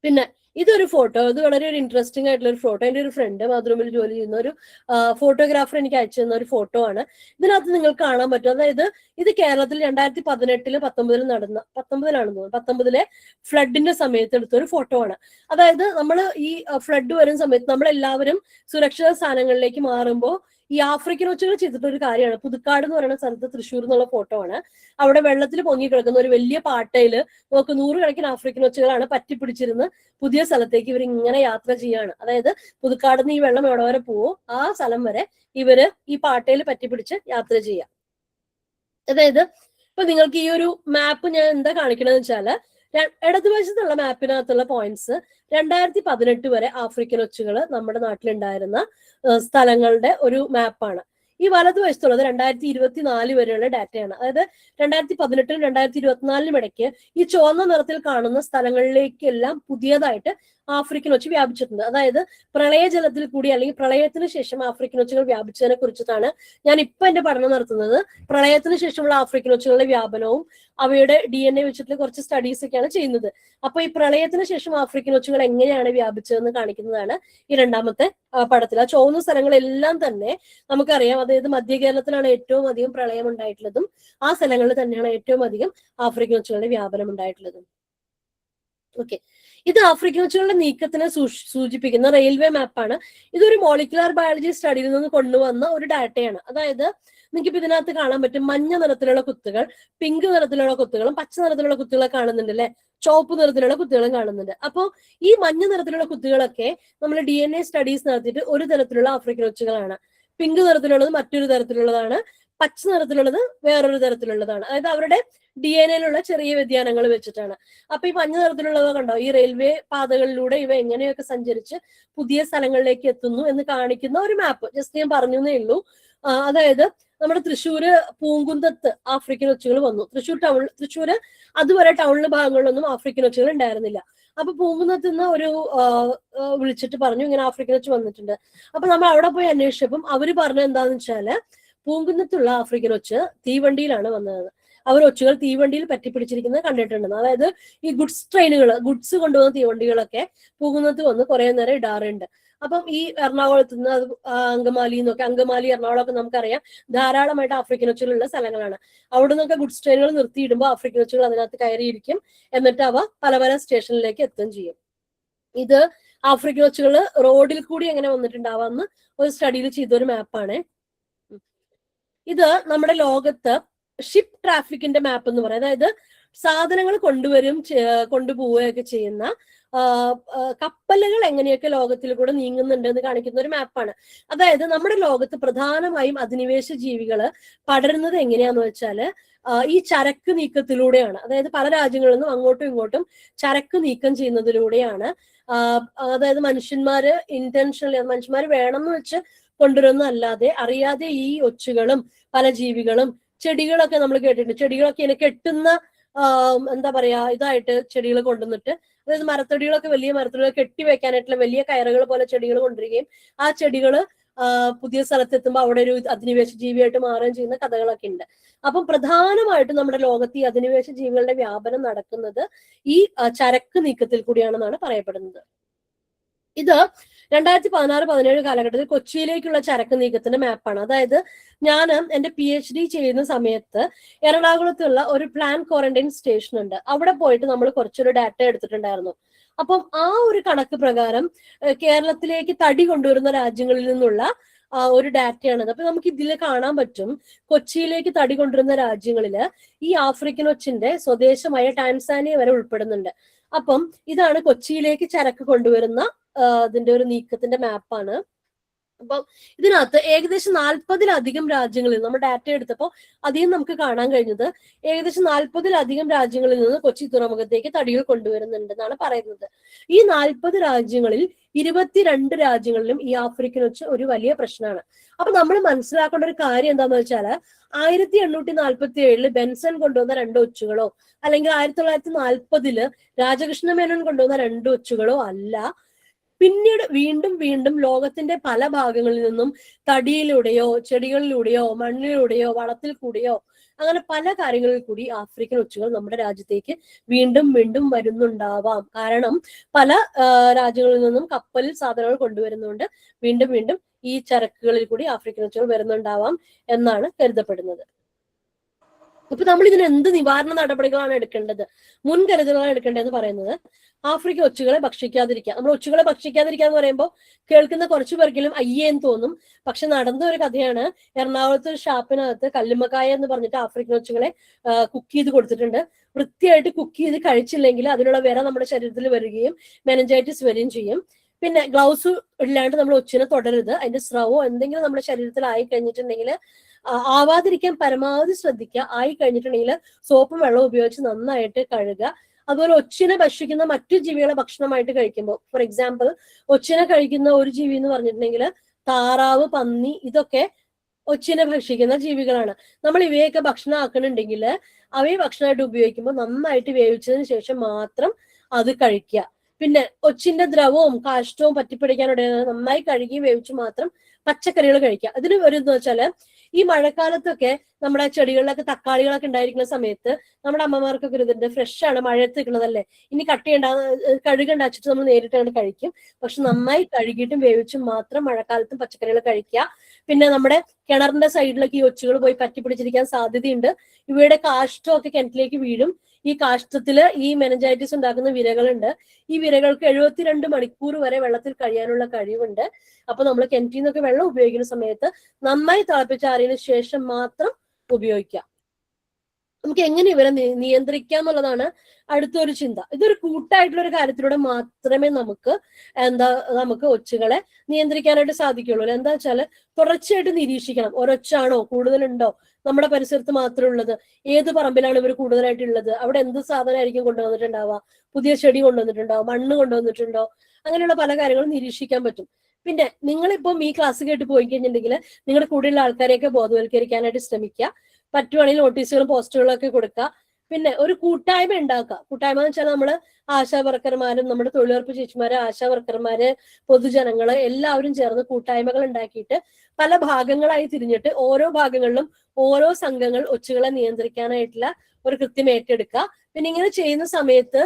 പിന്നെ ഇതൊരു ഫോട്ടോ, ഇത് വളരെ ഒരു ഇൻട്രസ്റ്റിംഗ് ആയിട്ടുള്ള ഒരു ഫോട്ടോ. എൻ്റെ ഒരു ഫ്രണ്ട് ബാത്റൂമിൽ ജോലി ചെയ്യുന്ന ഒരു ഫോട്ടോഗ്രാഫർ എനിക്ക് അയച്ചു തന്ന ഒരു ഫോട്ടോ ആണ്. ഇതിനകത്ത് നിങ്ങൾക്ക് കാണാൻ പറ്റും. അതായത് ഇത് കേരളത്തിൽ 2018 19 നടന്ന 19 ഫ്ലഡിന്റെ സമയത്ത് എടുത്ത ഒരു ഫോട്ടോ ആണ്. അതായത് നമ്മൾ ഈ ഫ്ലഡ് വരുന്ന സമയത്ത് നമ്മളെല്ലാവരും സുരക്ഷിത സ്ഥാനങ്ങളിലേക്ക് മാറുമ്പോൾ ഈ ആഫ്രിക്കൻ ഒച്ചുകൾ ചെയ്തിട്ടൊരു കാര്യമാണ്. പുതുക്കാട് എന്ന് പറയുന്ന സ്ഥലത്ത്, തൃശ്ശൂർ എന്നുള്ള ഫോട്ടോ ആണ്. അവിടെ വെള്ളത്തിൽ പൊങ്ങി കിടക്കുന്ന ഒരു വലിയ പാട്ടയില് നമുക്ക് 100 കണക്കിന് ആഫ്രിക്കൻ ഒച്ചുകളാണ് പറ്റിപ്പിടിച്ചിരുന്ന് പുതിയ സ്ഥലത്തേക്ക് ഇവർ ഇങ്ങനെ യാത്ര ചെയ്യാണ്. അതായത് പുതുക്കാട് നിന്ന് ഈ വെള്ളം എവിടെ വരെ പോവോ ആ സ്ഥലം വരെ ഇവര് ഈ പാട്ടയിൽ പറ്റിപ്പിടിച്ച് യാത്ര ചെയ്യാം. അതായത് ഇപ്പൊ നിങ്ങൾക്ക് ഈ ഒരു മാപ്പ് ഞാൻ എന്താ കാണിക്കണമെന്ന് വെച്ചാല്, ഇടതുവശത്തുള്ള മാപ്പിനകത്തുള്ള പോയിന്റ്സ് 2018 വരെ ആഫ്രിക്കൻ ഒച്ചുകൾ നമ്മുടെ നാട്ടിലുണ്ടായിരുന്ന സ്ഥലങ്ങളുടെ ഒരു മാപ്പാണ്. ഈ വലതുവശത്തുള്ളത് 2024 വരെയുള്ള ഡാറ്റയാണ്. അതായത് 2018 2024 ഇടയ്ക്ക് ഈ ചുവന്ന നിറത്തിൽ കാണുന്ന സ്ഥലങ്ങളിലേക്കെല്ലാം പുതിയതായിട്ട് ആഫ്രിക്കൻ ഒച്ച് വ്യാപിച്ചിട്ടുണ്ട്. അതായത് പ്രളയജലത്തിൽ കൂടി അല്ലെങ്കിൽ പ്രളയത്തിന് ശേഷം ആഫ്രിക്കൻ ഒച്ചുകൾ വ്യാപിച്ചതിനെ കുറിച്ചിട്ടാണ് ഞാൻ ഇപ്പൊ എന്റെ പഠനം നടത്തുന്നത്. പ്രളയത്തിന് ശേഷമുള്ള ആഫ്രിക്കൻ ഒച്ചുകളുടെ വ്യാപനവും അവയുടെ DNA വെച്ചിട്ടുള്ള കുറച്ച് സ്റ്റഡീസ് ഒക്കെയാണ് ചെയ്യുന്നത്. അപ്പൊ ഈ പ്രളയത്തിന് ശേഷം ആഫ്രിക്കൻ ഒച്ചുകൾ എങ്ങനെയാണ് വ്യാപിച്ചതെന്ന് കാണിക്കുന്നതാണ് ഈ രണ്ടാമത്തെ പടത്തിൽ. ആ ചുവന്ന സ്ഥലങ്ങളെല്ലാം തന്നെ നമുക്കറിയാം. അതായത് മധ്യ കേരളത്തിലാണ് ഏറ്റവും അധികം പ്രളയം ഉണ്ടായിട്ടുള്ളതും ആ സ്ഥലങ്ങളിൽ തന്നെയാണ് ഏറ്റവും അധികം ആഫ്രിക്കൻ ഒച്ചുകളുടെ വ്യാപനം ഉണ്ടായിട്ടുള്ളതും. ഓക്കെ, ഇത് ആഫ്രിക്കൻ ഒച്ചുകളുടെ നീക്കത്തിനെ സൂചിപ്പിക്കുന്ന റെയിൽവേ മാപ്പാണ്. ഇതൊരു മോളിക്കുലാർ ബയോളജി സ്റ്റഡിയിൽ നിന്ന് കൊണ്ടുവന്ന ഒരു ഡാറ്റയാണ്. അതായത് നിങ്ങൾക്ക് ഇതിനകത്ത് കാണാൻ പറ്റും മഞ്ഞ നിറത്തിലുള്ള കുത്തുകൾ, പിങ്ക് നിറത്തിലുള്ള കുത്തുകളും പച്ച നിറത്തിലുള്ള കുത്തുകളെ കാണുന്നുണ്ട് അല്ലെ, ചുവപ്പ് നിറത്തിലുള്ള കുത്തുകളും കാണുന്നുണ്ട്. അപ്പൊ ഈ മഞ്ഞ നിറത്തിലുള്ള കുത്തുകളൊക്കെ നമ്മൾ DNA സ്റ്റഡീസ് നടത്തിയിട്ട് ഒരു തരത്തിലുള്ള ആഫ്രിക്കൻ ഒച്ചുകളാണ്. പിങ്ക് നിറത്തിലുള്ളത് മറ്റൊരു തരത്തിലുള്ളതാണ്, പച്ച നിറത്തിലുള്ളത് വേറൊരു തരത്തിലുള്ളതാണ്. അതായത് അവരുടെ DNA ചെറിയ വ്യതിയാനങ്ങൾ വെച്ചിട്ടാണ്. അപ്പൊ ഈ മഞ്ഞ നിറത്തിലുള്ളത് കണ്ടോ, ഈ റെയിൽവേ പാതകളിലൂടെ ഇവ എങ്ങനെയൊക്കെ സഞ്ചരിച്ച് പുതിയ സ്ഥലങ്ങളിലേക്ക് എത്തുന്നു എന്ന് കാണിക്കുന്ന ഒരു മാപ്പ്. ജസ്റ്റ് ഞാൻ പറഞ്ഞേ ഉള്ളൂ. അതായത് നമ്മുടെ തൃശ്ശൂര് പൂങ്കുന്തത്ത് ആഫ്രിക്കൻ ഒച്ചുകൾ വന്നു. തൃശ്ശൂര് അതുവരെ ടൗണിലെ ഭാഗങ്ങളിലൊന്നും ആഫ്രിക്കൻ ഒച്ചുകൾ ഉണ്ടായിരുന്നില്ല. അപ്പൊ പൂങ്കുന്നത്ത് നിന്ന് ഒരു വിളിച്ചിട്ട് പറഞ്ഞു ഇങ്ങനെ ആഫ്രിക്കൻ ഒച്ച് വന്നിട്ടുണ്ട്. അപ്പൊ നമ്മൾ അവിടെ പോയി അന്വേഷിച്ചപ്പം അവര് പറഞ്ഞത് എന്താന്ന് വെച്ചാല് പൂങ്കുന്നത്തുള്ള ആഫ്രിക്കൻ ഒച്ച് തീവണ്ടിയിലാണ് വന്നത്. അവർ ഒച്ചുകൾ തീവണ്ടിയിൽ പറ്റിപ്പിടിച്ചിരിക്കുന്നത് കണ്ടിട്ടുണ്ടെന്ന്. അതായത് ഈ ഗുഡ്സ് കൊണ്ടുപോകുന്ന തീവണ്ടികളൊക്കെ പൂങ്കുന്നത്ത് വന്ന് കുറെ നേരം ഇടാറുണ്ട്. അപ്പം ഈ എറണാകുളത്ത് നിന്ന് അങ്കമാലി എറണാകുളമൊക്കെ നമുക്കറിയാം ധാരാളമായിട്ട് ആഫ്രിക്കൻ ഒച്ചുകളുള്ള സ്ഥലങ്ങളാണ്. അവിടെ നിന്നൊക്കെ ഗുഡ്സ് ട്രെയിനുകൾ നിർത്തിയിടുമ്പോൾ ആഫ്രിക്കൻ ഒച്ചുകൾ അതിനകത്ത് കയറിയിരിക്കും. എന്നിട്ട് അവ പല പല സ്റ്റേഷനിലേക്ക് എത്തുകയും ചെയ്യും. ഇത് ആഫ്രിക്കൻ ഒച്ചുകൾ റോഡിൽ കൂടി എങ്ങനെ വന്നിട്ടുണ്ടാവാന്ന് ഒരു സ്റ്റഡിയിൽ ചെയ്തൊരു മാപ്പാണ്. ഇത് നമ്മുടെ ലോകത്ത് ഷിപ്പ് ട്രാഫിക്കിന്റെ മാപ്പ് എന്ന് പറയും. അതായത് സാധനങ്ങൾ കൊണ്ടുപോവുകയൊക്കെ ചെയ്യുന്ന കപ്പലുകൾ എങ്ങനെയൊക്കെ ലോകത്തിൽ കൂടെ നീങ്ങുന്നുണ്ട് എന്ന് കാണിക്കുന്ന ഒരു മാപ്പാണ്. അതായത് നമ്മുടെ ലോകത്ത് പ്രധാനമായും അധിനിവേശ ജീവികള് പടരുന്നത് എങ്ങനെയാന്ന് വെച്ചാല് ഈ ചരക്ക് നീക്കത്തിലൂടെയാണ്. അതായത് പല രാജ്യങ്ങളിൽ നിന്നും അങ്ങോട്ടും ഇങ്ങോട്ടും ചരക്ക് നീക്കം ചെയ്യുന്നതിലൂടെയാണ്. അതായത് മനുഷ്യന്മാര് മനുഷ്യന്മാര് വേണമെന്ന് വെച്ച് കൊണ്ടുവരുന്നതല്ലാതെ അറിയാതെ ഈ ഒച്ചുകളും പല ജീവികളും ചെടികളൊക്കെ നമ്മൾ കേട്ടിട്ടുണ്ട്. ചെടികളൊക്കെ ഇങ്ങനെ കെട്ടുന്ന എന്താ പറയാ ഇതായിട്ട് ചെടികൾ കൊണ്ടുവന്നിട്ട്, അതായത് മരത്തടികളൊക്കെ വലിയ മരത്തടികൾ കെട്ടിവെക്കാനായിട്ടുള്ള വലിയ കയറുകൾ പോലെ ചെടികൾ കൊണ്ടുവരികയും ആ ചെടികള് പുതിയ സ്ഥലത്തെത്തുമ്പോൾ അവിടെ ഒരു അധിനിവേശ ജീവിയായിട്ട് മാറുകയും ചെയ്യുന്ന കഥകളൊക്കെ ഉണ്ട്. അപ്പം പ്രധാനമായിട്ടും നമ്മുടെ ലോകത്ത് ഈ അധിനിവേശ ജീവികളുടെ വ്യാപനം നടക്കുന്നത് ഈ ചരക്ക് നീക്കത്തിൽ കൂടിയാണെന്നാണ് പറയപ്പെടുന്നത്. ഇത് 2016-17 കാലഘട്ടത്തിൽ കൊച്ചിയിലേക്കുള്ള ചരക്ക് നീക്കത്തിന്റെ മാപ്പാണ്. അതായത് ഞാൻ എന്റെ PhD ചെയ്യുന്ന സമയത്ത് എറണാകുളത്തുള്ള ഒരു പ്ലാൻ ക്വാറന്റൈൻ സ്റ്റേഷൻ ഉണ്ട്. അവിടെ പോയിട്ട് നമ്മൾ കുറച്ചൊരു ഡാറ്റ എടുത്തിട്ടുണ്ടായിരുന്നു. അപ്പം ആ ഒരു കണക്ക് പ്രകാരം കേരളത്തിലേക്ക് തടി കൊണ്ടുവരുന്ന രാജ്യങ്ങളിൽ നിന്നുള്ള ഒരു ഡാറ്റയാണത്. അപ്പൊ നമുക്ക് ഇതിൽ കാണാൻ പറ്റും കൊച്ചിയിലേക്ക് തടി കൊണ്ടുവരുന്ന രാജ്യങ്ങളില് ഈ ആഫ്രിക്കൻ ഒച്ചിന്റെ സ്വദേശമായ ടാൻസാനിയ വരെ ഉൾപ്പെടുന്നുണ്ട്. അപ്പം ഇതാണ് കൊച്ചിയിലേക്ക് ചരക്ക് കൊണ്ടുവരുന്ന അതിന്റെ ഒരു നീക്കത്തിന്റെ മാപ്പാണ്. അപ്പം ഇതിനകത്ത് ഏകദേശം 40-ലധികം രാജ്യങ്ങളിൽ നമ്മൾ ഡാറ്റ എടുത്തപ്പോൾ അധികം നമുക്ക് കാണാൻ കഴിഞ്ഞത് ഏകദേശം 40-ലധികം രാജ്യങ്ങളിൽ നിന്ന് കൊച്ചി തുറമുഖത്തേക്ക് തടികൾ കൊണ്ടുവരുന്നുണ്ടെന്നാണ് പറയുന്നത്. ഈ 40 രാജ്യങ്ങളിൽ 22 രാജ്യങ്ങളിലും ഈ ആഫ്രിക്കൻ ഒച്ച് ഒരു വലിയ പ്രശ്നമാണ്. അപ്പൊ നമ്മൾ മനസ്സിലാക്കേണ്ട ഒരു കാര്യം എന്താന്ന് വെച്ചാൽ 1847 ബെൻസൺ കൊണ്ടുവന്ന 2 ഒച്ചുകളോ അല്ലെങ്കിൽ 1940 രാജകൃഷ്ണ മേനോൻ കൊണ്ടുവന്ന 2 ഒച്ചുകളോ അല്ല. പിന്നീട് വീണ്ടും വീണ്ടും ലോകത്തിന്റെ പല ഭാഗങ്ങളിൽ നിന്നും തടിയിലൂടെയോ ചെടികളിലൂടെയോ മണ്ണിലൂടെയോ വളത്തിൽ കൂടെയോ അങ്ങനെ പല കാര്യങ്ങളിൽ കൂടി ആഫ്രിക്കൻ ഒച്ചുകൾ നമ്മുടെ രാജ്യത്തേക്ക് വീണ്ടും വീണ്ടും വരുന്നുണ്ടാവാം. കാരണം പല രാജ്യങ്ങളിൽ നിന്നും കപ്പലിൽ സാധനങ്ങൾ കൊണ്ടുവരുന്നുണ്ട് വീണ്ടും വീണ്ടും ഈ ചരക്കുകളിൽ കൂടി ആഫ്രിക്കൻ ഒച്ചുകൾ വരുന്നുണ്ടാവാം എന്നാണ് കരുതപ്പെടുന്നത്. അപ്പൊ നമ്മൾ ഇതിന് എന്ത് നിവാരണ നടപടികളാണ് എടുക്കേണ്ടത്, മുൻകരുതലുകളാണ് എടുക്കേണ്ടതെന്ന് പറയുന്നത് ആഫ്രിക്കൻ ഒച്ചുകളെ ഭക്ഷിക്കാതിരിക്കുക. നമ്മൾ ഒച്ചുകളെ ഭക്ഷിക്കാതിരിക്കുക എന്ന് പറയുമ്പോൾ കേൾക്കുന്ന കുറച്ചു പേർക്കെങ്കിലും അയ്യേന്ന് തോന്നും. പക്ഷെ നടന്ന ഒരു കഥയാണ്. എറണാകുളത്ത് ഒരു ഷാപ്പിനകത്ത് കല്ലുമ്മക്കായ എന്ന് പറഞ്ഞിട്ട് ആഫ്രിക്കൻ ഒച്ചുകളെ കുക്ക് ചെയ്ത് കൊടുത്തിട്ടുണ്ട്. വൃത്തിയായിട്ട് കുക്ക് ചെയ്ത് കഴിച്ചില്ലെങ്കിൽ അതിനുള്ള വിര നമ്മുടെ ശരീരത്തിൽ വരികയും മെനഞ്ചൈറ്റിസ് വരികയും ചെയ്യും. പിന്നെ ഗ്ലൗസ് ഇല്ലാണ്ട് നമ്മൾ ഒച്ചിനെ തുടരുത്. അതിന്റെ സ്രവോ എന്തെങ്കിലും നമ്മുടെ ശരീരത്തിൽ ആയി കഴിഞ്ഞിട്ടുണ്ടെങ്കിൽ ആവാതിരിക്കാൻ പരമാവധി ശ്രദ്ധിക്കുക. ആയി കഴിഞ്ഞിട്ടുണ്ടെങ്കിൽ സോപ്പും വെള്ളവും ഉപയോഗിച്ച് നന്നായിട്ട് കഴുകുക. അതുപോലെ ഒച്ചിനെ ഭക്ഷിക്കുന്ന മറ്റു ജീവികളെ ഭക്ഷണമായിട്ട് കഴിക്കുമ്പോൾ, ഫോർ എക്സാമ്പിൾ ഒച്ചിനെ കഴിക്കുന്ന ഒരു ജീവി എന്ന് പറഞ്ഞിട്ടുണ്ടെങ്കിൽ താറാവ്, പന്നി, ഇതൊക്കെ ഒച്ചിനെ ഭക്ഷിക്കുന്ന ജീവികളാണ്. നമ്മൾ ഇവയൊക്കെ ഭക്ഷണം ആക്കണുണ്ടെങ്കിൽ അവയെ ഭക്ഷണമായിട്ട് ഉപയോഗിക്കുമ്പോൾ നന്നായിട്ട് വേവിച്ചതിന് ശേഷം മാത്രം അത് കഴിക്കുക. പിന്നെ ഒച്ചിന്റെ ദ്രവവും കാഷ്ടവും പറ്റിപ്പിടിക്കാനുള്ള നന്നായി കഴുകി വേവിച്ച് മാത്രം പച്ചക്കറികൾ കഴിക്കുക. ഇതിന് ഒരു എന്ന് വെച്ചാല് ഈ മഴക്കാലത്തൊക്കെ നമ്മുടെ ചെടികളിലൊക്കെ തക്കാളികളൊക്കെ ഉണ്ടായിരിക്കുന്ന സമയത്ത് നമ്മുടെ അമ്മമാർക്കൊക്കെ ഇതിന്റെ ഫ്രഷ് ആണ്, മഴയത്ത് നിൽക്കുന്നതല്ലേ, ഇനി കഴുകണ്ട വെച്ചിട്ട് നമ്മൾ നേരിട്ട് അങ്ങോട്ട് കഴിക്കും. പക്ഷെ നന്നായി കഴുകിയിട്ടും വേവിച്ചും മാത്രം മഴക്കാലത്തും പച്ചക്കറികൾ കഴിക്കുക. പിന്നെ നമ്മുടെ കിണറിന്റെ സൈഡിലൊക്കെ ഈ ഒച്ചുകൾ പോയി പറ്റിപ്പിടിച്ചിരിക്കാൻ സാധ്യതയുണ്ട്. ഇവയുടെ കാഷ്ടമൊക്കെ കിണറ്റിലേക്ക് വീഴും. ഈ കാഷ്ടത്തില് ഈ മെനഞ്ചൈറ്റിസ് ഉണ്ടാക്കുന്ന വിരകളുണ്ട്. ഈ വിരകൾക്ക് 72 മണിക്കൂർ വരെ വെള്ളത്തിൽ കഴിയാനുള്ള കഴിവുണ്ട്. അപ്പൊ നമ്മൾ കിണറ്റിൽ നിന്നൊക്കെ വെള്ളം ഉപയോഗിക്കുന്ന സമയത്ത് നന്നായി തിളപ്പിച്ചാറിയതിനു ശേഷം മാത്രം ഉപയോഗിക്കാം. നമുക്ക് എങ്ങനെ ഇവരെ നിയന്ത്രിക്കാം എന്നുള്ളതാണ് അടുത്തൊരു ചിന്ത. ഇതൊരു കൂട്ടായിട്ടുള്ള ഒരു കാര്യത്തിലൂടെ മാത്രമേ നമുക്ക് ഒച്ചുകളെ നിയന്ത്രിക്കാനായിട്ട് സാധിക്കുള്ളൂ. എന്താ വെച്ചാല് തുടർച്ചയായിട്ട് നിരീക്ഷിക്കണം. ഒരൊച്ചാണോ, കൂടുതലുണ്ടോ, നമ്മുടെ പരിസരത്ത് മാത്രമേ ഉള്ളത്, ഏത് പറമ്പിലാണ് ഇവർ കൂടുതലായിട്ടുള്ളത്, അവിടെ എന്ത് സാധനമായിരിക്കും കൊണ്ടുവന്നിട്ടുണ്ടാവുക, പുതിയ ചെടി കൊണ്ടുവന്നിട്ടുണ്ടോ, മണ്ണ് കൊണ്ടുവന്നിട്ടുണ്ടോ, അങ്ങനെയുള്ള പല കാര്യങ്ങളും നിരീക്ഷിക്കാൻ പറ്റും. പിന്നെ നിങ്ങളിപ്പം ഈ ക്ലാസ് കേട്ട് പോയി കഴിഞ്ഞിട്ടുണ്ടെങ്കിൽ നിങ്ങളുടെ കൂടെയുള്ള ആൾക്കാരെയൊക്കെ ബോധവൽക്കരിക്കാനായിട്ട് ശ്രമിക്കുക. പറ്റുവാണെങ്കിൽ നോട്ടീസുകളും പോസ്റ്ററുകളും ഒക്കെ കൊടുക്കുക. പിന്നെ ഒരു കൂട്ടായ്മ ഉണ്ടാക്കുക. കൂട്ടായ്മ എന്ന് വെച്ചാൽ നമ്മള് ആശാ വർക്കർമാരും നമ്മുടെ തൊഴിലുറപ്പ് ചേച്ചിമാര്, ആശാ വർക്കർമാര്, പൊതുജനങ്ങള് എല്ലാവരും ചേർന്ന് കൂട്ടായ്മകൾ ഉണ്ടാക്കിയിട്ട് പല ഭാഗങ്ങളായി തിരിഞ്ഞിട്ട് ഓരോ ഭാഗങ്ങളിലും ഓരോ സംഘങ്ങൾ ഒച്ചുകളെ നിയന്ത്രിക്കാനായിട്ടുള്ള ഒരു കൃത്യം ഏറ്റെടുക്കുക. പിന്നെ ഇങ്ങനെ ചെയ്യുന്ന സമയത്ത്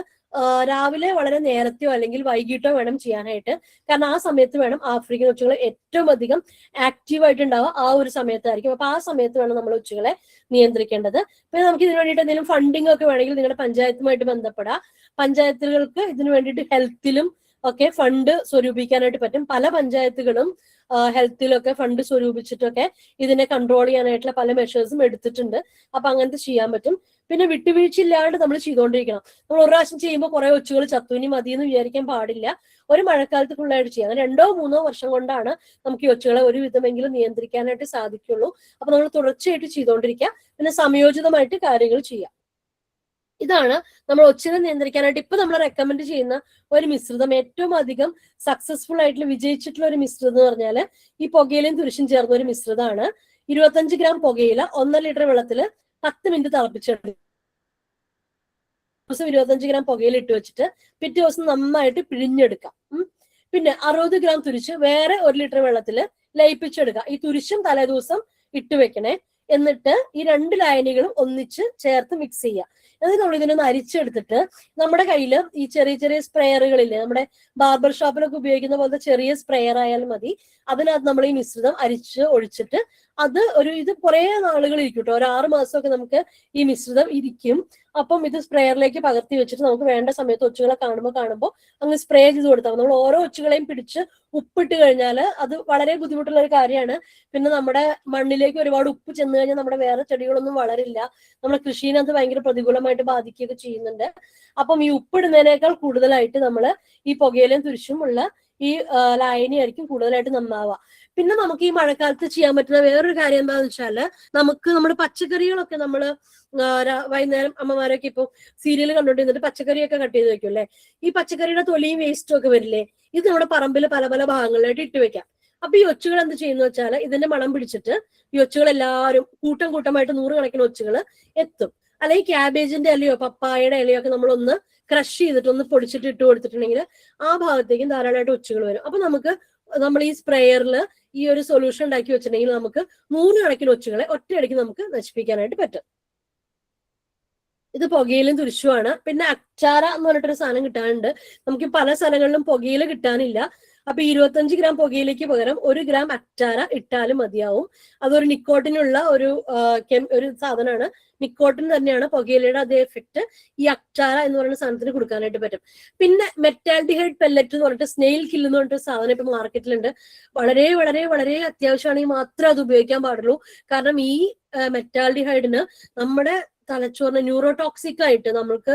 രാവിലെ വളരെ നേരത്തെയോ അല്ലെങ്കിൽ വൈകിട്ടോ വേണം ചെയ്യാനായിട്ട്. കാരണം ആ സമയത്ത് വേണം ആഫ്രിക്കൻ ഒച്ചുകൾ ഏറ്റവും അധികം ആക്റ്റീവായിട്ട് ഉണ്ടാവുക ആ ഒരു സമയത്തായിരിക്കും. അപ്പൊ ആ സമയത്ത് വേണം നമ്മൾ ഒച്ചുകളെ നിയന്ത്രിക്കേണ്ടത്. പിന്നെ നമുക്ക് ഇതിനു വേണ്ടിയിട്ട് എന്തെങ്കിലും ഫണ്ടിങ് ഒക്കെ വേണമെങ്കിൽ നിങ്ങളുടെ പഞ്ചായത്തുമായിട്ട് ബന്ധപ്പെടാം. പഞ്ചായത്തുകൾക്ക് ഇതിനു വേണ്ടിയിട്ട് ഹെൽത്തിലും ഒക്കെ ഫണ്ട് സ്വരൂപിക്കാനായിട്ട് പറ്റും. പല പഞ്ചായത്തുകളും ഹെൽത്തിലൊക്കെ ഫണ്ട് സ്വരൂപിച്ചിട്ടൊക്കെ ഇതിനെ കൺട്രോൾ ചെയ്യാനായിട്ടുള്ള പല മെഷേഴ്സും എടുത്തിട്ടുണ്ട്. അപ്പൊ അങ്ങനത്തെ ചെയ്യാൻ പറ്റും. പിന്നെ വിട്ടുവീഴ്ചയില്ലാണ്ട് നമ്മൾ ചെയ്തുകൊണ്ടിരിക്കണം. നമ്മൾ ഒരു പ്രാവശ്യം ചെയ്യുമ്പോൾ കുറെ ഒച്ചുകൾ ചത്തു, ഇനി മതിയെന്ന് വിചാരിക്കാൻ പാടില്ല. ഒരു മഴക്കാലത്ത് ഫുള്ളായിട്ട് ചെയ്യാം. 2-3 വർഷം കൊണ്ടാണ് നമുക്ക് ഈ ഒച്ചുകളെ ഒരു വിധമെങ്കിലും നിയന്ത്രിക്കാനായിട്ട് സാധിക്കുള്ളൂ. അപ്പൊ നമ്മൾ തുടർച്ചയായിട്ട് ചെയ്തുകൊണ്ടിരിക്കുക. പിന്നെ സംയോജിതമായിട്ട് കാര്യങ്ങൾ ചെയ്യാം. ഇതാണ് നമ്മൾ ഒച്ചിനെ നിയന്ത്രിക്കാനായിട്ട് ഇപ്പൊ നമ്മൾ റെക്കമെൻഡ് ചെയ്യുന്ന ഒരു മിശ്രിതം. ഏറ്റവും അധികം സക്സസ്ഫുൾ ആയിട്ടുള്ള വിജയിച്ചിട്ടുള്ള ഒരു മിശ്രിതം എന്ന് പറഞ്ഞാല് ഈ പുകയിലയും തുരിശും ചേർന്ന ഒരു മിശ്രിതമാണ്. 25 ഗ്രാം പുകയില 1 ലിറ്റർ വെള്ളത്തിൽ 10 മിനിറ്റ് തിളപ്പിച്ചെടുക്കും. ദിവസം 25 ഗ്രാം പുകയില ഇട്ട് വെച്ചിട്ട് പിറ്റേ ദിവസം നന്നായിട്ട് പിഴിഞ്ഞെടുക്കാം. പിന്നെ 60 ഗ്രാം തുരിശ് വേറെ 1 ലിറ്റർ വെള്ളത്തിൽ ലയിപ്പിച്ചെടുക്കാം. ഈ തുരിശും തലേദിവസം ഇട്ട് വെക്കണേ. എന്നിട്ട് ഈ 2 ലായനികളും ഒന്നിച്ച് ചേർത്ത് മിക്സ് ചെയ്യുക. എന്നിട്ട് നമ്മൾ ഇതിനൊന്ന് അരിച്ചെടുത്തിട്ട് നമ്മുടെ കയ്യിൽ ഈ ചെറിയ ചെറിയ സ്പ്രെയറുകളില്ലേ, നമ്മുടെ ബാർബർ ഷോപ്പിലൊക്കെ ഉപയോഗിക്കുന്ന പോലത്തെ ചെറിയ സ്പ്രെയർ ആയാലും മതി. അതിനകത്ത് നമ്മൾ ഈ മിശ്രിതം അരിച്ച് ഒഴിച്ചിട്ട് ഇത് കുറെ നാളുകൾ ഇരിക്കും കേട്ടോ. ഒരു 6 മാസമൊക്കെ നമുക്ക് ഈ മിശ്രിതം ഇരിക്കും. അപ്പം ഇത് സ്പ്രെയറിലേക്ക് പകർത്തി വെച്ചിട്ട് നമുക്ക് വേണ്ട സമയത്ത് ഒച്ചുകളെ കാണുമ്പോൾ അങ്ങ് സ്പ്രേ ചെയ്ത് കൊടുത്താൽ നമ്മൾ ഓരോ ഒച്ചുകളെയും പിടിച്ച് ഉപ്പിട്ട് കഴിഞ്ഞാൽ അത് വളരെ ബുദ്ധിമുട്ടുള്ള ഒരു കാര്യമാണ്. പിന്നെ നമ്മുടെ മണ്ണിലേക്ക് ഒരുപാട് ഉപ്പ് ചെന്ന് കഴിഞ്ഞാൽ നമ്മുടെ വേറെ ചെടികളൊന്നും വളരില്ല. നമ്മുടെ കൃഷിനെ അത് ഭയങ്കര പ്രതികൂലമായിട്ട് ബാധിക്കുകയൊക്കെ ചെയ്യുന്നുണ്ട്. അപ്പം ഈ ഉപ്പിടുന്നതിനേക്കാൾ കൂടുതലായിട്ട് നമ്മൾ ഈ പുകയിലും തുരിശുമുള്ള ഈ ലായനി ആയിരിക്കും കൂടുതലായിട്ട് നന്നാവുക. പിന്നെ നമുക്ക് ഈ മഴക്കാലത്ത് ചെയ്യാൻ പറ്റുന്ന വേറൊരു കാര്യം എന്താണെന്ന് വെച്ചാല്, നമുക്ക് നമ്മുടെ പച്ചക്കറികളൊക്കെ നമ്മള് വൈകുന്നേരം അമ്മമാരൊക്കെ ഇപ്പൊ സീരിയൽ കണ്ടോണ്ടിരുന്നിട്ട് പച്ചക്കറിയൊക്കെ കട്ട് ചെയ്ത് വെക്കും അല്ലെ. ഈ പച്ചക്കറിയുടെ തൊലിയും വേസ്റ്റും ഒക്കെ വരില്ലേ, ഇത് നമ്മുടെ പറമ്പിൽ പല പല ഭാഗങ്ങളിലായിട്ട് ഇട്ട് വെക്കാം. അപ്പൊ ഈ ഒച്ചുകൾ എന്ത് ചെയ്യുന്ന വെച്ചാൽ ഇതിന്റെ മണം പിടിച്ചിട്ട് ഈ ഒച്ചുകൾ എല്ലാവരും കൂട്ടം കൂട്ടമായിട്ട് 100 കണക്കിന് ഒച്ചുകൾ എത്തും. അല്ലെങ്കിൽ ക്യാബേജിന്റെ ഇലയോ പപ്പായയുടെ ഇലയോ ഒക്കെ നമ്മളൊന്ന് ക്രഷ് ചെയ്തിട്ട് ഒന്ന് പൊടിച്ചിട്ട് ഇട്ട് കൊടുത്തിട്ടുണ്ടെങ്കിൽ ആ ഭാഗത്തേക്കും ധാരാളമായിട്ട് ഒച്ചുകൾ വരും. അപ്പൊ നമ്മൾ ഈ സ്പ്രേയറിൽ ഈ ഒരു സൊല്യൂഷൻ ഉണ്ടാക്കി വെച്ചിട്ടുണ്ടെങ്കിൽ നമുക്ക് 100 കണക്കിന് ഒച്ചുകളെ ഒറ്റയടിക്ക് നമുക്ക് നശിപ്പിക്കാനായിട്ട് പറ്റും. ഇത് പുകയിലും തുരിശുമാണ്. പിന്നെ അച്ചാര എന്ന് പറഞ്ഞിട്ടൊരു സാധനം കിട്ടാനുണ്ട്. നമുക്ക് പല സ്ഥലങ്ങളിലും പുകയില കിട്ടാനില്ല. അപ്പൊ 25 ഗ്രാം പുകയിലേക്ക് പകരം 1 ഗ്രാം അച്ചാര ഇട്ടാലും മതിയാവും. അതൊരു നിക്കോട്ടിനുള്ള ഒരു സാധനമാണ്. നിക്കോട്ടിൻ തന്നെയാണ് പുകയിലയുടെ അതേ എഫക്ട് ഈ അച്ചാര എന്ന് പറയുന്ന സാധനത്തിന് കൊടുക്കാനായിട്ട് പറ്റും. പിന്നെ മെറ്റാൽഡിഹൈഡ് പെല്ലറ്റ് എന്ന് പറഞ്ഞിട്ട് സ്നെയിൽ കില്ല് എന്ന് പറഞ്ഞിട്ട് സാധനം ഇപ്പൊ മാർക്കറ്റിലുണ്ട്. വളരെ വളരെ വളരെ അത്യാവശ്യമാണെങ്കിൽ മാത്രമേ അത് ഉപയോഗിക്കാൻ പാടുള്ളൂ. കാരണം ഈ മെറ്റാൽഡിഹൈഡിന് നമ്മുടെ തലച്ചോറിന് ന്യൂറോടോക്സിക് ആയിട്ട് നമുക്ക്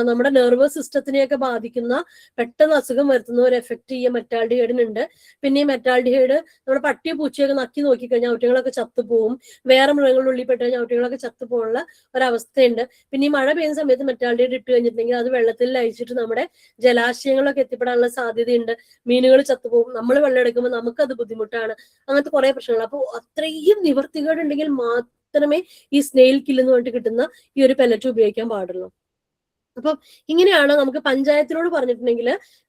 നമ്മുടെ നെർവസ് സിസ്റ്റത്തിനെയൊക്കെ ബാധിക്കുന്ന പെട്ടെന്ന് അസുഖം വരുത്തുന്ന ഒരു എഫക്ട് ഈ മെറ്റാൽഡിഹൈഡിനുണ്ട്. പിന്നെ ഈ മെറ്റാൽഡിഹൈഡ് നമ്മുടെ പട്ടിയോ പൂച്ചയൊക്കെ നക്കി നോക്കിക്കഴിഞ്ഞാൽ കുട്ടികളൊക്കെ ചത്തുപോകും. വേറെ മൃഗങ്ങളുടെ ഉള്ളിൽ പെട്ട് കഴിഞ്ഞാൽ കുട്ടികളൊക്കെ ചത്തുപോകാനുള്ള ഒരവസ്ഥയുണ്ട്. പിന്നെ ഈ മഴ പെയ്യുന്ന സമയത്ത് മെറ്റാൽഡിഹൈഡ് ഇട്ട് കഴിഞ്ഞിട്ടുണ്ടെങ്കിൽ അത് വെള്ളത്തിൽ ലയിച്ചിട്ട് നമ്മുടെ ജലാശയങ്ങളൊക്കെ എത്തിപ്പെടാനുള്ള സാധ്യതയുണ്ട്. മീനുകൾ ചത്തുപോകും. നമ്മൾ വെള്ളം എടുക്കുമ്പോൾ നമുക്കത് ബുദ്ധിമുട്ടാണ്. അങ്ങനത്തെ കുറെ പ്രശ്നങ്ങൾ. അപ്പോൾ അത്രയും നിവർത്തികേടുണ്ടെങ്കിൽ മാത്രമേ ഈ സ്നെയിൽ കില്ല് എന്ന് പറഞ്ഞിട്ട് കിട്ടുന്ന ഈ ഒരു പെല്ലറ്റ് ഉപയോഗിക്കാൻ പാടുള്ളൂ. അപ്പം ഇങ്ങനെയാണ് നമുക്ക് പഞ്ചായത്തിനോട് പറഞ്ഞിട്ടുണ്ടെങ്കിൽ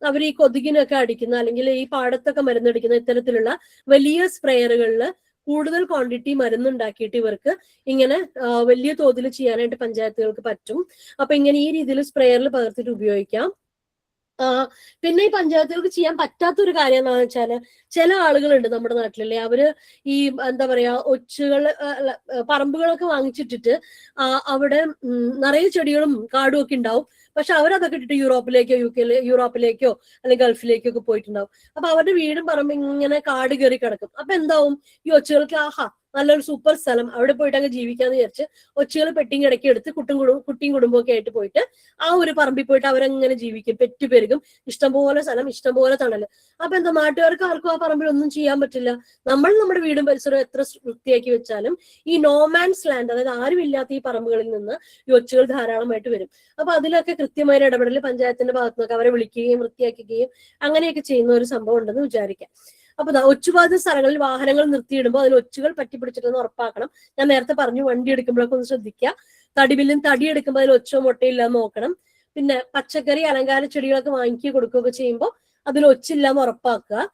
അവർ ഈ കൊതുകിനൊക്കെ അടിക്കുന്ന അല്ലെങ്കിൽ ഈ പാടത്തൊക്കെ മരുന്നടിക്കുന്ന ഇത്തരത്തിലുള്ള വലിയ സ്പ്രേയറുകളിൽ കൂടുതൽ ക്വാണ്ടിറ്റി മരുന്നുണ്ടാക്കിയിട്ട് ഇവർക്ക് ഇങ്ങനെ വലിയ തോതിൽ ചെയ്യാനായിട്ട് പഞ്ചായത്തുകൾക്ക് പറ്റും. അപ്പൊ ഇങ്ങനെ ഈ രീതിയിൽ സ്പ്രേയറിൽ പകർത്തിട്ട് ഉപയോഗിക്കാം. പിന്നെ ഈ പഞ്ചായത്തുകൾക്ക് ചെയ്യാൻ പറ്റാത്തൊരു കാര്യം എന്താണെന്ന് വെച്ചാല്, ചില ആളുകളുണ്ട് നമ്മുടെ നാട്ടിലല്ലേ, അവര് ഈ എന്താ പറയാ ഒച്ചുകൾ പറമ്പുകളൊക്കെ വാങ്ങിച്ചിട്ടിട്ട് അവിടെ നിറയെ ചെടികളും കാടും ഒക്കെ ഉണ്ടാവും. പക്ഷെ അവരതൊക്കെ ഇട്ടിട്ട് യൂറോപ്പിലേക്കോ യൂറോപ്പിലേക്കോ അല്ലെങ്കിൽ ഗൾഫിലേക്കോ ഒക്കെ പോയിട്ടുണ്ടാവും. അപ്പൊ അവരുടെ വീടും പറമ്പ് ഇങ്ങനെ കാട് കയറി കിടക്കും. അപ്പൊ എന്താവും, ഈ ഒച്ചുകൾക്ക് ആഹാ നല്ലൊരു സൂപ്പർ സ്ഥലം, അവിടെ പോയിട്ട് അങ്ങ് ജീവിക്കാന്ന് വിചാരിച്ച് ഒച്ചുകൾ പെട്ടിങ് ഇടയ്ക്ക് എടുത്ത് കുട്ടിയും കുടുംബമൊക്കെ ആയിട്ട് പോയിട്ട് ആ ഒരു പറമ്പിൽ പോയിട്ട് അവരങ്ങനെ ജീവിക്കും. പെറ്റുപെരുകും. ഇഷ്ടംപോലെ സ്ഥലം, ഇഷ്ടംപോലെ തണല്. അപ്പൊ എന്താ, നാട്ടുകാർക്ക് ആർക്കും ആ പറമ്പിൽ ഒന്നും ചെയ്യാൻ പറ്റില്ല. നമ്മൾ നമ്മുടെ വീടും പരിസരവും എത്ര വൃത്തിയാക്കി വെച്ചാലും ഈ നോമാൻസ് ലാൻഡ്, അതായത് ആരും ഇല്ലാത്ത ഈ പറമ്പുകളിൽ നിന്ന് ഈ ഒച്ചുകൾ ധാരാളമായിട്ട് വരും. അപ്പൊ അതിലൊക്കെ കൃത്യമായ ഇടപെടൽ പഞ്ചായത്തിന്റെ ഭാഗത്തു നിന്നൊക്കെ അവരെ വിളിക്കുകയും വൃത്തിയാക്കുകയും അങ്ങനെയൊക്കെ ചെയ്യുന്ന ഒരു സംഭവം ഉണ്ടെന്ന് വിചാരിക്കാം. അപ്പൊ ഒച്ചുബാധിത സ്ഥലങ്ങളിൽ വാഹനങ്ങൾ നിർത്തിയിടുമ്പോൾ അതിൽ ഒച്ചുകൾ പറ്റിപ്പിടിച്ചിട്ടെന്ന് ഉറപ്പാക്കണം. ഞാൻ നേരത്തെ പറഞ്ഞു, വണ്ടി എടുക്കുമ്പോഴൊക്കെ ഒന്ന് ശ്രദ്ധിക്കുക. തടി എടുക്കുമ്പോൾ അതിൽ ഒച്ചോ മുട്ടയില്ലാന്ന് നോക്കണം. പിന്നെ പച്ചക്കറി അലങ്കാര ചെടികളൊക്കെ വാങ്ങിക്കുക കൊടുക്കുകയൊക്കെ ചെയ്യുമ്പോൾ അതിൽ ഒച്ചില്ലാന്ന് ഉറപ്പാക്കുക.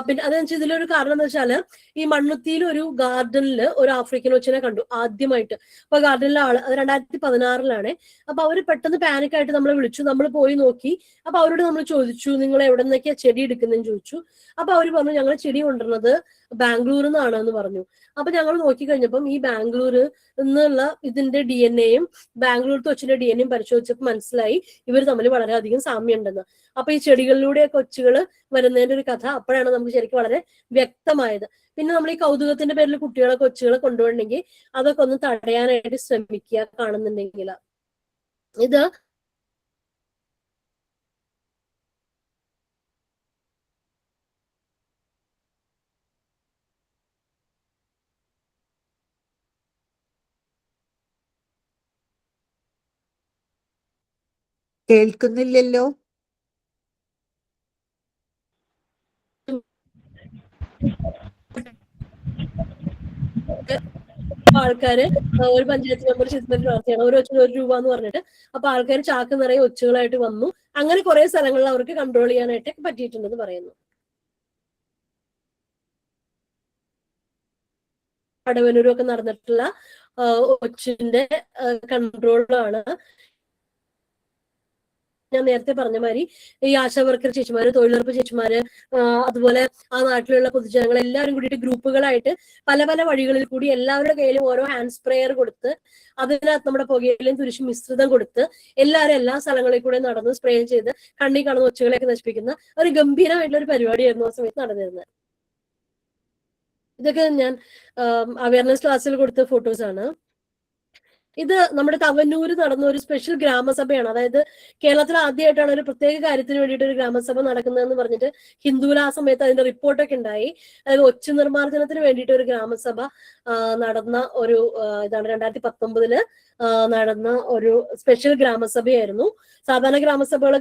പിന്നെ അതെന്ന് ഇതിലൊരു കാരണം എന്ന് വെച്ചാല്, ഈ മണ്ണുത്തിയിൽ ഒരു ഗാർഡനിൽ ഒരു ആഫ്രിക്കൻ ഒച്ചിനെ കണ്ടു ആദ്യമായിട്ട്. അപ്പൊ ഗാർഡനിലെ ആള്, അത് 2016 അപ്പൊ അവര് പെട്ടെന്ന് പാനിക്കായിട്ട് നമ്മളെ വിളിച്ചു. നമ്മൾ പോയി നോക്കി. അപ്പൊ അവരോട് നമ്മൾ ചോദിച്ചു, നിങ്ങൾ എവിടെ നിന്നൊക്കെയാ ചെടി എടുക്കുന്നതെന്ന് ചോദിച്ചു. അപ്പൊ അവര് പറഞ്ഞു, ഞങ്ങൾ ചെടി കൊണ്ടുവരുന്നത് ബാംഗ്ലൂരിൽ നിന്നാണെന്ന് പറഞ്ഞു. അപ്പൊ ഞങ്ങൾ നോക്കി കഴിഞ്ഞപ്പം ഈ ബാംഗ്ലൂര് എന്നുള്ള ഇതിന്റെ DNA-യും ബാംഗ്ലൂർത്തെ ഒച്ചിന്റെ DNA-യും പരിശോധിച്ചപ്പോൾ മനസ്സിലായി ഇവർ തമ്മിൽ വളരെയധികം സാമ്യം ഉണ്ടെന്ന്. അപ്പൊ ഈ ചെടികളിലൂടെ കൊച്ചുകൾ വരുന്നതിന്റെ ഒരു കഥ അപ്പോഴാണ് നമുക്ക് ശരിക്കും വളരെ വ്യക്തമായത്. പിന്നെ നമ്മൾ ഈ കൗതുകത്തിന്റെ പേരിൽ കൊച്ചുകളെ കൊണ്ടുപോകണമെങ്കിൽ അതൊക്കെ ഒന്ന് തടയാനായിട്ട് ശ്രമിക്കുക. കാണുന്നുണ്ടെങ്കിൽ ഇത് കേൾക്കുന്നില്ലല്ലോ. ആൾക്കാര് ഒരു പഞ്ചായത്ത് മെമ്പർ ചിത്രത്തിൽ പ്രവർത്തിയാണ്. ഒരു ഒച്ചിന് 1 രൂപ എന്ന് പറഞ്ഞിട്ട്. അപ്പൊ ആൾക്കാർ ചാക്ക് നിറയെ ഒച്ചുകളായിട്ട് വന്നു. അങ്ങനെ കുറെ സ്ഥലങ്ങളിൽ അവർക്ക് കൺട്രോൾ ചെയ്യാനായിട്ട് പറ്റിയിട്ടുണ്ടെന്ന് പറയുന്നു. കടവനൂരും ഒക്കെ നടന്നിട്ടുള്ള ഒച്ചിന്റെ കൺട്രോളാണ്. ഞാൻ നേരത്തെ പറഞ്ഞ മാതിരി ഈ ആശാവർക്കർ ചേച്ചിമാര്, തൊഴിലുറപ്പ് ചേച്ചിമാര്, അതുപോലെ ആ നാട്ടിലുള്ള പൊതുജനങ്ങൾ എല്ലാവരും കൂടിയിട്ട് ഗ്രൂപ്പുകളായിട്ട് പല പല വഴികളിൽ കൂടി എല്ലാവരുടെ കയ്യിലും ഓരോ ഹാൻഡ് സ്പ്രേയർ കൊടുത്ത് അതിനകത്ത് നമ്മുടെ പുകയിലും തുരിശും മിശ്രിതം കൊടുത്ത് എല്ലാവരും എല്ലാ സ്ഥലങ്ങളിൽ കൂടെ നടന്ന് സ്പ്രേ ചെയ്ത് കണ്ണി കാണുന്ന ഒച്ചുകളെയൊക്കെ നശിപ്പിക്കുന്ന ഒരു ഗംഭീരമായിട്ടുള്ള ഒരു പരിപാടിയായിരുന്നു ആ സമയത്ത് നടന്നിരുന്നത്. ഇതൊക്കെ ഞാൻ അവയർനെസ് ക്ലാസ്സിൽ കൊടുത്ത ഫോട്ടോസ് ആണ്. ഇത് നമ്മുടെ തവന്നൂര് നടന്ന ഒരു സ്പെഷ്യൽ ഗ്രാമസഭയാണ്. അതായത് കേരളത്തിൽ ആദ്യമായിട്ടാണ് ഒരു പ്രത്യേക കാര്യത്തിന് വേണ്ടിയിട്ട് ഒരു ഗ്രാമസഭ നടക്കുന്നതെന്ന് പറഞ്ഞിട്ട് ഹിന്ദുവിൽ ആ സമയത്ത് അതിന്റെ റിപ്പോർട്ടൊക്കെ ഉണ്ടായി. അതായത് ഒച്ചു നിർമ്മാർജ്ജനത്തിന് വേണ്ടിയിട്ട് ഒരു ഗ്രാമസഭ നടന്ന ഒരു ഇതാണ് 2019 നടന്ന ഒരു സ്പെഷ്യൽ ഗ്രാമസഭയായിരുന്നു. സാധാരണ ഗ്രാമസഭകൾ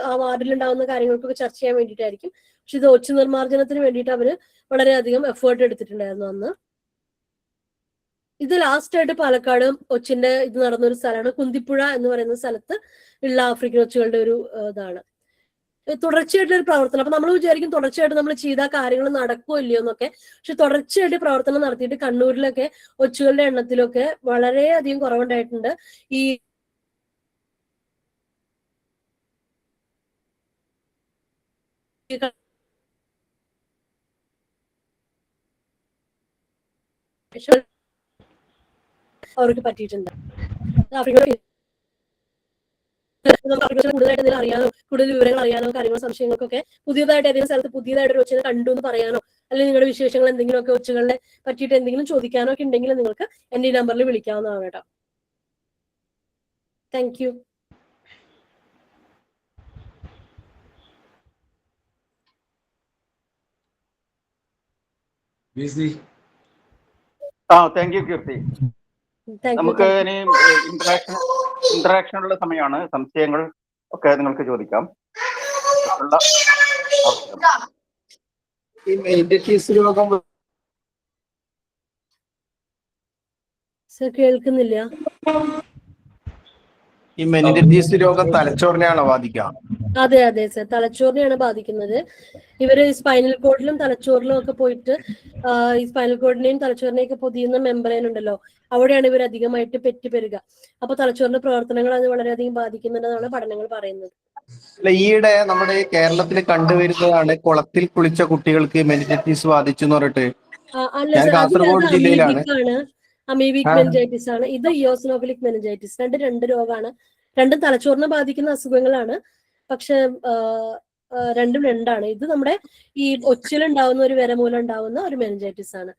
ആ വാർഡിൽ ഉണ്ടാകുന്ന കാര്യങ്ങൾക്കൊക്കെ ചർച്ച ചെയ്യാൻ വേണ്ടിയിട്ടായിരിക്കും. പക്ഷെ ഇത് ഒച്ചു നിർമ്മാർജ്ജനത്തിന് വേണ്ടിയിട്ട് അവര് വളരെയധികം എഫേർട്ട് എടുത്തിട്ടുണ്ടായിരുന്നു അന്ന്. ഇത് ലാസ്റ്റ് ആയിട്ട് പാലക്കാട് ഒച്ചിന്റെ ഇത് നടന്ന ഒരു സ്ഥലമാണ്. കുന്തിപ്പുഴ എന്ന് പറയുന്ന സ്ഥലത്ത് ഉള്ള ആഫ്രിക്കൻ ഒച്ചുകളുടെ ഒരു ഇതാണ്. തുടർച്ചയായിട്ടുള്ള ഒരു പ്രവർത്തനം. അപ്പൊ നമ്മൾ വിചാരിക്കും തുടർച്ചയായിട്ട് നമ്മൾ ചെയ്ത കാര്യങ്ങൾ നടക്കുമോ ഇല്ലയോ എന്നൊക്കെ. പക്ഷെ തുടർച്ചയായിട്ട് പ്രവർത്തനം നടത്തിയിട്ട് കണ്ണൂരിലൊക്കെ ഒച്ചുകളുടെ എണ്ണത്തിലൊക്കെ വളരെയധികം കുറവുണ്ടായിട്ടുണ്ട്. ഈ അവർക്ക് പറ്റിയിട്ടുണ്ട്. കൂടുതലായിട്ട് എന്തെങ്കിലും അറിയാനോ, കൂടുതൽ വിവരങ്ങൾ അറിയാനോ, കാര്യങ്ങൾ സംശയങ്ങൾക്കൊക്കെ പുതിയതായിട്ട് ഏതെങ്കിലും സ്ഥലത്ത് പുതിയതായിട്ട് ഒരു ഒച്ചിനെ കണ്ടു എന്ന് പറയാനോ, അല്ലെങ്കിൽ നിങ്ങളുടെ വിശേഷങ്ങൾ എന്തെങ്കിലുമൊക്കെ ഒച്ചുകളെ പറ്റിയിട്ട് എന്തെങ്കിലും ചോദിക്കാനോ ഒക്കെ ഉണ്ടെങ്കിൽ നിങ്ങൾക്ക് എന്റെ ഈ നമ്പറിൽ വിളിക്കാവുന്നതാണ് കേട്ടോ. Thank you. താങ്ക് യു കീർത്തി. നമുക്ക് ഇനി ഇന്ററാക്ഷനുള്ള സമയമാണ്. സംശയങ്ങൾ ഒക്കെ നിങ്ങൾക്ക് ചോദിക്കാം. കേൾക്കുന്നില്ല. ഈ മെനിഞ്ചൈറ്റിസ് രോഗം തലച്ചോറിനെയാണോ ബാധിക്കുക? അതെ അതെ സർ, തലച്ചോറിനെയാണ് ബാധിക്കുന്നത്. ഇവര് സ്പൈനൽ കോഡിലും തലച്ചോറിലും ഒക്കെ പോയിട്ട് ഈ സ്പൈനൽ കോഡിനെയും തലച്ചോറിനെയും ഒക്കെ പൊതിയുന്ന മെമ്പറൈൻ ഉണ്ടല്ലോ, അവിടെയാണ് ഇവർ അധികമായിട്ട് പെറ്റുപെരുക. അപ്പൊ തലച്ചോറിന്റെ പ്രവർത്തനങ്ങൾ അത് വളരെയധികം ബാധിക്കുന്നുണ്ടെന്നാണ് പഠനങ്ങൾ പറയുന്നത്. ഈയിടെ നമ്മുടെ കേരളത്തിൽ കണ്ടുവരുന്നതാണ് കുളത്തിൽ കുളിച്ച കുട്ടികൾക്ക് മെനിഞ്ചൈറ്റിസ് ബാധിച്ചു എന്ന് പറഞ്ഞിട്ട്. ഞാൻ കാസർഗോഡ് ജില്ലയിലാണ്. അമീബിക് മെനിഞ്ചൈറ്റിസ് ആണ് ഇത്. ഇയോസിനോഫിലിക് മെനിഞ്ചൈറ്റിസ് രണ്ട് രോഗമാണ്. രണ്ടും തലച്ചോറിനെ ബാധിക്കുന്ന അസുഖങ്ങളാണ്. പക്ഷെ രണ്ടാണ്. ഇത് നമ്മുടെ ഈ ഒച്ചിലുണ്ടാവുന്ന ഒരു വിര മൂലം ഉണ്ടാവുന്ന ഒരു മെനിഞ്ചൈറ്റിസ് ആണ്.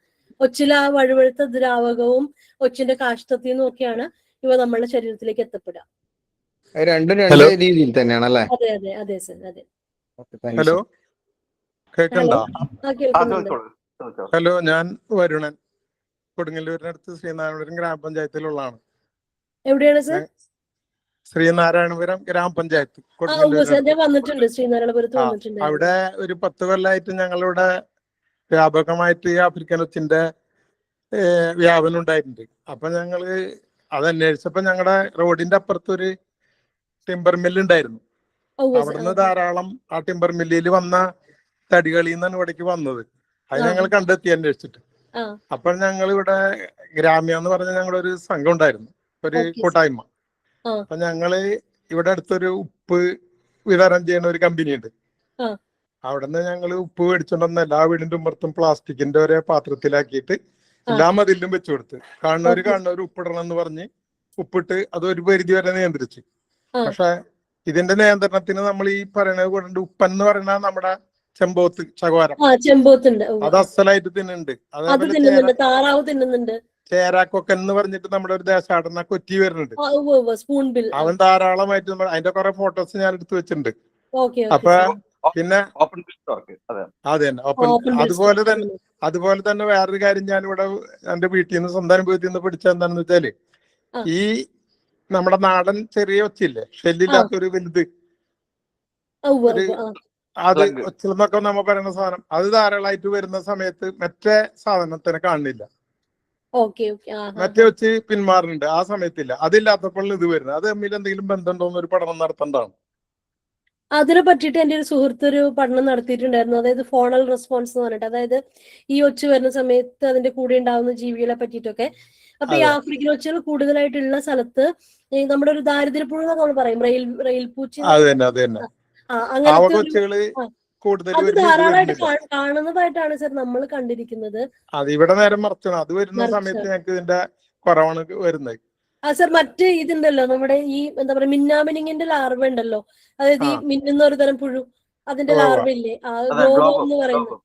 ഒച്ചില വഴുവഴുത്ത ദ്രാവകവും ഒച്ചിന്റെ കാഷ്ടത്തിൽ നിന്നൊക്കെയാണ് ഇവ നമ്മുടെ ശരീരത്തിലേക്ക് എത്തപ്പെടുക. രണ്ടും രണ്ട് രീതിയിൽ തന്നെയാണല്ലേ? അതെ അതെ അതെ സർ, അതെ. ഹലോ, കേൾക്കണ്ടോ? ഹലോ, ഞാൻ വരുണൻ, കൊടുങ്ങല്ലൂരിനടുത്ത് ശ്രീനാരായണപുരം ഗ്രാമപഞ്ചായത്തിലുള്ളതാണ്. എവിടെയാണ് സർ? ശ്രീനാരായണപുരം ഗ്രാമപഞ്ചായത്ത് അവിടെ ഒരു 10 കൊല്ലമായിട്ട് ഞങ്ങളിവിടെ വ്യാപകമായിട്ട് ഈ ആഫ്രിക്കൻ ഒച്ചിന്റെ വ്യാപനം ഉണ്ടായിട്ടുണ്ട്. അപ്പൊ ഞങ്ങള് അതന്വേഷിച്ചപ്പോ ഞങ്ങളുടെ റോഡിന്റെ അപ്പുറത്തൊരു ടിമ്പർ മില്ല് ഉണ്ടായിരുന്നു. അവിടുന്ന് ധാരാളം ആ ടിമ്പർ മില്ലിൽ വന്ന തടികളിൽ നിന്നാണ് ഇവിടേക്ക് വന്നത്. അത് ഞങ്ങൾ കണ്ടെത്തി അന്വേഷിച്ചിട്ട്. അപ്പോൾ ഞങ്ങൾ ഇവിടെ ഗ്രാമ്യ എന്ന് പറഞ്ഞ ഞങ്ങളുടെ ഒരു സംഘം ഉണ്ടായിരുന്നു, ഒരു കൂട്ടായ്മ. അപ്പൊ ഞങ്ങള് ഇവിടെ അടുത്തൊരു ഉപ്പ് വിതരണം ചെയ്യുന്ന ഒരു കമ്പനി ഉണ്ട്. അവിടുന്ന് ഞങ്ങള് ഉപ്പ് മേടിച്ചോണ്ടന്ന് എല്ലാ വീടിന്റെ ഉമ്മർത്തും പ്ലാസ്റ്റിക്കിന്റെ ഒരേ പാത്രത്തിലാക്കിയിട്ട് എല്ലാ മതിലും വെച്ചു കൊടുത്ത് കാണുന്നവര് ഉപ്പിടണം എന്ന് പറഞ്ഞ് ഉപ്പിട്ട് അത് ഒരു പരിധി വരെ നിയന്ത്രിച്ച്. പക്ഷെ ഇതിന്റെ നിയന്ത്രണത്തിന് നമ്മൾ ഈ പറയുന്നത് കൊണ്ട് ഉപ്പെന്ന് പറയുന്ന നമ്മുടെ ചെമ്പോത്ത് ചകോരം അത് അസലായിട്ട് തിന്നുന്നുണ്ട്. അതേപോലെ ചേരാക്കൊക്കൻ എന്ന് പറഞ്ഞിട്ട് നമ്മുടെ ഒരു ദേശാടന കൊറ്റി വരുന്നുണ്ട്. അവൻ ധാരാളമായിട്ട് അതിന്റെ കുറെ ഫോട്ടോസ് ഞാൻ എടുത്തു വെച്ചിട്ടുണ്ട്. അപ്പൊ പിന്നെ അതെ തന്നെ ഓപ്പൺ. അതുപോലെ തന്നെ വേറൊരു കാര്യം ഞാനിവിടെ എന്റെ വീട്ടിൽ നിന്ന് സ്വന്തം അനുഭവത്തിൽ നിന്ന് പഠിച്ച എന്താണെന്ന് വെച്ചാല്, ഈ നമ്മുടെ നാടൻ ചെറിയ ഒച്ചില്ലേ, ഷെല്ലില്ലാത്തൊരു വലുത്, അത് ഒച്ചിലെന്നൊക്കെ നമ്മ പറയുന്ന സാധനം, അത് ധാരാളമായിട്ട് വരുന്ന സമയത്ത് മറ്റേ സാധനത്തിനെ കാണുന്നില്ല. മറ്റേ വെച്ച് പിന്മാറുന്നുണ്ട്, ആ സമയത്തില്ല. അതില്ലാത്തപ്പോൾ ഇത് വരുന്നത്. അത് തമ്മിൽ എന്തെങ്കിലും ബന്ധമുണ്ടോന്ന് ഒരു പഠനം നടത്തേണ്ടതാണ്. അതിനെ പറ്റിയിട്ട് എന്റെ ഒരു സുഹൃത്ത് ഒരു പഠനം നടത്തിയിട്ടുണ്ടായിരുന്നു. അതായത് ഫോണൽ റെസ്പോൺസ് എന്ന് പറഞ്ഞിട്ട്, അതായത് ഈ ഒച്ച് വരുന്ന സമയത്ത് അതിന്റെ കൂടെ ഉണ്ടാവുന്ന ജീവികളെ പറ്റിയിട്ടൊക്കെ. അപ്പൊ ഈ ആഫ്രിക്കൻ ഒച്ചുകൾ കൂടുതലായിട്ടുള്ള സ്ഥലത്ത് നമ്മുടെ ഒരു ദാരിദ്ര്യപ്പുഴ നമ്മൾ പറയും, റെയിൽ പൂച്ച, അത് ധാരാളമായിട്ട് കാണുന്നതായിട്ടാണ് സർ നമ്മൾ കണ്ടിരിക്കുന്നത്. അത് ഇവിടെ നേരം മറിച്ചാണ്. അത് വരുന്ന സമയത്ത് ഞങ്ങൾക്ക് ഇതിന്റെ കുറവാണ് വരുന്നത്. സർ മറ്റേ ഇതുണ്ടല്ലോ, നമ്മുടെ ഈ എന്താ പറയാ മിന്നാമിനിങ്ങിന്റെ ലാർവ ഉണ്ടല്ലോ, അതായത് ഈ മിന്നുന്ന ഒരു തരം പുഴു, അതിന്റെ ലാർവ ഇല്ലേ, ഗ്ലോവോം എന്ന് പറയുന്നത്.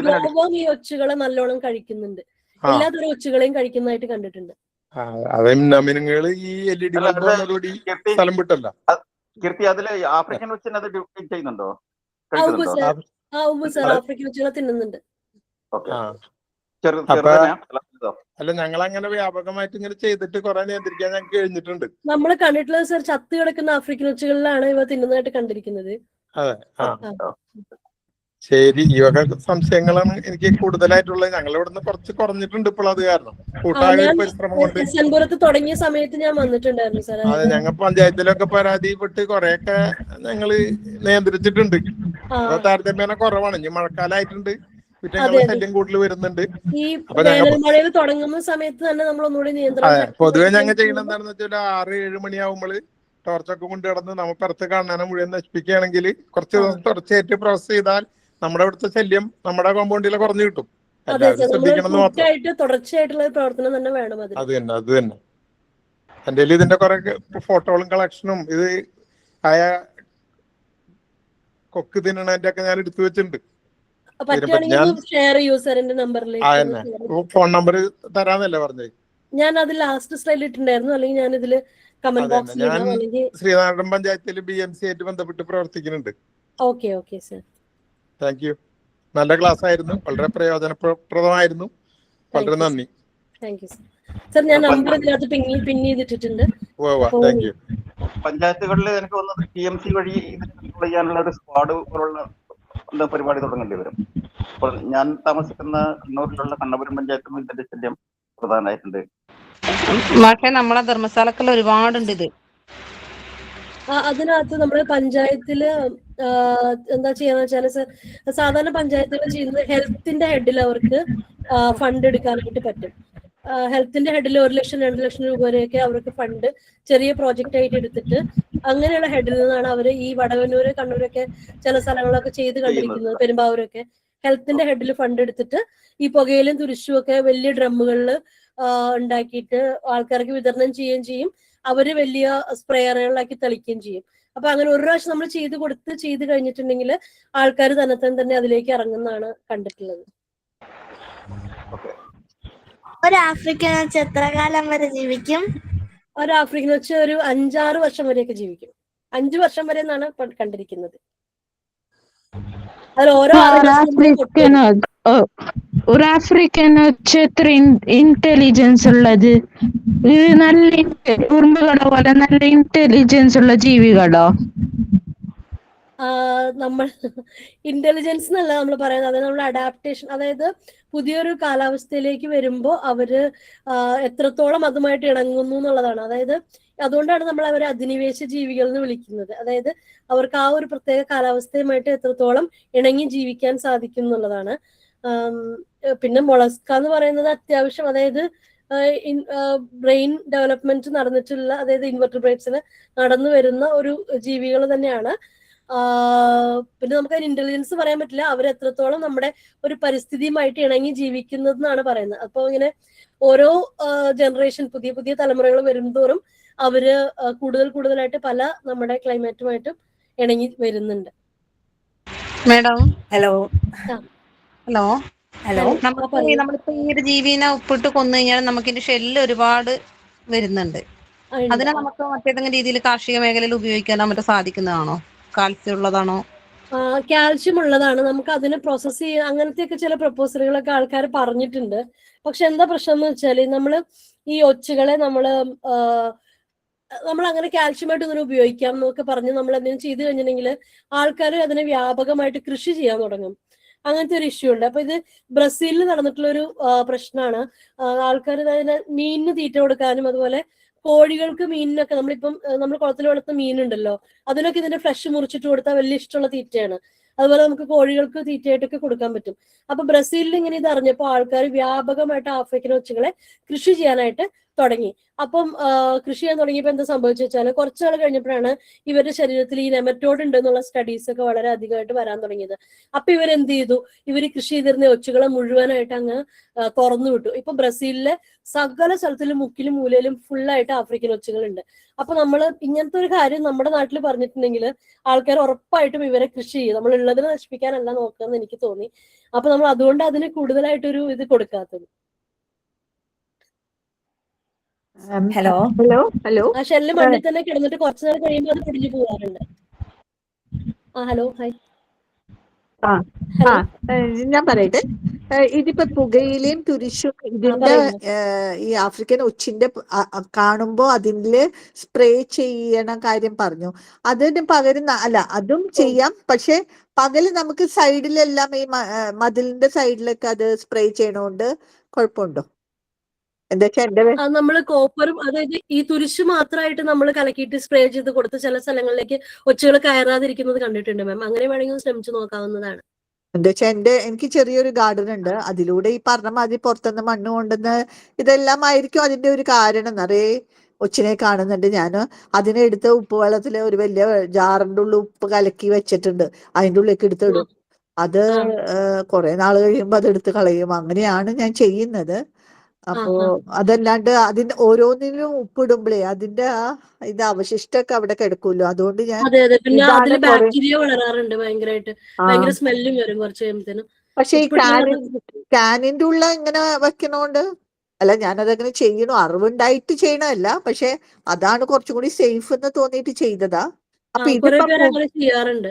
ഗ്ലോവോം ഈ ഒച്ചുകളെ നല്ലോണം കഴിക്കുന്നുണ്ട്. എല്ലാതരം ഒച്ചുകളെയും കഴിക്കുന്നതായിട്ട് കണ്ടിട്ടുണ്ട്. അതെ മിനുങ്ങള് ഈ LED ബൾബ് വന്നതോടുകൂടി സ്ഥലം വിട്ടല്ല. കീർത്തി, അതില് ആഫ്രിക്കൻ വെച്ചിന് അത് ചെയ്യുന്നുണ്ടോ, ഉവ്വ് കഴിക്കുന്നുണ്ടോ? സർ. ഉവ്വ് സർ, ആഫ്രിക്കൻ വെച്ചുകളെ തിന്നുന്നുണ്ട്. ഓക്കെ. അപ്പൊ അല്ല, ഞങ്ങൾ അങ്ങനെ വ്യാപകമായിട്ട് ഇങ്ങനെ ചെയ്തിട്ട് കുറെ നിയന്ത്രിക്കാൻ ഞങ്ങൾക്ക് കഴിഞ്ഞിട്ടുണ്ട്. നമ്മൾ കണ്ടിട്ടുള്ളത് സർ, ചത്തു കിടക്കുന്ന ആഫ്രിക്കൻ ഒച്ചുകളിലാണ് ഇവ തിന്നുന്നതായിട്ട് കണ്ടിരിക്കുന്നത്. അതെ. ശരി, ഈ വക സംശയങ്ങളാണ് എനിക്ക് കൂടുതലായിട്ടുള്ളത്. ഞങ്ങൾ ഇവിടുന്ന് കുറച്ച് കുറഞ്ഞിട്ടുണ്ട് ഇപ്പോൾ അത് കാരണം കൂട്ടായ ഒരു പരിശ്രമം കൊണ്ട്. എസ്എൻപുരത്ത് തുടങ്ങിയ സമയത്ത് ഞാൻ വന്നിട്ടുണ്ടായിരുന്നു സാർ. അതെ, ഞങ്ങൾ പഞ്ചായത്തിലൊക്കെ പരാതിപ്പെട്ട് കുറെയൊക്കെ ഞങ്ങള് നിയന്ത്രിച്ചിട്ടുണ്ട്. താരതമ്യേന കുറവാണ്. ഇനി മഴക്കാലമായിട്ടുണ്ട്, കുറ്റങ്ങളുടെ ശല്യം കൂടുതൽ വരുന്നുണ്ട്. ഈ വേനൽമഴയിൽ തുടങ്ങുന്ന സമയത്ത് തന്നെ നമ്മൾ ഒന്നുകൂടി നിയന്ത്രണം. പൊതുവെ ഞങ്ങൾ ചെയ്യുന്നത് എന്താണെന്ന് വെച്ചാൽ 6-7 മണിയാവുമ്പോൾ ടോർച്ചൊക്കെ കൊണ്ട് കിടന്ന് നമ്മൾ പുറത്ത് കാണാനും മുഴുവൻ നശിപ്പിക്കുകയാണെങ്കിൽ കുറച്ച് ദിവസം തുടർച്ചയായിട്ട് പ്രോസസ് ചെയ്താൽ നമ്മുടെ ഇവിടുത്തെ ശല്യം നമ്മുടെ കോമ്പൗണ്ടിലെ കുറഞ്ഞു കിട്ടും. ശ്രദ്ധിക്കണം മാത്രം. തുടർച്ചയായിട്ടുള്ള പ്രവർത്തനം തന്നെ വേണം. അത് തന്നെ. എന്റെ ഇതിന്റെ കുറെ ഫോട്ടോകളും കളക്ഷനും ഇത് ആയ കൊക്ക് തിന്നണതിന്റെ ഒക്കെ ഞാൻ എടുത്തു വെച്ചിട്ടുണ്ട്. ഫോൺ നമ്പർ തരാന്നല്ലേ പറഞ്ഞത്? ഞാൻ അത് ലാസ്റ്റ് സ്ലൈഡിൽ ഇട്ടുണ്ടായിരുന്നു, അല്ലെങ്കിൽ ഞാൻ ഇതില് കമന്റ് ബോക്സിൽ. ഞാൻ ശ്രീനാരായണ പഞ്ചായത്തിൽ BMC ആയിട്ട് ബന്ധപ്പെട്ട് പ്രവർത്തിക്കുന്നുണ്ട്. Okay sir. Thank U. നല്ല ക്ലാസ് ആയിരുന്നു, വളരെ പ്രയോജനപ്രദമായിരുന്നു. വളരെ നന്ദി. Thank you sir. ഞാൻ നമ്പർ ഇതിനകത്ത് പിൻ ചെയ്തിട്ടുണ്ട്. Thank you. പഞ്ചായത്തുകളിൽ എനിക്ക് തോന്നുന്നത് TMC വഴി കൺട്രോൾ ചെയ്യാനുള്ള ഒരു സ്ക്വാഡ് പോലുള്ള പരിപാടി തുടങ്ങേണ്ടി വരും. അപ്പോൾ ഞാൻ താമസിക്കുന്ന കണ്ണൂരിലുള്ള കണ്ണപുരം പഞ്ചായത്തും ഇതിന്റെ ശല്യം പ്രധാനമായിട്ടുണ്ട്. പക്ഷേ നമ്മളെ ധർമ്മശാലക്കൽ ഒരുപാടുണ്ട് ഇത്. അതിനകത്ത് നമ്മുടെ പഞ്ചായത്തില് എന്താ ചെയ്യാന്ന് വെച്ചാല് സർ, സാധാരണ പഞ്ചായത്തുകൾ ചെയ്യുന്നത് ഹെൽത്തിന്റെ ഹെഡിൽ അവർക്ക് ഫണ്ട് എടുക്കാനായിട്ട് പറ്റും. ഹെൽത്തിന്റെ ഹെഡിൽ 1 ലക്ഷം 2 ലക്ഷം രൂപ വരെയൊക്കെ അവർക്ക് ഫണ്ട് ചെറിയ പ്രോജക്റ്റ് ആയിട്ട് എടുത്തിട്ട് അങ്ങനെയുള്ള ഹെഡിൽ നിന്നാണ് അവര് ഈ വടവന്നൂര് കണ്ണൂരൊക്കെ ചില സ്ഥലങ്ങളൊക്കെ ചെയ്ത് കണ്ടിരിക്കുന്നത്. പെരുമ്പാവൂരൊക്കെ ഹെൽത്തിന്റെ ഹെഡിൽ ഫണ്ട് എടുത്തിട്ട് ഈ പുകയിലും തുരിശും ഒക്കെ വലിയ ഡ്രമ്മുകളിൽ ഉണ്ടാക്കിയിട്ട് ആൾക്കാർക്ക് വിതരണം ചെയ്യുകയും ചെയ്യും. അവര് വലിയ സ്പ്രേയറുകളിലാക്കി തെളിക്കുകയും ചെയ്യും. അപ്പൊ അങ്ങനെ ഒരു പ്രാവശ്യം നമ്മൾ ചെയ്ത് കഴിഞ്ഞിട്ടുണ്ടെങ്കിൽ ആൾക്കാർ തന്നെ അതിലേക്ക് ഇറങ്ങുന്നതാണ് കണ്ടിട്ടുള്ളത്. ഒരു ആഫ്രിക്കൻ വെച്ച് എത്ര കാലം വരെ ജീവിക്കും? ഒരു ആഫ്രിക്കൻ വെച്ച് ഒരു 5-6 വർഷം വരെയൊക്കെ ജീവിക്കും. 5 വർഷം വരെ എന്നാണ് കണ്ടിരിക്കുന്നത്. ഒരു ആഫ്രിക്കൻ വെച്ച് എത്ര ഇന്റലിജൻസ് ഉള്ളത്? നല്ല ഉറുമ്പുകളോ പോലെ നല്ല ഇന്റലിജൻസ് ഉള്ള ജീവികളോ? നമ്മൾ ഇന്റലിജൻസ് എന്നല്ല നമ്മൾ പറയുന്നത്, അതായത് നമ്മൾ അഡാപ്റ്റേഷൻ, അതായത് പുതിയൊരു കാലാവസ്ഥയിലേക്ക് വരുമ്പോൾ അവര് എത്രത്തോളം അതുമായിട്ട് ഇണങ്ങുന്നു എന്നുള്ളതാണ്. അതായത് അതുകൊണ്ടാണ് നമ്മൾ അവരെ അധിനിവേശ ജീവികൾ എന്ന് വിളിക്കുന്നത്. അതായത് അവർക്ക് ആ ഒരു പ്രത്യേക കാലാവസ്ഥയുമായിട്ട് എത്രത്തോളം ഇണങ്ങി ജീവിക്കാൻ സാധിക്കും എന്നുള്ളതാണ്. പിന്നെ മൊളസ്ക എന്ന് പറയുന്നത് അത്യാവശ്യം, അതായത് ബ്രെയിൻ ഡെവലപ്മെന്റ് നടന്നിട്ടുള്ള, അതായത് ഇൻവെർട്ടിബ്രേറ്റ്സിന് നടന്നു വരുന്ന ഒരു ജീവികൾ തന്നെയാണ്. പിന്നെ നമുക്ക് അതിന് ഇന്റലിജൻസ് പറയാൻ പറ്റില്ല, അവർ എത്രത്തോളം നമ്മുടെ ഒരു പരിസ്ഥിതിയുമായിട്ട് ഇണങ്ങി ജീവിക്കുന്നതെന്നാണ് പറയുന്നത്. അപ്പൊ ഇങ്ങനെ ഓരോ ജനറേഷൻ പുതിയ തലമുറകൾ വരുംതോറും അവര് കൂടുതലായിട്ട് പല നമ്മുടെ ക്ലൈമറ്റുമായിട്ടും ഇണങ്ങി വരുന്നുണ്ട്. Madam hello. നമ്മളിപ്പോ ഈ ഒരു ജീവിനെ ഉപ്പിട്ട് കൊന്നു കഴിഞ്ഞാൽ നമുക്ക് ഇതിന്റെ ഷെല്ല് ഒരുപാട് വരുന്നുണ്ട്. അതിനെ നമുക്ക് മറ്റേതെങ്കിലും രീതിയിൽ കാർഷിക മേഖലയിൽ ഉപയോഗിക്കാനോ മറ്റോ സാധിക്കുന്നതാണോ? കാൽസ്യം ഉള്ളതാണോ? കാൽഷ്യം ഉള്ളതാണ്. നമുക്ക് അതിനെ പ്രോസസ് ചെയ്യാൻ അങ്ങനത്തെയൊക്കെ ചില പ്രപ്പോസലുകളൊക്കെ ആൾക്കാർ പറഞ്ഞിട്ടുണ്ട്. പക്ഷെ എന്താ പ്രശ്നം എന്ന് വെച്ചാല് നമ്മള് ഈ ഒച്ചുകളെ നമ്മൾ അങ്ങനെ കാൽഷ്യമായിട്ട് ഇതിനെ ഉപയോഗിക്കാം എന്നൊക്കെ പറഞ്ഞ് നമ്മൾ എന്തെങ്കിലും ചെയ്തു കഴിഞ്ഞിട്ടുണ്ടെങ്കിൽ ആൾക്കാർ അതിനെ വ്യാപകമായിട്ട് കൃഷി ചെയ്യാൻ തുടങ്ങും. അങ്ങനത്തെ ഒരു ഇഷ്യൂ ഉണ്ട്. അപ്പൊ ഇത് ബ്രസീലിൽ നടന്നിട്ടുള്ള ഒരു പ്രശ്നമാണ്. ആൾക്കാർ അതിന് മീനിന് തീറ്റ കൊടുക്കാനും അതുപോലെ കോഴികൾക്ക് മീനിനൊക്കെ നമ്മൾ കുളത്തിൽ വളർത്തുന്ന മീനുണ്ടല്ലോ, അതിനൊക്കെ ഇതിന്റെ ഫ്ലഷ് മുറിച്ചിട്ട് കൊടുത്താൽ വലിയ ഇഷ്ടമുള്ള തീറ്റയാണ്. അതുപോലെ നമുക്ക് കോഴികൾക്ക് തീറ്റയായിട്ടൊക്കെ കൊടുക്കാൻ പറ്റും. അപ്പൊ ബ്രസീലിൽ ഇങ്ങനെ ഇത് അറിഞ്ഞപ്പോൾ ആൾക്കാർ വ്യാപകമായിട്ട് ആഫ്രിക്കൻ ഒച്ചുകളെ കൃഷി ചെയ്യാനായിട്ട് തുടങ്ങി. അപ്പം കൃഷി ചെയ്യാൻ തുടങ്ങിയപ്പോൾ എന്താ സംഭവിച്ചു വെച്ചാൽ കുറച്ചു നാൾ കഴിഞ്ഞപ്പോഴാണ് ഇവരുടെ ശരീരത്തിൽ ഈ നെമറ്റോഡ് ഉണ്ട് എന്നുള്ള സ്റ്റഡീസ് ഒക്കെ വളരെ അധികമായിട്ട് വരാൻ തുടങ്ങിയത്. അപ്പൊ ഇവരെന്ത് ചെയ്തു? ഇവർ കൃഷി ചെയ്തിരുന്ന ഒച്ചുകളെ മുഴുവനായിട്ട് അങ്ങ് തുറന്നു വിട്ടു. ഇപ്പൊ ബ്രസീലിലെ സകല സ്ഥലത്തിലും മുക്കിലും മൂലയിലും ഫുള്ളായിട്ട് ആഫ്രിക്കൻ ഒച്ചുകളുണ്ട്. അപ്പൊ നമ്മൾ ഇങ്ങനത്തെ ഒരു കാര്യം നമ്മുടെ നാട്ടിൽ പറഞ്ഞിട്ടുണ്ടെങ്കിൽ ആൾക്കാർ ഉറപ്പായിട്ടും ഇവരെ കൃഷി ചെയ്യും. നമ്മൾ ഉള്ളതിനെ നശിപ്പിക്കാനല്ല നോക്കുകയെന്ന് എനിക്ക് തോന്നി. അപ്പൊ നമ്മൾ അതുകൊണ്ട് അതിന് കൂടുതലായിട്ടൊരു ഇത് കൊടുക്കാത്തത്. ഹലോ ഹലോ ആ ഷെല്ല് മണ്ണിൽ തന്നെ കിടന്നിട്ട് കുറച്ചു നേരം കഴിയുമ്പോൾ അത് പിടിഞ്ഞു പോകാറുണ്ട്. Hello hi. ആ ഹലോ. ഞാൻ പറയട്ടെ. ഇതിപ്പോ പുകയിലയും തുരിശും ഇതിന്റെ പറയൂ. ഈ ആഫ്രിക്കൻ ഒച്ചിന്റെ കാണുമ്പോ അതില് സ്പ്രേ ചെയ്യണ കാര്യം പറഞ്ഞു. അതിന് പകരം അല്ല അതും ചെയ്യാം, പക്ഷെ പകല് നമുക്ക് സൈഡിലെല്ലാം ഈ മതിലിന്റെ സൈഡിലൊക്കെ അത് സ്പ്രേ ചെയ്യണോണ്ട് കുഴപ്പമുണ്ടോ? എന്താ വെച്ചാ എന്റെ നമ്മൾ കോപ്പറും അതായത് ഈ തുരിശ് മാത്രമായിട്ട് നമ്മൾ കലക്കിയിട്ട് സ്പ്രേ ചെയ്ത് കൊടുത്ത് ചില സ്ഥലങ്ങളിലേക്ക് ഒച്ചുകൾ കയറാതിരിക്കുന്നത് കണ്ടിട്ടുണ്ട് മാം. അങ്ങനെ വേണമെങ്കിൽ ശ്രമിച്ചു നോക്കാവുന്നതാണ്. എന്താ വെച്ചാൽ എനിക്ക് ചെറിയൊരു ഗാർഡൻ ഉണ്ട്. അതിലൂടെ ഈ പറഞ്ഞ മാതിരി പുറത്തുനിന്ന് മണ്ണ് കൊണ്ടുവന്ന് ഇതെല്ലാം ആയിരിക്കും അതിന്റെ ഒരു കാരണം. നിറയെ ഒച്ചിനെ കാണുന്നുണ്ട്. ഞാൻ അതിനെ എടുത്ത് ഉപ്പ് വെള്ളത്തിൽ ഒരു വലിയ ജാറിന്റെ ഉള്ളിൽ ഉപ്പ് കലക്കി വെച്ചിട്ടുണ്ട്. അതിന്റെ ഉള്ളിലേക്ക് എടുത്തിടും. അത് കുറെ നാൾ കഴിയുമ്പോൾ അത് എടുത്ത് കളയും. അങ്ങനെയാണ് ഞാൻ ചെയ്യുന്നത്. അപ്പോ അതല്ലാണ്ട് അതിന് ഓരോന്നിനും ഉപ്പിടുമ്പോഴേ അതിന്റെ ഇത് അവശിഷ്ടമൊക്കെ അവിടെ കിടക്കുമല്ലോ. അതുകൊണ്ട് ഞാൻ പിന്നെ ഇതാണ് അതില് കുറെ. ബാക്ടീരിയ വളരാറുണ്ട് ഭയങ്കരമായിട്ട്. ഭയങ്കര സ്മെല്ലും വരും കുറച്ച് കഴിയുമ്പത്തേനും. പക്ഷെ ഈ കാനിന്റെ ഉള്ള ഇങ്ങനെ വെക്കണോണ്ട് അല്ല, ഞാനതങ്ങനെ ചെയ്യണു, അറിവുണ്ടായിട്ട് ചെയ്യണമല്ല. പക്ഷെ അതാണ് കുറച്ചും കൂടി സേഫ് എന്ന് തോന്നിയിട്ട് ചെയ്തതാ. അപ്പൊ കുറെ ഇതിപ്പോ പേര് അങ്ങനെ ചെയ്യാറുണ്ട്.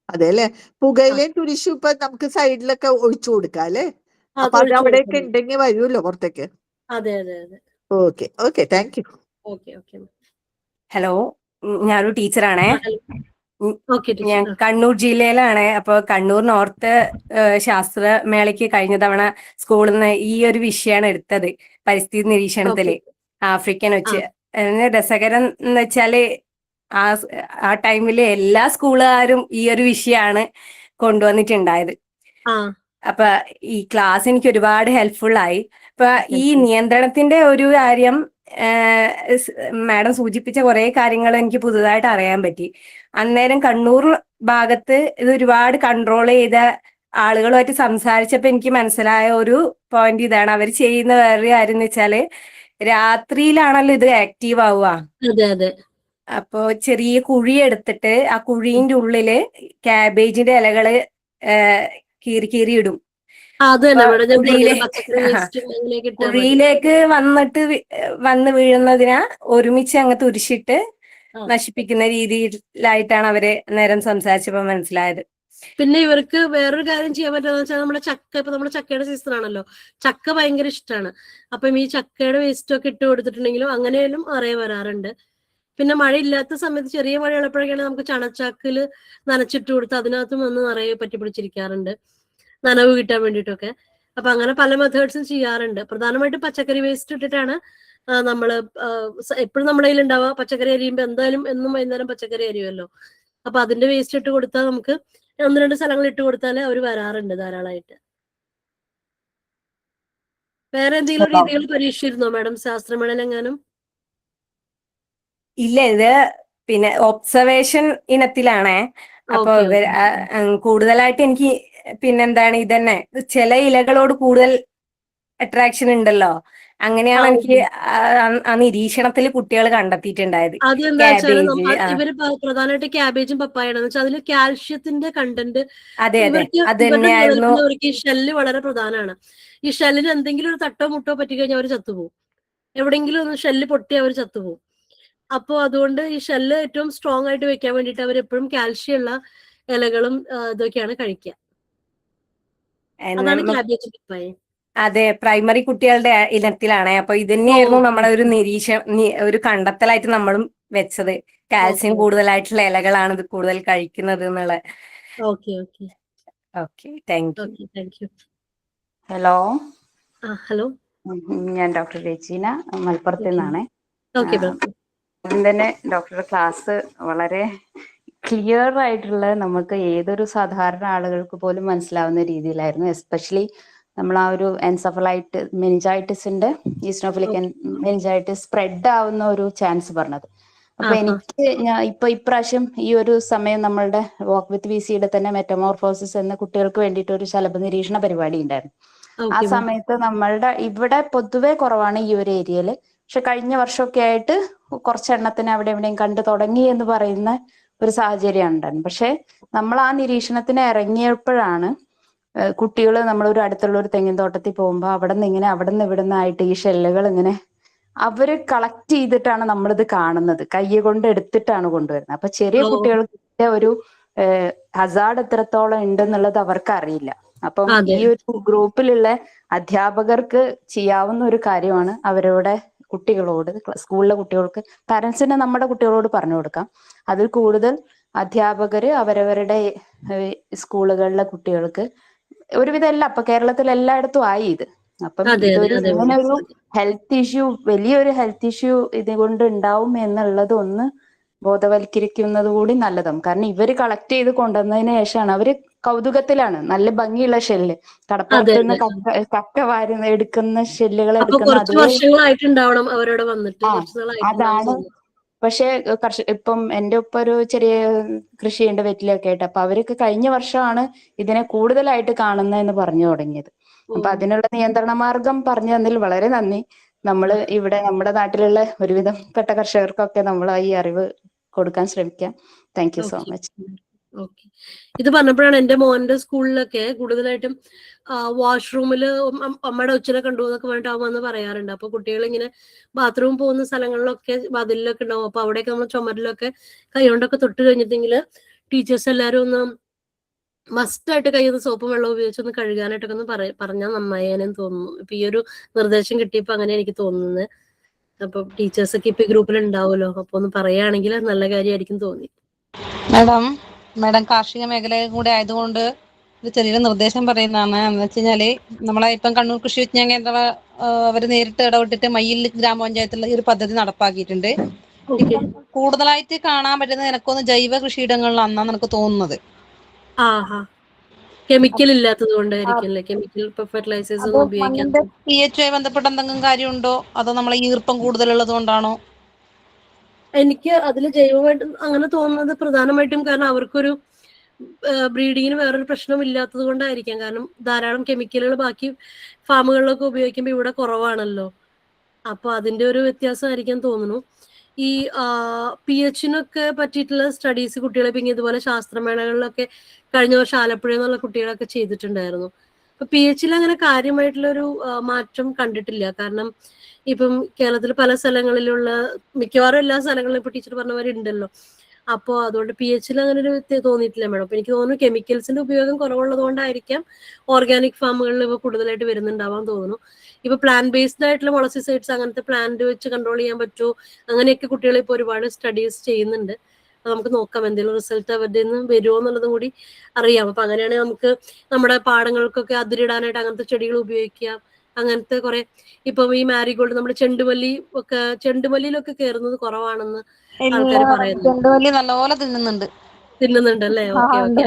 അതെ അല്ലെ, പുകയിലയും തുരിശും ഇപ്പൊ നമുക്ക് സൈഡിലൊക്കെ ഒഴിച്ചു കൊടുക്കാം അല്ലെ. അപ്പൊ അത് അവിടെയൊക്കെ ഉണ്ടെങ്കിൽ വരുമല്ലോ പുറത്തേക്ക്. അതെ അതെ അതെ. Okay okay, thank you. Okay okay. Hello, ഞാനൊരു ടീച്ചറാണേ. ഞാൻ ടീച്ചർ. കണ്ണൂർ ജില്ലയിലാണ്. അപ്പോൾ കണ്ണൂർ നോർത്ത് ശാസ്ത്രമേളയ്ക്ക് കഴിഞ്ഞ തവണ സ്കൂളിൽ നിന്ന് ഈ ഒരു വിഷയമാണ് എടുത്തത്, പരിസ്ഥിതി നിരീക്ഷണത്തില് ആഫ്രിക്കൻ ഒച്ച്. രസകരം എന്ന് വെച്ചാല് ആ ടൈമില് എല്ലാ സ്കൂളുകാരും ഈ ഒരു വിഷയമാണ് കൊണ്ടുവന്നിട്ടുണ്ടായത്. അപ്പൊ ഈ ക്ലാസ് എനിക്ക് ഒരുപാട് ഹെൽപ്ഫുൾ ആയി. ഇപ്പൊ ഈ നിയന്ത്രണത്തിന്റെ ഒരു കാര്യം മാഡം സൂചിപ്പിച്ച കുറെ കാര്യങ്ങൾ എനിക്ക് പുതുതായിട്ട് അറിയാൻ പറ്റി. അന്നേരം കണ്ണൂർ ഭാഗത്ത് ഇത് ഒരുപാട് കൺട്രോൾ ചെയ്ത ആളുകളുമായിട്ട് സംസാരിച്ചപ്പോ എനിക്ക് മനസ്സിലായ ഒരു പോയിന്റ് ഇതാണ്. അവർ ചെയ്യുന്ന വേറൊരു കാര്യം എന്ന് വെച്ചാല് രാത്രിയിലാണല്ലോ ഇത് ആക്റ്റീവ് ആവുക. അപ്പോ ചെറിയ കുഴി എടുത്തിട്ട് ആ കുഴീന്റെ ഉള്ളില് ക്യാബേജിന്റെ ഇലകള് കീറി കീറി ഇടും. കുഴിയിലേക്ക് വന്ന് വീഴുന്നതിനാ ഒരുമിച്ച് അങ്ങ് തുരിച്ചിട്ട് നശിപ്പിക്കുന്ന രീതിയിലായിട്ടാണ് അവര് നേരം സംസാരിച്ചപ്പോ മനസ്സിലായത്. പിന്നെ ഇവർക്ക് വേറൊരു കാര്യം ചെയ്യാൻ പറ്റുന്ന വെച്ചാൽ നമ്മുടെ ചക്ക, ഇപ്പൊ നമ്മുടെ ചക്കയുടെ സീസൺ ആണല്ലോ, ചക്ക ഭയങ്കര ഇഷ്ടമാണ്. അപ്പം ഈ ചക്കയുടെ വേസ്റ്റ് ഒക്കെ ഇട്ട് കൊടുത്തിട്ടുണ്ടെങ്കിലും അങ്ങനെയും അറിയാൻ വരാറുണ്ട്. പിന്നെ മഴയില്ലാത്ത സമയത്ത് ചെറിയ മഴ ഉള്ളപ്പോഴൊക്കെയാണ് നമുക്ക് ചണച്ചാക്കില് നനച്ചിട്ട് കൊടുത്ത് അതിനകത്തും വന്ന് നിറയെ പറ്റി പിടിച്ചിരിക്കാറുണ്ട്, നനവ് കിട്ടാൻ വേണ്ടിയിട്ടൊക്കെ. അപ്പൊ അങ്ങനെ പല മെത്തേഡ്സും ചെയ്യാറുണ്ട്. പ്രധാനമായിട്ടും പച്ചക്കറി വേസ്റ്റ് ഇട്ടിട്ടാണ് നമ്മള് എപ്പോഴും നമ്മുടെ കയ്യിൽ ഉണ്ടാവുക. പച്ചക്കറി അരിയുമ്പോ എന്തായാലും എന്നും വൈകുന്നേരം പച്ചക്കറി അരിയുമല്ലോ. അപ്പൊ അതിന്റെ വേസ്റ്റ് ഇട്ട് കൊടുത്താൽ നമുക്ക് 1-2 സ്ഥലങ്ങൾ ഇട്ട് കൊടുത്താൽ അവർ വരാറുണ്ട് ധാരാളമായിട്ട്. വേറെ എന്തെങ്കിലും രീതികൾ പരീക്ഷിച്ചിരുന്നോ മാഡം ശാസ്ത്രമേളയിലെങ്ങാനും? ഇല്ല, ഇത് പിന്നെ ഒബ്സർവേഷൻ ഇനത്തിലാണേ. അപ്പൊ കൂടുതലായിട്ട് എനിക്ക് പിന്നെന്താണ് ഇതന്നെ, ചില ഇലകളോട് കൂടുതൽ അട്രാക്ഷൻ ഉണ്ടല്ലോ. അങ്ങനെയാണ് എനിക്ക് ആ നിരീക്ഷണത്തിൽ കുട്ടികൾ കണ്ടെത്തിയിട്ടുണ്ടായത്. ഇവര് പ്രധാനമായിട്ട് ക്യാബേജും പപ്പായാണ് വെച്ചാൽ അതില് കാൽഷ്യത്തിന്റെ കണ്ടന്റ് ഇവർക്ക് ഈ ഷെല്ല് വളരെ പ്രധാനമാണ്. ഈ ഷെല്ലിന് എന്തെങ്കിലും ഒരു തട്ടോ മുട്ടോ പറ്റിക്കഴിഞ്ഞാൽ അവർ ചത്തുപോകും. എവിടെയെങ്കിലും ഒന്ന് ഷെല്ല് പൊട്ടി അവർ ചത്തുപോകും. അപ്പോൾ അതുകൊണ്ട് ഈ ഷെല്ല് ഏറ്റവും സ്ട്രോങ് ആയിട്ട് വെക്കാൻ വേണ്ടിയിട്ട് അവർ എപ്പോഴും കാൽഷ്യം ഉള്ള ഇലകളും ഇതൊക്കെയാണ് കഴിക്കുക. അതാണ് ക്യാബേജ് പപ്പായ. അതെ, പ്രൈമറി കുട്ടികളുടെ ഇനത്തിലാണ്. അപ്പൊ ഇത് തന്നെയായിരുന്നു നമ്മളെ ഒരു കണ്ടെത്തലായിട്ട് നമ്മളും വെച്ചത്. കാൽസ്യം കൂടുതലായിട്ടുള്ള ഇലകളാണ് ഇത് കൂടുതൽ കഴിക്കുന്നത് എന്നുള്ള. Okay, thank you. Hello, hello, ഞാൻ ഡോക്ടർ രചീന, മലപ്പുറത്ത് നിന്നാണ്. ആദ്യം തന്നെ ഡോക്ടറുടെ ക്ലാസ് വളരെ ക്ലിയർ ആയിട്ടുള്ള, നമുക്ക് ഏതൊരു സാധാരണ ആളുകൾക്ക് പോലും മനസ്സിലാവുന്ന രീതിയിലായിരുന്നു. എസ്പെഷ്യലി നമ്മൾ ആ ഒരു മെനിഞ്ചൈറ്റിസിന്റെ ഈസ്നോഫിലിക് മെനിഞ്ചൈറ്റിസ് സ്പ്രെഡ് ആവുന്ന ഒരു ചാൻസ് പറഞ്ഞത്. അപ്പൊ എനിക്ക് ഇപ്രാവശ്യം ഈ ഒരു സമയം നമ്മളുടെ വോക്ക് വിത്ത് വിസിയുടെ തന്നെ മെറ്റമോർഫോസിസ് എന്ന കുട്ടികൾക്ക് വേണ്ടിയിട്ട് ഒരു ശലഭ നിരീക്ഷണ പരിപാടി ഉണ്ടായിരുന്നു. ആ സമയത്ത് നമ്മളുടെ ഇവിടെ പൊതുവെ കുറവാണ് ഈ ഒരു ഏരിയയില്. പക്ഷെ കഴിഞ്ഞ വർഷമൊക്കെ ആയിട്ട് കുറച്ചെണ്ണത്തിന് അവിടെ എവിടെയും കണ്ടു തുടങ്ങി എന്ന് പറയുന്ന ഒരു സാഹചര്യം ഉണ്ടായിരുന്നു. പക്ഷെ നമ്മൾ ആ നിരീക്ഷണത്തിന് ഇറങ്ങിയപ്പോഴാണ് കുട്ടികൾ നമ്മളൊരു അടുത്തുള്ള ഒരു തെങ്ങിൻ തോട്ടത്തിൽ പോകുമ്പോൾ അവിടെ നിന്ന് ഇവിടെ നിന്നായിട്ട് ഈ ഷെല്ലുകൾ ഇങ്ങനെ അവര് കളക്ട് ചെയ്തിട്ടാണ് നമ്മളിത് കാണുന്നത്, കയ്യെ കൊണ്ട് എടുത്തിട്ടാണ് കൊണ്ടുവരുന്നത്. അപ്പൊ ചെറിയ കുട്ടികൾക്ക് ഒരു ഹസാർഡ് എത്രത്തോളം ഉണ്ടെന്നുള്ളത് അവർക്ക് അറിയില്ല. അപ്പം ഈ ഒരു ഗ്രൂപ്പിലുള്ള അധ്യാപകർക്ക് ചെയ്യാവുന്ന ഒരു കാര്യമാണ് അവരുടെ കുട്ടികളോട്, സ്കൂളിലെ കുട്ടികൾക്ക്, പാരന്റ്സിനെ നമ്മുടെ കുട്ടികളോട് പറഞ്ഞു കൊടുക്കാം. അതിൽ കൂടുതൽ അധ്യാപകര് അവരവരുടെ സ്കൂളുകളിലെ കുട്ടികൾക്ക് ഒരുവിധം എല്ലാം, ഇപ്പൊ കേരളത്തിൽ എല്ലായിടത്തും ആയി ഇത്. അപ്പം ഇതൊരു ഇങ്ങനെ ഒരു ഹെൽത്ത് ഇഷ്യൂ, വലിയൊരു ഹെൽത്ത് ഇഷ്യൂ ഇതുകൊണ്ട് ഉണ്ടാവും എന്നുള്ളത് ഒന്ന് ബോധവൽക്കരിക്കുന്നത് കൂടി നല്ലതാവും. കാരണം ഇവര് കളക്ട് ചെയ്ത് കൊണ്ടുവന്നതിന് ശേഷമാണ് അവര് കൗതുകത്തിലാണ്, നല്ല ഭംഗിയുള്ള ഷെല്ല്, കടപ്പുറത്ത് നിന്ന് കക്ക വാരി എടുക്കുന്ന ഷെല്ലുകൾ എടുക്കുന്ന അതാണ്. പക്ഷെ ഇപ്പം എന്റെ ഒപ്പം ഒരു ചെറിയ കൃഷിയുണ്ട് വെറ്റിലൊക്കെ ആയിട്ട്. അപ്പൊ അവർക്ക് കഴിഞ്ഞ വർഷമാണ് ഇതിനെ കൂടുതലായിട്ട് കാണുന്നതെന്ന് പറഞ്ഞു തുടങ്ങിയത്. അപ്പൊ അതിനുള്ള നിയന്ത്രണ മാർഗം പറഞ്ഞു തന്നതിൽ വളരെ നന്ദി. നമ്മള് ഇവിടെ നമ്മുടെ നാട്ടിലുള്ള ഒരുവിധപ്പെട്ട കർഷകർക്കൊക്കെ നമ്മൾ ഈ അറിവ് കൊടുക്കാൻ ശ്രമിക്കാം. Thank you so much. Okay, ഇത് പറഞ്ഞപ്പോഴാണ് എന്റെ മോന്റെ സ്കൂളിലൊക്കെ കൂടുതലായിട്ടും വാഷ്റൂമില് അമ്മയുടെ ഒച്ചിനെ കണ്ടു എന്നൊക്കെ പറഞ്ഞിട്ട് അവൻ വന്ന് പറയാറുണ്ട്. അപ്പൊ കുട്ടികൾ ഇങ്ങനെ ബാത്റൂം പോകുന്ന സ്ഥലങ്ങളിലൊക്കെ മതിലൊക്കെ ഉണ്ടാവും. അപ്പൊ അവിടെയൊക്കെ നമ്മൾ ചുമരിലൊക്കെ കൈകൊണ്ടൊക്കെ തൊട്ട് കഴിഞ്ഞിട്ടെങ്കിൽ ടീച്ചേഴ്സ് എല്ലാവരും ഒന്ന് മസ്റ്റായിട്ട് കയ്യിൽ സോപ്പും വെള്ളം ഉപയോഗിച്ചൊന്ന് കഴുകാനായിട്ടൊക്കെ ഒന്ന് പറഞ്ഞാൽ നന്നായേനെന്ന് തോന്നുന്നു. ഇപ്പൊ ഈ ഒരു നിർദ്ദേശം കിട്ടിയപ്പോ അങ്ങനെ എനിക്ക് തോന്നുന്നത്. അപ്പൊ ടീച്ചേഴ്സ് ഒക്കെ ഇപ്പൊ ഈ ഗ്രൂപ്പിൽ ഉണ്ടാവുമല്ലോ, അപ്പൊ ഒന്ന് പറയുകയാണെങ്കിൽ നല്ല കാര്യമായിരിക്കും തോന്നി. മാഡം കാർഷിക മേഖലയും കൂടെ ആയതുകൊണ്ട് ഒരു ചെറിയൊരു നിർദ്ദേശം പറയുന്നതാണ്. എന്ന് വെച്ച് കഴിഞ്ഞാല് നമ്മളെ ഇപ്പം കണ്ണൂർ കൃഷി വിജ്ഞാന കേന്ദ്ര അവര് നേരിട്ട് ഇടപെട്ടിട്ട് മയ്യിൽ ഗ്രാമപഞ്ചായത്തിൽ ഈ ഒരു പദ്ധതി നടപ്പാക്കിയിട്ടുണ്ട്. ഇപ്പം കൂടുതലായിട്ട് കാണാൻ പറ്റുന്നത് എനക്കൊന്ന് ജൈവ കൃഷിയിടങ്ങളിലാണെന്നാണ് എനിക്ക് തോന്നുന്നത്. കെമിക്കൽ ഇല്ലാത്തത് കൊണ്ടായിരിക്കും, കെമിക്കൽ ഫെർട്ടിലൈസേഴ്സ് ഒന്നും ഉപയോഗിക്കാത്ത. pH ആയി ബന്ധപ്പെട്ട എന്തെങ്കിലും കാര്യമുണ്ടോ, അതോ നമ്മളെ ഈർപ്പം കൂടുതലുള്ളത് കൊണ്ടാണോ? എനിക്ക് അതിൽ ജൈവമായിട്ട് അങ്ങനെ തോന്നുന്നത് പ്രധാനമായിട്ടും കാരണം അവർക്കൊരു ബ്രീഡിങ്ങിന് വേറൊരു പ്രശ്നം ഇല്ലാത്തത് കൊണ്ടായിരിക്കാം. കാരണം ധാരാളം കെമിക്കലുകൾ ബാക്കി ഫാമുകളിലൊക്കെ ഉപയോഗിക്കുമ്പോൾ ഇവിടെ കുറവാണല്ലോ. അപ്പൊ അതിന്റെ ഒരു വ്യത്യാസമായിരിക്കാൻ തോന്നുന്നു. ഈ pH-നൊക്കെ പറ്റിയിട്ടുള്ള സ്റ്റഡീസ് കുട്ടികളെ പിന്നെ ഇതുപോലെ ശാസ്ത്രമേളകളിലൊക്കെ കഴിഞ്ഞ വർഷം ആലപ്പുഴയിൽ നിന്നുള്ള കുട്ടികളൊക്കെ ചെയ്തിട്ടുണ്ടായിരുന്നു. അപ്പൊ pH-ൽ അങ്ങനെ കാര്യമായിട്ടുള്ളൊരു മാറ്റം കണ്ടിട്ടില്ല. കാരണം ഇപ്പം കേരളത്തിൽ പല സ്ഥലങ്ങളിലുള്ള മിക്കവാറും എല്ലാ സ്ഥലങ്ങളിലും ഇപ്പൊ ടീച്ചർ പറഞ്ഞവരുണ്ടല്ലോ. അപ്പോൾ അതുകൊണ്ട് pH-ൽ അങ്ങനെ ഒരു തോന്നിയിട്ടില്ല മാഡം. അപ്പൊ എനിക്ക് തോന്നുന്നു കെമിക്കൽസിന്റെ ഉപയോഗം കുറവുള്ളത് കൊണ്ടായിരിക്കാം ഓർഗാനിക് ഫാമുകളിൽ ഇപ്പൊ കൂടുതലായിട്ട് വരുന്നുണ്ടാവാൻ തോന്നുന്നു. ഇപ്പൊ പ്ലാന്റ് ബേസ്ഡ് ആയിട്ടുള്ള മോളസിസൈഡ്സ് അങ്ങനത്തെ പ്ലാന്റ് വെച്ച് കൺട്രോൾ ചെയ്യാൻ പറ്റുമോ, അങ്ങനെയൊക്കെ കുട്ടികൾ ഇപ്പൊ ഒരുപാട് സ്റ്റഡീസ് ചെയ്യുന്നുണ്ട്. നമുക്ക് നോക്കാം എന്തെങ്കിലും റിസൾട്ട് അവരുടെ നിന്ന് വരുമോ എന്നുള്ളതും കൂടി അറിയാം. അപ്പൊ അങ്ങനെയാണെങ്കിൽ നമുക്ക് നമ്മുടെ പാടങ്ങൾക്കൊക്കെ അതിരിടാനായിട്ട് അങ്ങനത്തെ ചെടികൾ ഉപയോഗിക്കാം. അങ്ങനത്തെ കുറെ ഇപ്പം ഈ മാരിഗോൾഡ് നമ്മുടെ ചെണ്ടുമല്ലിയിലൊക്കെ കയറുന്നത് കുറവാണെന്ന് ആൾക്കാർ പറയുന്നു. ചെണ്ടുമല്ലി നല്ലപോലെ തിന്നുന്നുണ്ടല്ലേ? Okay okay.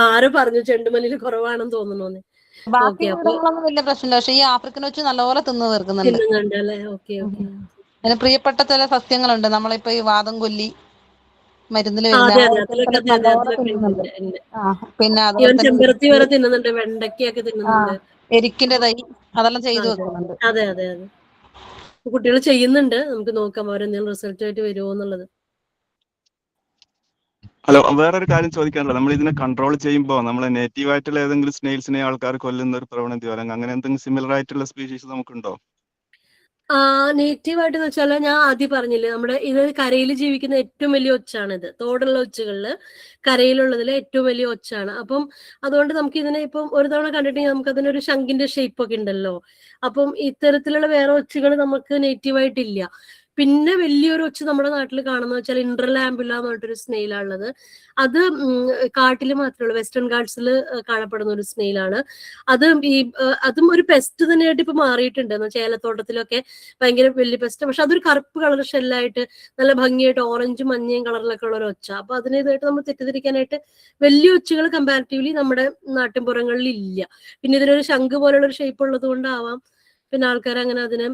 ആര് പറഞ്ഞു ചെണ്ടുമല്ലിയിൽ കുറവാണെന്ന് തോന്നുന്നു? ബാക്കി വലിയ പ്രശ്നമില്ല, പക്ഷെ ഈ ആഫ്രിക്കൻ വെച്ച് നല്ലപോലെ തിന്നു തീർക്കുന്നുണ്ട്. അതിന് പ്രിയപ്പെട്ട ചില സസ്യങ്ങളുണ്ട്, നമ്മളിപ്പോ ഈ വാദം കൊല്ലി മരുന്നിൽ പിന്നെ ചെമ്പരത്തി വരെ തിന്നുന്നുണ്ട്, വെണ്ടയ്ക്കൊക്കെ തിന്നുന്നുണ്ട്, എരിക്കിന്റെ തൈ അതെല്ലാം ചെയ്തു വെക്കുന്നുണ്ട്. അതെ അതെ അതെ, കുട്ടികൾ ചെയ്യുന്നുണ്ട്. നമുക്ക് നോക്കാം അവരെന്തെങ്കിലും റിസൾട്ട് ആയിട്ട് വരുമോ എന്നുള്ളത്. ഹലോ, വേറൊരു കാര്യം ചോദിക്കാനുള്ളത്, നമ്മൾ ഇതിനെ കൺട്രോൾ ചെയ്യുമ്പോൾ നമ്മൾ നേറ്റീവ് ആയിട്ടുള്ള ഏതെങ്കിലും സ്നെയിൽസിനെ ആൾക്കാർ കൊല്ലുന്ന ഒരു പ്രവണതയോ അല്ലെങ്കിൽ അങ്ങനെ എന്തെങ്കിലും സിമിലർ ആയിട്ടുള്ള സ്പീഷീസ് നമുക്കുണ്ടോ? നേറ്റീവ് ആയിട്ട് വെച്ചാൽ ഞാൻ ആദ്യം പറഞ്ഞില്ലേ, നമ്മുടെ ഇത് കരയിൽ ജീവിക്കുന്ന ഏറ്റവും വലിയ ഒച്ചാണിത്. തോടുള്ള ഒച്ചുകളില് കരയിലുള്ളതിൽ ഏറ്റവും വലിയ ഒച്ചാണ്. അപ്പം അതുകൊണ്ട് നമുക്ക് ഇതിനെ ഇപ്പം ഒരു തവണ കണ്ടിട്ടുണ്ടെങ്കിൽ നമുക്ക് അതിനൊരു ശംഖിന്റെ ഷേപ്പ് ഒക്കെ ഉണ്ടല്ലോ. അപ്പം ഇത്തരത്തിലുള്ള വേറെ ഒച്ചുകൾ നമുക്ക് നേറ്റീവായിട്ടില്ല. പിന്നെ വലിയൊരു ഒച്ച നമ്മുടെ നാട്ടിൽ കാണുന്ന വെച്ചാൽ ഇൻട്രലാംബുല എന്ന് പറഞ്ഞിട്ടൊരു സ്നെയിലാണുള്ളത്. അത് കാട്ടിൽ മാത്രമേ ഉള്ളൂ, വെസ്റ്റേൺ ഗാർഡ്സിൽ കാണപ്പെടുന്ന ഒരു സ്നെയിലാണ്. അതും ഒരു പെസ്റ്റ് തന്നെയായിട്ട് ഇപ്പൊ മാറിയിട്ടുണ്ട്. ചേലത്തോട്ടത്തിലൊക്കെ ഭയങ്കര വലിയ പെസ്റ്റ്. പക്ഷെ അതൊരു കറുപ്പ് കളർ ഷെല്ലായിട്ട് നല്ല ഭംഗിയായിട്ട് ഓറഞ്ചും മഞ്ഞയും കളറിലൊക്കെ ഉള്ള ഒരു ഒച്ച. അപ്പൊ അതിനേതായിട്ട് നമ്മൾ തെറ്റിദ്ധരിക്കാനായിട്ട് വലിയ ഒച്ചുകൾ കമ്പാരിറ്റീവ്ലി നമ്മുടെ നാട്ടിൻപുറങ്ങളിൽ ഇല്ല. പിന്നെ ഇതിനൊരു ശംഖ് പോലുള്ള ഒരു ഷേപ്പ് ഉള്ളത് കൊണ്ടാവാം പിന്നെ ആൾക്കാർ അങ്ങനെ അതിനെ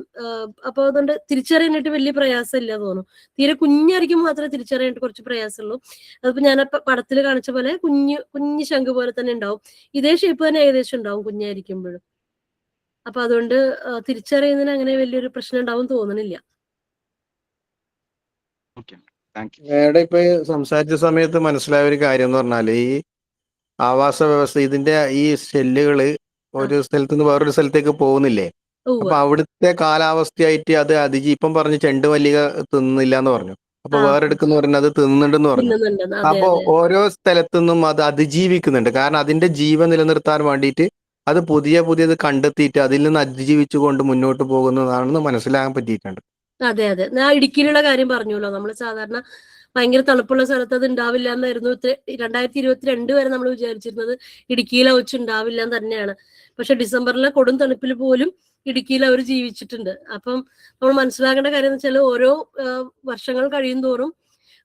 അപ്പൊ അതുകൊണ്ട് തിരിച്ചറിയാനായിട്ട് വലിയ പ്രയാസമില്ല തോന്നുന്നു. തീരെ കുഞ്ഞായിരിക്കുമ്പോൾ മാത്രമേ തിരിച്ചറിയാനായിട്ട് കുറച്ച് പ്രയാസമുള്ളൂ. അതിപ്പോ ഞാൻ പടത്തിൽ കാണിച്ച പോലെ കുഞ്ഞു ശംഖ് പോലെ തന്നെ ഉണ്ടാവും. ഇതേ ഷേപ്പ് തന്നെ ഏകദേശം ഉണ്ടാവും കുഞ്ഞായിരിക്കുമ്പോഴും. അപ്പൊ അതുകൊണ്ട് തിരിച്ചറിയുന്നതിന് അങ്ങനെ വലിയൊരു പ്രശ്നം ഉണ്ടാവും തോന്നണില്ല. മേഡം ഇപ്പൊ സംസാരിച്ച സമയത്ത് മനസ്സിലായ ഒരു കാര്യം എന്ന് പറഞ്ഞാല്, ഈ ആവാസ വ്യവസ്ഥ ഇതിന്റെ ഈ ഷെല്ലുകള് ഒരു സ്ഥലത്ത് നിന്ന് വേറൊരു സ്ഥലത്തേക്ക് പോകുന്നില്ലേ? അപ്പൊ അവിടുത്തെ കാലാവസ്ഥയായിട്ട് അത് ഇപ്പം പറഞ്ഞു ചെണ്ട് മല്ലിക തിന്നില്ല എന്ന് പറഞ്ഞു. അപ്പൊ വേറെ എടുക്കുന്ന പറഞ്ഞത് അത് തിന്നുന്നുണ്ടെന്ന് പറഞ്ഞു. തിന്നുന്നുണ്ടെന്ന്. അതെ അപ്പൊ അതെ. ഓരോ സ്ഥലത്തുനിന്നും അത് അതിജീവിക്കുന്നുണ്ട്. കാരണം അതിന്റെ ജീവൻ നിലനിർത്താൻ വേണ്ടിയിട്ട് അത് പുതിയത് കണ്ടെത്തിയിട്ട് അതിൽ നിന്ന് അതിജീവിച്ചുകൊണ്ട് മുന്നോട്ട് പോകുന്നതാണെന്ന് മനസ്സിലാകാൻ പറ്റിയിട്ടുണ്ട്. അതെ അതെ. ഞാൻ ഇടുക്കിയിലുള്ള കാര്യം പറഞ്ഞല്ലോ. നമ്മൾ സാധാരണ ഭയങ്കര തണുപ്പുള്ള സ്ഥലത്ത് അത് ഉണ്ടാവില്ല എന്നായിരുന്നു 2022 വരെ നമ്മൾ വിചാരിച്ചിരുന്നത് ഇടുക്കിയിലെ ഒച്ച് ഉണ്ടാവില്ല എന്ന് തന്നെയാണ്. പക്ഷെ ഡിസംബറിലെ കൊടും തണുപ്പിൽ പോലും ഇടുക്കിയിൽ അവർ ജീവിച്ചിട്ടുണ്ട്. അപ്പം നമ്മൾ മനസ്സിലാക്കേണ്ട കാര്യം എന്ന് വെച്ചാൽ ഓരോ വർഷങ്ങൾ കഴിയും തോറും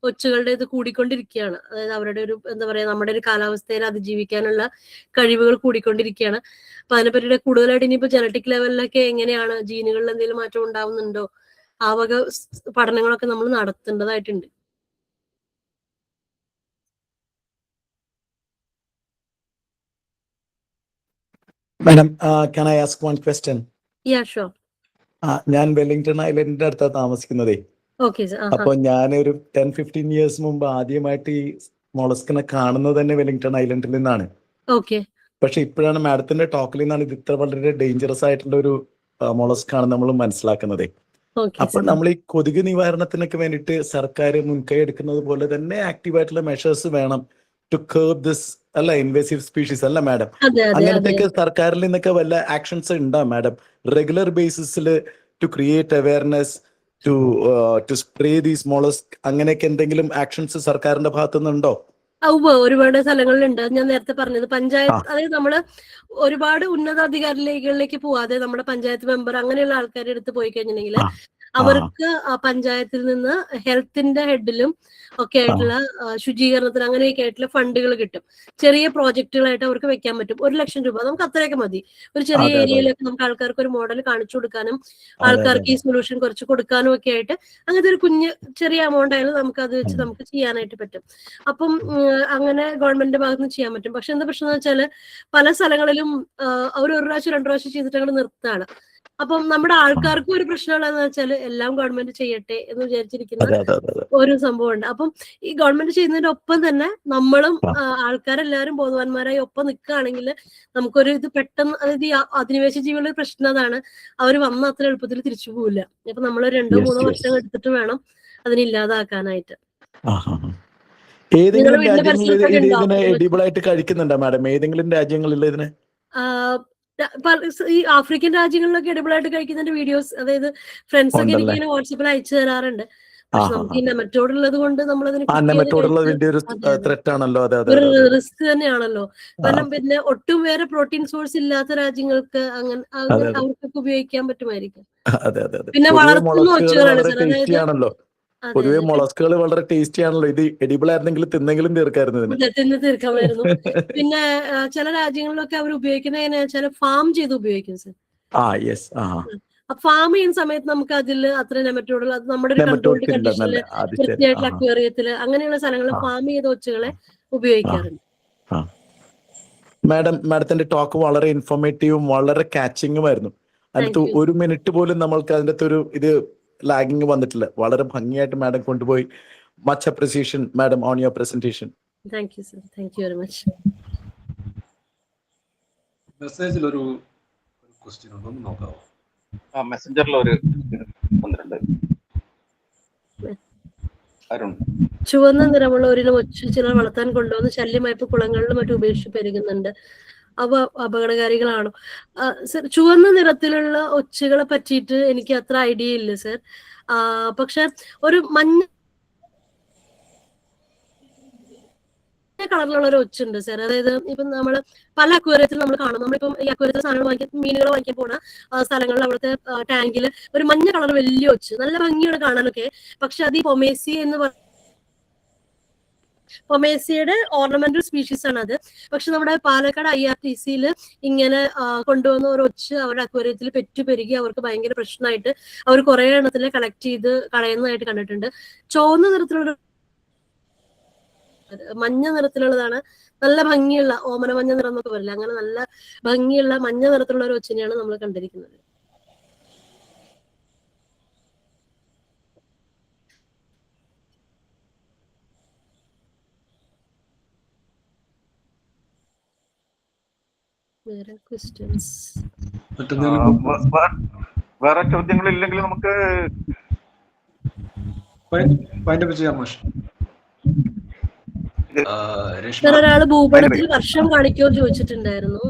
ഒച്ചുകളുടെ ഇത് കൂടിക്കൊണ്ടിരിക്കുകയാണ്. അതായത് അവരുടെ ഒരു എന്താ പറയാ നമ്മുടെ ഒരു കാലാവസ്ഥയിൽ അതിജീവിക്കാനുള്ള കഴിവുകൾ കൂടിക്കൊണ്ടിരിക്കുകയാണ്. അപ്പൊ അതിനെപ്പറ്റി കൂടുതലായിട്ട് ഇനിയിപ്പോ ജനറ്റിക് ലെവലിലൊക്കെ എങ്ങനെയാണ് ജീനുകളിൽ എന്തെങ്കിലും മാറ്റം ഉണ്ടാവുന്നുണ്ടോ, ആ വക പഠനങ്ങളൊക്കെ നമ്മൾ നടത്തേണ്ടതായിട്ടുണ്ട്. Madam, can I ask one question? Yeah, sure. ഞാൻ വെല്ലിംഗ്ടൺ ഐലൻഡിന്റെ അടുത്താണ് താമസിക്കുന്നതേ. Okay, sir. അപ്പൊ ഞാനൊരു 10-15 ഇയേഴ്സ് മുമ്പ് ആദ്യമായിട്ട് ഈ മൊളസ്കിനെ കാണുന്നത് തന്നെ വെല്ലിംഗ്ടൺ ഐലൻഡിൽ നിന്നാണ്. Okay. പക്ഷെ ഇപ്പോഴാണ് മാഡത്തിന്റെ ടോക്കിൽ നിന്നാണ് ഇത് ഇത്ര വളരെ ഡേഞ്ചറസ് ആയിട്ടുള്ള ഒരു മൊളസ്ക് ആണ് നമ്മൾ മനസ്സിലാക്കുന്നത്. Okay, അപ്പൊ sir. നമ്മൾ ഈ കൊതുക് നിവാരണത്തിനൊക്കെ വേണ്ടിയിട്ട് സർക്കാർ മുൻകൈ എടുക്കുന്നത് പോലെ തന്നെ ആക്റ്റീവായിട്ടുള്ള മെഷേഴ്സ് വേണം ടു കർബ് ദിസ് അല്ല ഇൻവേസീവ് സ്പീഷീസ് അല്ല മാഡം? അതെ അതെ അതെ. അങ്ങനത്തെയൊക്കെ സർക്കാരിൽ നിന്നൊക്കെ വല്ല ആക്ഷൻസ് ഉണ്ടോ മാഡം? റെഗുലർ ബേസിസിൽ to create awareness to spray these mollusc അങ്ങനെയൊക്കെ എന്തെങ്കിലും ആക്ഷൻസ് സർക്കാരിന്റെ ഭാഗത്തു നിന്നുണ്ടോ? ഒരുപാട് സ്ഥലങ്ങളിലുണ്ട്. ഞാൻ നേരത്തെ പറഞ്ഞത് പഞ്ചായത്ത്, അതായത് നമ്മള് ഒരുപാട് ഉന്നതാധികാരികളിലേക്ക് പോവാതെ നമ്മുടെ പഞ്ചായത്ത് മെമ്പർ അങ്ങനെയുള്ള ആൾക്കാരുടെ അടുത്ത് പോയി കഴിഞ്ഞിട്ടുണ്ടെങ്കിൽ അവർക്ക് പഞ്ചായത്തിൽ നിന്ന് ഹെൽത്തിന്റെ ഹെഡിലും ഒക്കെ ആയിട്ടുള്ള ശുചീകരണത്തിന് അങ്ങനെയൊക്കെ ആയിട്ടുള്ള ഫണ്ടുകൾ കിട്ടും. ചെറിയ പ്രോജക്റ്റുകളായിട്ട് അവർക്ക് വെക്കാൻ പറ്റും. 1 ലക്ഷം രൂപ നമുക്ക് അത്രയൊക്കെ മതി. ഒരു ചെറിയ ഏരിയയിലൊക്കെ നമുക്ക് ആൾക്കാർക്ക് ഒരു മോഡൽ കാണിച്ചു കൊടുക്കാനും ആൾക്കാർക്ക് ഈ സൊല്യൂഷൻ കുറച്ച് കൊടുക്കാനും ഒക്കെ ആയിട്ട് അങ്ങനത്തെ ഒരു കുഞ്ഞ് ചെറിയ എമൗണ്ട് ആയാലും നമുക്ക് അത് വെച്ച് നമുക്ക് ചെയ്യാനായിട്ട് പറ്റും. അപ്പം അങ്ങനെ ഗവൺമെന്റിന്റെ ഭാഗത്ത് നിന്ന് ചെയ്യാൻ പറ്റും. പക്ഷെ എന്താ പ്രശ്നം എന്ന് വെച്ചാല് പല സ്ഥലങ്ങളിലും അവർ 1 പ്രാവശ്യം 2 പ്രാവശ്യം ചെയ്തിട്ട് അങ്ങോട്ട് നിർത്താണ്. അപ്പം നമ്മുടെ ആൾക്കാർക്കും ഒരു പ്രശ്നമുള്ളതെന്ന് വെച്ചാൽ എല്ലാം ഗവൺമെന്റ് ചെയ്യട്ടെ എന്ന് വിചാരിച്ചിരിക്കുന്ന ഒരു സംഭവമുണ്ട്. അപ്പം ഈ ഗവൺമെന്റ് ചെയ്യുന്നതിന്റെ ഒപ്പം തന്നെ നമ്മളും ആൾക്കാരെല്ലാവരും ബോധവാന്മാരായി ഒപ്പം നിൽക്കുകയാണെങ്കിൽ നമുക്കൊരു ഇത് പെട്ടെന്ന്, അതായത് ഈ അധിനിവേശ ജീവികളുടെ പ്രശ്നം അതാണ്, അവർ വന്ന അത്ര എളുപ്പത്തിൽ തിരിച്ചു പോവില്ല. അപ്പൊ നമ്മൾ 2-3 വർഷം എടുത്തിട്ട് വേണം അതിനെ ഇല്ലാതാക്കാനായിട്ട്. ഏതെങ്കിലും രാജ്യങ്ങളിൽ ഇതിനെ എഡിബിൾ ആയിട്ട് കഴിക്കുന്നുണ്ടോ മാഡം? ഏതെങ്കിലും രാജ്യങ്ങളിൽ ഇതിനെ ഈ ആഫ്രിക്കൻ രാജ്യങ്ങളിലൊക്കെ എഡിബിൾ ആയിട്ട് കഴിക്കുന്നതിന്റെ വീഡിയോസ്, അതായത് ഫ്രണ്ട്സ് ഒക്കെ എനിക്ക് ഇങ്ങനെ വാട്സാപ്പിൽ അയച്ചു തരാറുണ്ട്. പക്ഷെ നമുക്ക് ഈ നെമറ്റോഡ് ഉള്ളത് കൊണ്ട് നമ്മളതിന് ഒരു റിസ്ക് തന്നെയാണല്ലോ. കാരണം പിന്നെ ഒട്ടും വേറെ പ്രോട്ടീൻ സോഴ്സ് ഇല്ലാത്ത രാജ്യങ്ങൾക്ക് അങ്ങനെ അവർക്കൊക്കെ ഉപയോഗിക്കാൻ പറ്റുമായിരിക്കും. പിന്നെ വളർത്തുന്ന ഒച്ചുകളാണ് സാർ, അതായത് പൊതുവെ മൊളസ്കുകൾ വളരെ ടേസ്റ്റി ആണല്ലോ. ഇത് എഡിബിൾ ആയിരുന്നെങ്കിൽ തിന്നെങ്കിലും തീർക്കാമായിരുന്നു. പിന്നെ ചില രാജ്യങ്ങളിലൊക്കെ അവർ ഉപയോഗിക്കുന്നത് എങ്ങനെയാ വെച്ചാൽ ഫാം ചെയ്ത് ഉപയോഗിക്കും സാർ. ഫാം ചെയ്യുന്ന സമയത്ത് നമുക്ക് അതിൽ അത്ര നെമറ്റോഡുകൾ, അത് നമ്മുടെ ഒരു കൺട്രോൾഡ് കണ്ടീഷനിൽ വൃത്തിയായിട്ടുള്ള അക്വേറിയത്തില് അങ്ങനെയുള്ള സ്ഥലങ്ങളിൽ ഫാം ചെയ്ത ഒച്ചുകളെ ഉപയോഗിക്കാറുണ്ട്. മാഡത്തിന്റെ ടോക്ക് വളരെ ഇൻഫോർമേറ്റീവും വളരെ കാച്ചിങ്ങുമായിരുന്നു. അതിനകത്ത് 1 മിനിറ്റ് പോലും നമ്മൾക്ക് അതിന്റെ ഒരു ഇത് ലാഗിങ് വന്നിട്ടില്ല. വളരെ ഭംഗിയായിട്ട് മാഡം കൊണ്ടുപോയി. Much appreciation madam on your presentation. Thank you sir. Thank you very much. മെസ്സേജിൽ ഒരു ക്വസ്റ്റ്യൻ ഉണ്ടോ എന്ന് നോക്കാമോ? മെസ്സഞ്ചറിൽ ഒരു 12 അരുൺ. ചുവന്ന നിറമുള്ള ഒരിനം ഒച്ചു ചിലർ വളർത്താൻ കൊണ്ടുവന്ന് ശല്യമായപ്പോൾ കുളങ്ങളിലും മറ്റും ഉപേക്ഷിച്ച് പെരുകുന്നുണ്ട്. അവ അപകടകാരികളാണോ? സർ, ചുവന്ന നിറത്തിലുള്ള ഒച്ചുകളെ പറ്റിയിട്ട് എനിക്ക് അത്ര ഐഡിയ ഇല്ല സർ. പക്ഷെ ഒരു മഞ്ഞ കളറിലുള്ള ഒരു ഒച്ചുണ്ട് സർ. അതായത് ഇപ്പം നമ്മള് പല അക്വേറിയത്തിൽ നമ്മൾ കാണും. നമ്മളിപ്പം ഈ അക്വേറിയത്തിൽ സാധനങ്ങൾ വാങ്ങിക്കാൻ, മീനുകൾ വാങ്ങിക്കാൻ പോണ സ്ഥലങ്ങളിൽ അവിടുത്തെ ടാങ്കിൽ ഒരു മഞ്ഞ കളർ വലിയ ഒച്ച്, നല്ല ഭംഗിയാണ് കാണാനൊക്കെ. പക്ഷെ അത് ഈ പൊമേസിയുടെ ഓർണമെന്റൽ സ്പീഷീസ് ആണ് അത്. പക്ഷെ നമ്മുടെ പാലക്കാട് IRTCയിൽ ഇങ്ങനെ കൊണ്ടുവന്ന ഒരു ഒച്ച് അവരുടെ അക്വേറിയത്തിൽ പെരുകി അവർക്ക് ഭയങ്കര പ്രശ്നമായിട്ട് അവർ കുറെ എണ്ണത്തിനെ കളക്ട് ചെയ്ത് കളയുന്നതായിട്ട് കണ്ടിട്ടുണ്ട്. ചുവന്ന നിറത്തിലുള്ള, മഞ്ഞ നിറത്തിലുള്ളതാണ് നല്ല ഭംഗിയുള്ള, ഓമന മഞ്ഞ നിറം എന്നൊക്കെ പറയില്ല, അങ്ങനെ നല്ല ഭംഗിയുള്ള മഞ്ഞ നിറത്തിലുള്ള ഒരു ഒച്ചിനെയാണ് നമ്മൾ കണ്ടിരിക്കുന്നത്. വേറെ ക്വസ്റ്റ്യൻസ് മറ്റെന്തെങ്കിലും വേറെ ചോദ്യങ്ങളില്ലെങ്കിൽ നമുക്ക് വൈൻഡപ്പ് ചെയ്യാം മാഷ്. സാർ, ഒരാള് ഭൂപടത്തിൽ വർഷം കാണിക്കോ ചോദിച്ചിട്ടുണ്ടായിരുന്നു.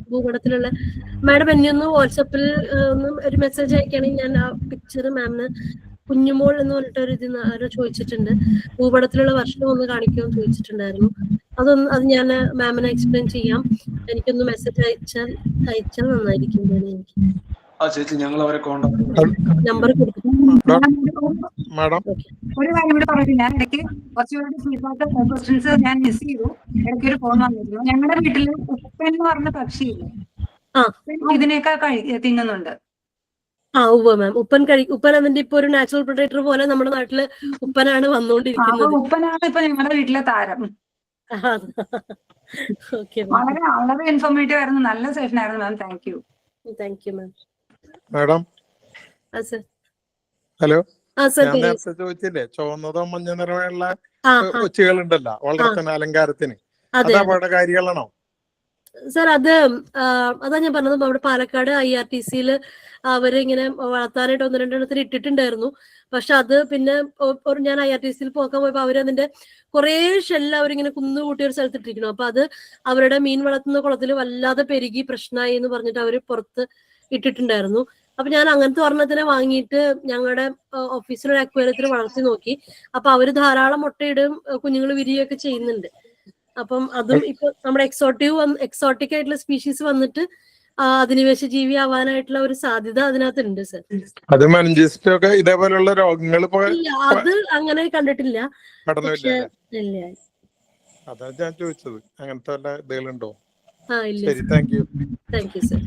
ഭൂപടത്തിലുള്ള മാഡം എന്നെ ഒന്ന് വാട്സപ്പിൽ ഒരു മെസ്സേജ് അയക്കുകയാണെങ്കിൽ ഞാൻ ആ പിക്ചർ മാമിന് കുഞ്ഞുമോൾ എന്ന് പറഞ്ഞിട്ട് ഒരു ഇത് ആരോ ചോദിച്ചിട്ടുണ്ട്. ഭൂപടത്തിലുള്ള വർഷം ഒന്ന് കാണിക്കുമോ എന്ന് ചോദിച്ചിട്ടുണ്ടായിരുന്നു. അത് ഞാൻ മാമിനെ എക്സ്പ്ലെയിൻ ചെയ്യാം. എനിക്കൊന്ന് മെസ്സേജ് അയച്ചാൽ നന്നായിരിക്കും. എനിക്ക് ചേച്ചി ഞങ്ങൾ അവരെ കോൺടാക്ട് നമ്പർ കൊടുക്കും. ഒരു കാര്യം കൂടെ പറഞ്ഞു. ഞാൻ ഇടയ്ക്ക് കുറച്ചുകൂടി ഫീഡ്ബാക്ക് ക്വസ്റ്റ്യൻസ് ഞാൻ മിസ് ചെയ്തു. ഇടയ്ക്ക് ഒരു ഫോൺ വന്നിരുന്നു. ഞങ്ങളുടെ വീട്ടില് ഉപ്പൻ എന്ന് പറഞ്ഞ പക്ഷിയില്ലേ, ഇതിനേക്കാൾ തിന്നുന്നുണ്ട്. ഉവ്വ് മാം. ഉപ്പൻ അതിന്റെ ഇപ്പൊ ഒരു നാച്ചുറൽ പ്രൊഡക്ടർ പോലെ നമ്മുടെ നാട്ടില് ഉപ്പനാണ് വന്നുകൊണ്ടിരിക്കുന്നത്. ഉപ്പനാണ് ഇപ്പൊ ഞങ്ങളുടെ വീട്ടിലെ താരം. വളരെ വളരെ ഇൻഫോർമേറ്റീവ് ആയിരുന്നു. നല്ല സെഷൻ ആയിരുന്നു ma'am. Thank you. Thank you ma'am. Madam hello, ഞാൻ നേരത്തെ ചോദിച്ചില്ലേ ചുവന്നതോ മഞ്ഞ നിറമുള്ള ഒച്ചുകളുണ്ടല്ലോ വളർത്തുന്ന അലങ്കാരത്തിന്, അത് അപകടകാരികളാണോ? സാർ, അതാ ഞാൻ പറഞ്ഞത്. അവിടെ പാലക്കാട് IRTCയിൽ അവരിങ്ങനെ വളർത്താനായിട്ട് 1-2 ഇട്ടിട്ടുണ്ടായിരുന്നു. പക്ഷെ അത് പിന്നെ ഞാൻ IRTCയിൽ പോക്കാൻ പോയപ്പോ അവരതിന്റെ കുറെ ഷെല്ല് അവരിങ്ങനെ കുന്നുകൂട്ടിയ ഒരു സ്ഥലത്ത് ഇട്ടിരിക്കുന്നു. അപ്പൊ അത് അവരുടെ മീൻ വളർത്തുന്ന കുളത്തിൽ വല്ലാതെ പെരുകി പ്രശ്നമായി എന്ന് പറഞ്ഞിട്ട് അവര് പുറത്ത് ഇട്ടിട്ടുണ്ടായിരുന്നു. അപ്പൊ ഞാൻ അങ്ങനത്തെ ഒരെണ്ണത്തിനെ വാങ്ങിയിട്ട് ഞങ്ങളുടെ ഓഫീസിലൊരു അക്വേറിയത്തിൽ വളർത്തി നോക്കി. അപ്പൊ അവര് ധാരാളം മുട്ടയിടും, കുഞ്ഞുങ്ങൾ വിരിയൊക്കെ ചെയ്യുന്നുണ്ട്. അപ്പം അതും ഇപ്പൊ നമ്മുടെ എക്സോട്ടിക് ആയിട്ടുള്ള സ്പീഷീസ് വന്നിട്ട് അധിനിവേശ ജീവി ആവാനായിട്ടുള്ള ഒരു സാധ്യത അതിനകത്ത് ഉണ്ട് സർ. അത് മെനിഞ്ചിസ്റ്റൊക്കെ ഇതേപോലുള്ള രോഗങ്ങൾ അത് അങ്ങനെ കണ്ടിട്ടില്ല. ഇല്ല, അതാ ഞാൻ ചോദിച്ചത്. അങ്ങനത്തെ വല്ല ഇതുകളുണ്ടോ? ഇല്ല. ശരി, thank you. Thank you sir.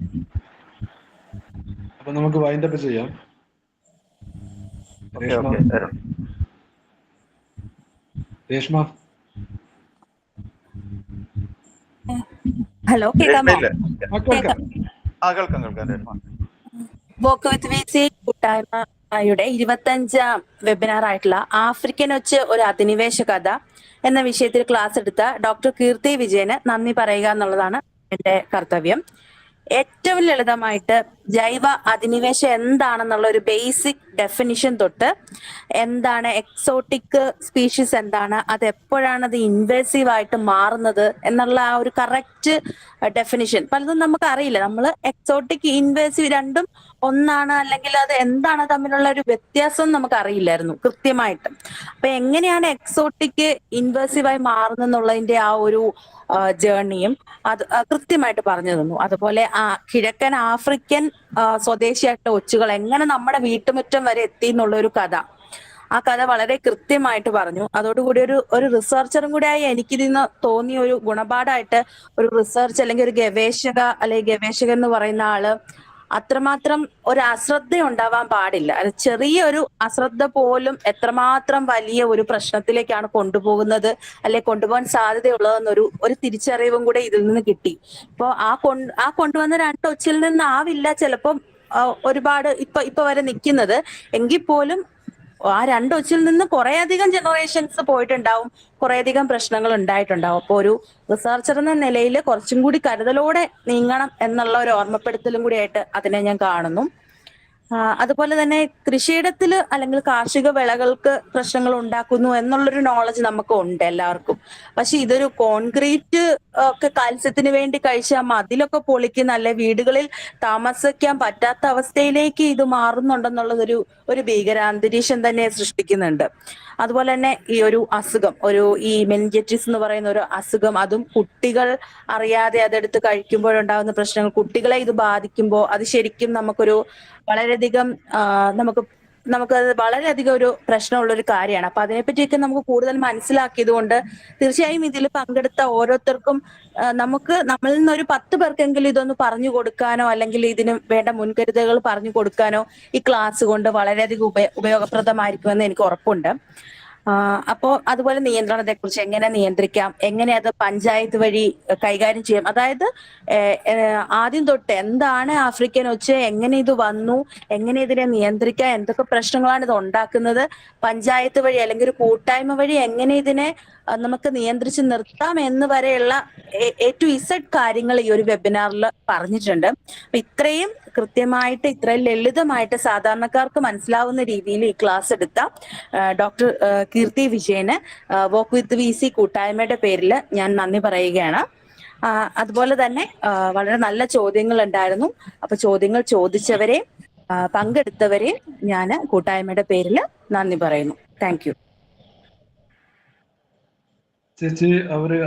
അപ്പൊ നമുക്ക് വൈൻഡപ്പ് ചെയ്യാം. രേഷ്മ. ഹലോ, കേൾക്കാമോ? വോക്ക് വിത്ത് വിസി കൂട്ടായ്മയുടെ 25ാം വെബിനാർ ആയിട്ടുള്ള ആഫ്രിക്കൻ ഒച്ച് ഒരു അധിനിവേശ കഥ എന്ന വിഷയത്തിൽ ക്ലാസ് എടുത്ത ഡോക്ടർ കീർത്തി വിജയന് നന്ദി പറയുക എന്നുള്ളതാണ് എന്റെ കർത്തവ്യം. ഏറ്റവും ലളിതമായിട്ട് ജൈവ അധിനിവേശം എന്താണെന്നുള്ള ഒരു ബേസിക് ഡെഫിനിഷൻ തൊട്ട് എന്താണ് എക്സോട്ടിക് സ്പീഷീസ്, എന്താണ് അത്, എപ്പോഴാണ് അത് ഇൻവേസീവ് ആയിട്ട് മാറുന്നത് എന്നുള്ള ആ ഒരു കറക്റ്റ് ഡെഫിനിഷൻ പലതും നമുക്ക് അറിയില്ല. നമ്മൾ എക്സോട്ടിക് ഇൻവേസീവ് രണ്ടും ഒന്നാണ്, അല്ലെങ്കിൽ അത് എന്താണ് തമ്മിലുള്ള ഒരു വ്യത്യാസം നമുക്ക് അറിയില്ലായിരുന്നു കൃത്യമായിട്ട്. അപ്പൊ എങ്ങനെയാണ് എക്സോട്ടിക് ഇൻവേസീവായി മാറുന്നെന്നുള്ളതിന്റെ ആ ഒരു ജേർണിയും അത് കൃത്യമായിട്ട് പറഞ്ഞു തന്നു. അതുപോലെ കിഴക്കൻ ആഫ്രിക്കൻ സ്വദേശിയായിട്ടുള്ള ഒച്ചുകൾ എങ്ങനെ നമ്മുടെ വീട്ടുമുറ്റം വരെ എത്തി എന്നുള്ള ഒരു കഥ, ആ കഥ വളരെ കൃത്യമായിട്ട് പറഞ്ഞു. അതോടുകൂടി ഒരു റിസർച്ചറും കൂടെ ആയി എനിക്കിതിന്ന് തോന്നിയ ഒരു ഗുണപാഠമായിട്ട്, ഒരു റിസർച്ച് അല്ലെങ്കിൽ ഒരു ഗവേഷക അല്ലെങ്കിൽ ഗവേഷകൻ എന്ന് പറയുന്ന ആള് അത്രമാത്രം ഒരു അശ്രദ്ധ ഉണ്ടാവാൻ പാടില്ല. അത് ചെറിയൊരു അശ്രദ്ധ പോലും എത്രമാത്രം വലിയ ഒരു പ്രശ്നത്തിലേക്കാണ് കൊണ്ടുപോകുന്നത്, അല്ലെ കൊണ്ടുപോകാൻ സാധ്യതയുള്ളതെന്നൊരു തിരിച്ചറിവും കൂടെ ഇതിൽ നിന്ന് കിട്ടി. ഇപ്പൊ ആ കൊണ്ടുവന്ന 2 ഒച്ചിൽ നിന്നാവില്ല ചിലപ്പം ഒരുപാട് ഇപ്പൊ വരെ നിൽക്കുന്നത്. എങ്കിൽ പോലും ആ 2 ഒച്ചിൽ നിന്ന് കുറേയധികം ജനറേഷൻസ് പോയിട്ടുണ്ടാവും, കുറേയധികം പ്രശ്നങ്ങൾ ഉണ്ടായിട്ടുണ്ടാവും. അപ്പോൾ ഒരു റിസർച്ചർ എന്ന നിലയിൽ കുറച്ചും കൂടി കരുതലോടെ നീങ്ങണം എന്നുള്ള ഒരു ഓർമ്മപ്പെടുത്തലും കൂടിയായിട്ട് അതിനെ ഞാൻ കാണുന്നു. അതുപോലെ തന്നെ കൃഷിയിടത്തിൽ അല്ലെങ്കിൽ കാർഷിക വിളകൾക്ക് പ്രശ്നങ്ങൾ ഉണ്ടാക്കുന്നു എന്നുള്ളൊരു നോളജ് നമുക്ക് ഉണ്ട് എല്ലാവർക്കും. പക്ഷെ ഇതൊരു കോൺക്രീറ്റ് ഒക്കെ കാൽസ്യത്തിന് വേണ്ടി കഴിച്ച മതിലൊക്കെ പൊളിക്കുന്ന, അല്ലെ വീടുകളിൽ താമസിക്കാൻ പറ്റാത്ത അവസ്ഥയിലേക്ക് ഇത് മാറുന്നുണ്ടെന്നുള്ളതൊരു ഭീകരാന്തരീക്ഷം തന്നെ സൃഷ്ടിക്കുന്നുണ്ട്. അതുപോലെ തന്നെ ഈ ഒരു അസുഖം, ഈ മെനിഞ്ചൈറ്റിസ് എന്ന് പറയുന്ന ഒരു അസുഖം, അതും കുട്ടികൾ അറിയാതെ അതെടുത്ത് കഴിക്കുമ്പോഴുണ്ടാകുന്ന പ്രശ്നങ്ങൾ, കുട്ടികളെ ഇത് ബാധിക്കുമ്പോൾ അത് ശരിക്കും നമുക്കൊരു വളരെയധികം നമുക്കത് വളരെയധികം ഒരു പ്രശ്നമുള്ള ഒരു കാര്യമാണ്. അപ്പൊ അതിനെപ്പറ്റിയൊക്കെ നമുക്ക് കൂടുതൽ മനസ്സിലാക്കിയത് കൊണ്ട് തീർച്ചയായും ഇതിൽ പങ്കെടുത്ത ഓരോരുത്തർക്കും നമ്മളിൽ നിന്ന് ഒരു 10 പേർക്കെങ്കിലും ഇതൊന്ന് പറഞ്ഞു കൊടുക്കാനോ അല്ലെങ്കിൽ ഇതിന് വേണ്ട മുൻകരുതലുകൾ പറഞ്ഞു കൊടുക്കാനോ ഈ ക്ലാസ് കൊണ്ട് വളരെയധികം ഉപയോഗപ്രദമായിരിക്കുമെന്ന് എനിക്ക് ഉറപ്പുണ്ട്. അപ്പോ അതുപോലെ നിയന്ത്രണത്തെ കുറിച്ച് എങ്ങനെ നിയന്ത്രിക്കാം, എങ്ങനെ അത് പഞ്ചായത്ത് വഴി കൈകാര്യം ചെയ്യാം, അതായത് ആദ്യം തൊട്ട് എന്താണ് ആഫ്രിക്കൻ ഒച്ച, എങ്ങനെ ഇത് വന്നു, എങ്ങനെ ഇതിനെ നിയന്ത്രിക്കാം, എന്തൊക്കെ പ്രശ്നങ്ങളാണ് ഇത് ഉണ്ടാക്കുന്നത്, പഞ്ചായത്ത് വഴി അല്ലെങ്കിൽ ഒരു കൂട്ടായ്മ വഴി എങ്ങനെ ഇതിനെ നമുക്ക് നിയന്ത്രിച്ച് നിർത്താം എന്ന് വരെയുള്ള A to Z കാര്യങ്ങൾ ഈ ഒരു വെബിനാറിൽ പറഞ്ഞിട്ടുണ്ട്. അപ്പൊ ഇത്രയും കൃത്യമായിട്ട് ഇത്രയും ലളിതമായിട്ട് സാധാരണക്കാർക്ക് മനസ്സിലാവുന്ന രീതിയിൽ ഈ ക്ലാസ് എടുത്ത doctor Keerthy Vijayan work with VC കൂട്ടായ്മയുടെ പേരിൽ ഞാൻ നന്ദി പറയുകയാണ്. അതുപോലെ തന്നെ വളരെ നല്ല ചോദ്യങ്ങൾ ഉണ്ടായിരുന്നു. അപ്പൊ ചോദ്യങ്ങൾ ചോദിച്ചവരെ പങ്കെടുത്തവരെ ഞാൻ കൂട്ടായ്മയുടെ പേരിൽ നന്ദി പറയുന്നു. Thank you. ചേച്ചി അവര്